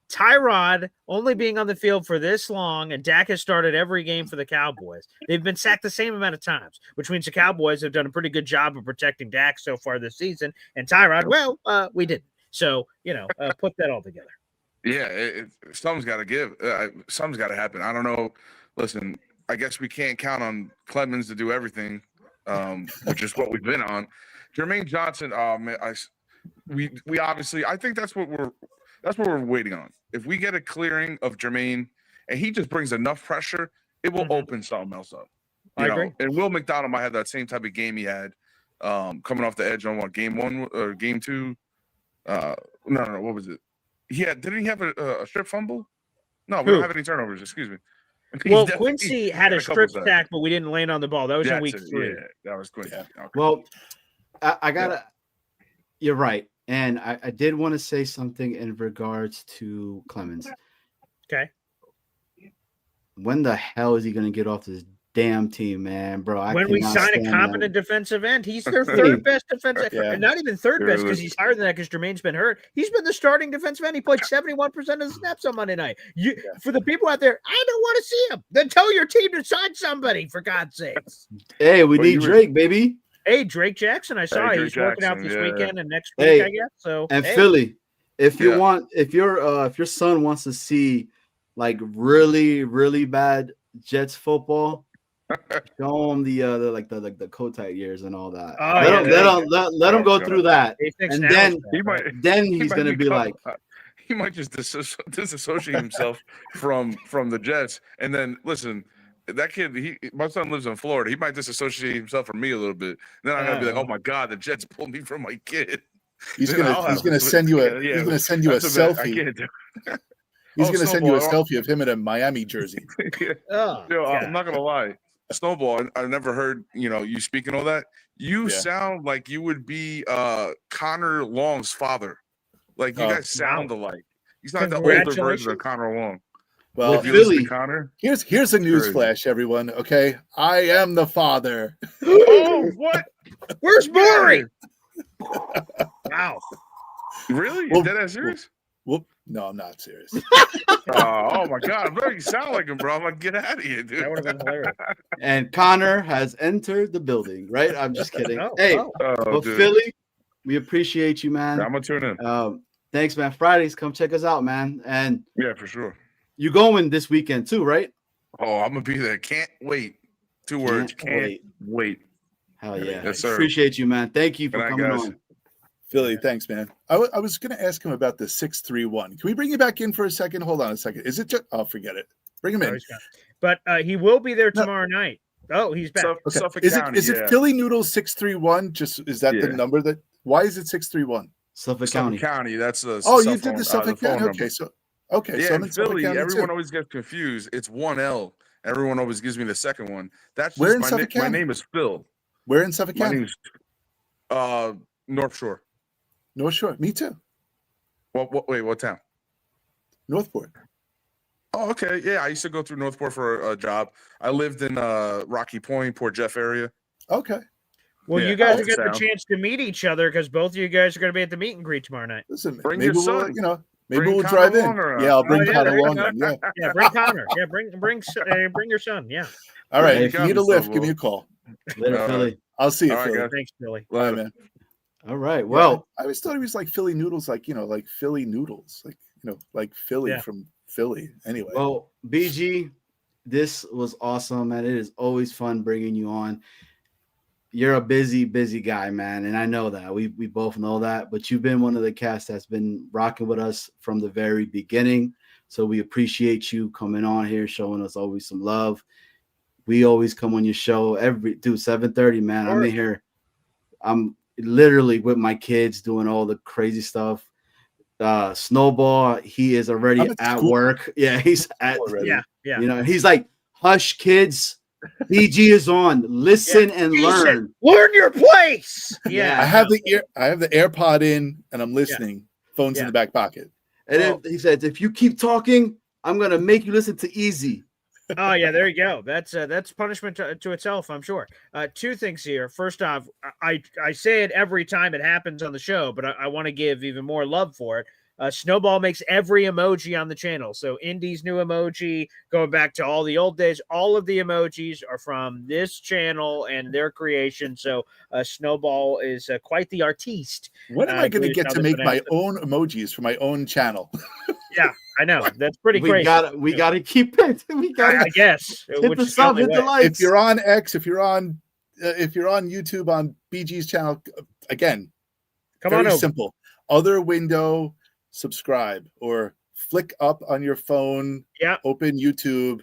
Tyrod only being on the field for this long, and Dak has started every game for the Cowboys. They've been sacked the same amount of times, which means the Cowboys have done a pretty good job of protecting Dak so far this season. And Tyrod, well, we didn't. So, put that all together. Yeah, something's got to give. Something's got to happen. I don't know. Listen, I guess we can't count on Clemens to do everything, which is what we've been on. Jermaine Johnson, man, we obviously, I think that's what we're waiting on. If we get a clearing of Jermaine and he just brings enough pressure, it will open something else up. I agree. And Will McDonald might have that same type of game he had coming off the edge on game 1 or game 2. No, what was it? Didn't he have a strip fumble? No, we don't have any turnovers. Excuse me. Well, Quincy had a strip sack, but we didn't land on the ball. That was in week 3. Yeah, that was Quincy. Yeah. Okay. Well, I gotta. You're right, and I did want to say something in regards to Clemens. Okay. When the hell is he going to get off this damn team, man, bro? When we sign a competent defensive end, he's their third best defensive end. And not even third best because he's higher than that because Jermaine's been hurt. He's been the starting defensive end. He played 71% of the snaps on Monday night. For the people out there, I don't want to see him. Then tell your team to sign somebody, for God's sakes. Hey, we need Drake, baby. Hey, Drake Jackson, I saw he's working out this weekend and next week, I guess. So and Philly, if your son wants to see like really, really bad Jets football, show him the Kotite years and all that. Let him go through that, and then he's gonna be like, he might just disassociate himself from the Jets, and then listen. that kid, my son lives in Florida. He might disassociate himself from me a little bit. Then I'm gonna be like, oh my God, the Jets pulled me from my kid. He's Then gonna send you a yeah, he's gonna send you a that's bad. I selfie. can't do. He's Oh, gonna send you a Snowball. selfie of him in a Miami jersey. Oh, Yo, I'm God. not gonna lie, Snowball. I never heard you speaking all that. You sound like you would be Connor Long's father. Like you guys sound alike. You sound like the older version of Connor Long. Well, if you listen to Connor, here's a news flash, everyone. Okay, I am the father. Oh, what? Where's Maury? Wow. Really? Well, Is that serious? Whoop. No, I'm not serious. Oh my God! I'm glad you sound like him, bro. I'm like, get out of here, dude. That would have been hilarious. And Connor has entered the building, right? I'm just kidding. Oh, hey, oh. but Dude. Philly, we appreciate you, man. Yeah, I'm gonna tune in. Thanks, man. Fridays, come check us out, man. And Yeah, for sure. you going this weekend too, right? Oh, I'm gonna be there. Can't wait. 2 words. Can't wait. Hell yeah. Yes, sir. Appreciate you, man. Thank you for Good night, coming guys. on. Philly, thanks, man. I was going to ask him about the 631. Can we bring you back in for a second? Hold on a second. Is it just? Oh, forget it. Bring him in. But he will be there tomorrow night. Oh, he's back. Okay. Suffolk Is County, it Philly Noodles 631? Just is that the number that? Why is it 631? Suffolk County. County. That's the. Oh, you did the Suffolk County. number. Okay, so Yeah, so I'm in in Suffolk Philly, County everyone too. always gets confused. It's 1L. Everyone always gives me the second one. That's Where just in Suffolk my County? name is Phil. Where in Suffolk My County? name's North Shore. North Shore. Me too. Wait, what town? Northport. Oh, okay. Yeah, I used to go through Northport for a job. I lived in Rocky Point, Port Jeff area. Okay. Well, Yeah, you guys off will the get the sound. chance to meet each other because both of you guys are going to be at the meet and greet tomorrow night. Listen, Bring maybe your we'll, son. maybe Bring we'll Connor drive in. Long around. Yeah, I'll bring yeah, Connor there you Long go. in. Yeah. Yeah, bring Connor. Yeah, bring your son. Yeah. All right. you If you got need me, a lift, Snowball. give me a call. Later, All Philly. I'll see you, All right, Philly. guys. Thanks, Billy. Bye, man. All right. Well, I always thought he was like Philly Noodles, like like Philly Noodles, like Philly from Philly. Anyway. Well, BG, this was awesome, and it is always fun bringing you on. You're a busy guy, man, and I know that. We both know that, but you've been one of the cast that's been rocking with us from the very beginning. So we appreciate you coming on here, showing us always some love. We always come on your show 7:30, man. I'm in here. I'm literally with my kids doing all the crazy stuff. Snowball, he is already at work. Yeah, he's at already. Yeah. He's like, hush, kids. BG is on. Listen and learn. Learn your place. Yeah. I have the AirPod in and I'm listening. Phone's in the back pocket. And then he says, if you keep talking, I'm gonna make you listen to Easy. Oh yeah, there you go. That's punishment to itself, I'm sure. 2 things here. First off, I say it every time it happens on the show, but I want to give even more love for it. Snowball makes every emoji on the channel. So Indy's new emoji, going back to all the old days, all of the emojis are from this channel and their creation. So Snowball is quite the artiste. When am I going to get to make my own emojis for my own channel? Yeah, I know. That's pretty crazy. We gotta keep it. We gotta. I guess. Hit the sub, hit the likes. If you're on X, if you're on YouTube on BG's channel, again, come very on over. simple. Other window, subscribe, or flick up on your phone. Yeah. Open YouTube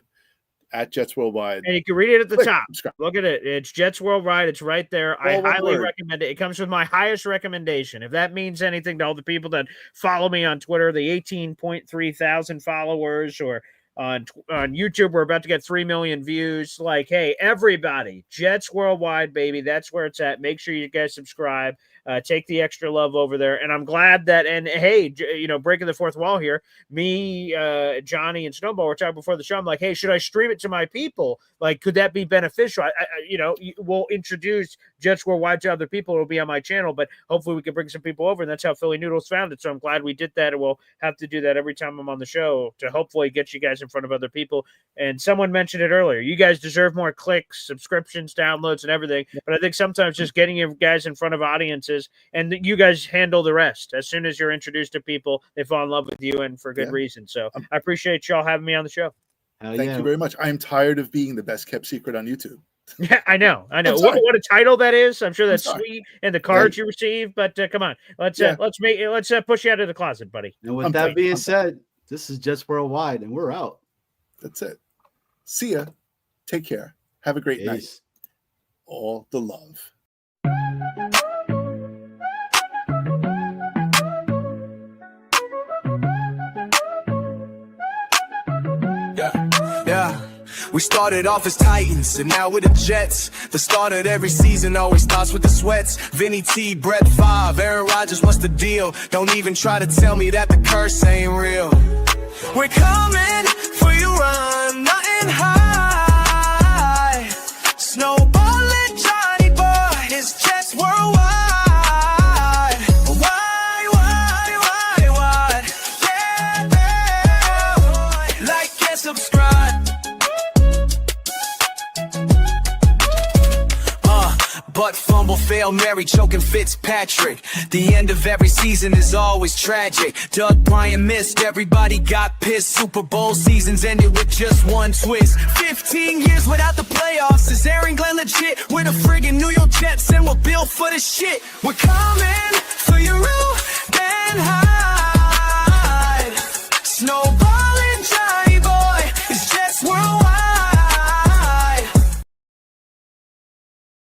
at Jets Worldwide. And you can read it at the top. Subscribe. Look at it. It's Jets Worldwide. It's right there. I highly recommend it. It comes with my highest recommendation. If that means anything to all the people that follow me on Twitter, the 18.3 thousand followers, or on YouTube, we're about to get 3 million views. Like, hey, everybody, Jets Worldwide, baby. That's where it's at. Make sure you guys subscribe. Take the extra love over there. And I'm glad that, and hey, breaking the fourth wall here, me, Johnny, and Snowball were talking before the show. I'm like, hey, should I stream it to my people? Like, could that be beneficial? We'll introduce Jets Worldwide to other people. It'll be on my channel, but hopefully we can bring some people over. And that's how Philly Noodles found it. So I'm glad we did that. And we'll have to do that every time I'm on the show to hopefully get you guys in front of other people. And someone mentioned it earlier. You guys deserve more clicks, subscriptions, downloads, and everything. But I think sometimes just getting you guys in front of audiences, and you guys handle the rest. As soon as you're introduced to people, they fall in love with you, and for good reason. So I appreciate y'all having me on the show. Thank you very much. I am tired of being the best kept secret on YouTube. Yeah, I know. What a title that is. I'm sure that's sweet, and the cards you receive. But come on, let's push you out of the closet, buddy. And with that being said, this is Jets Worldwide, and we're out. That's it. See ya. Take care. Have a great night. Peace. All the love. Yeah. We started off as Titans, and now we're the Jets. The start of every season always starts with the sweats. Vinny T, Brett Favre, Aaron Rodgers, what's the deal? Don't even try to tell me that the curse ain't real. We're coming for you, run, nothing high. Snowballing Johnny Boy, his Jets worldwide. Why? Yeah, like and subscribe. But fumble, fail, Mary, choking Fitzpatrick. The end of every season is always tragic. Doug Bryant missed, everybody got pissed. Super Bowl seasons ended with just one twist. 15 years without the playoffs. Is Aaron Glenn legit? We're the friggin' New York Jets and we're built for the shit. We're coming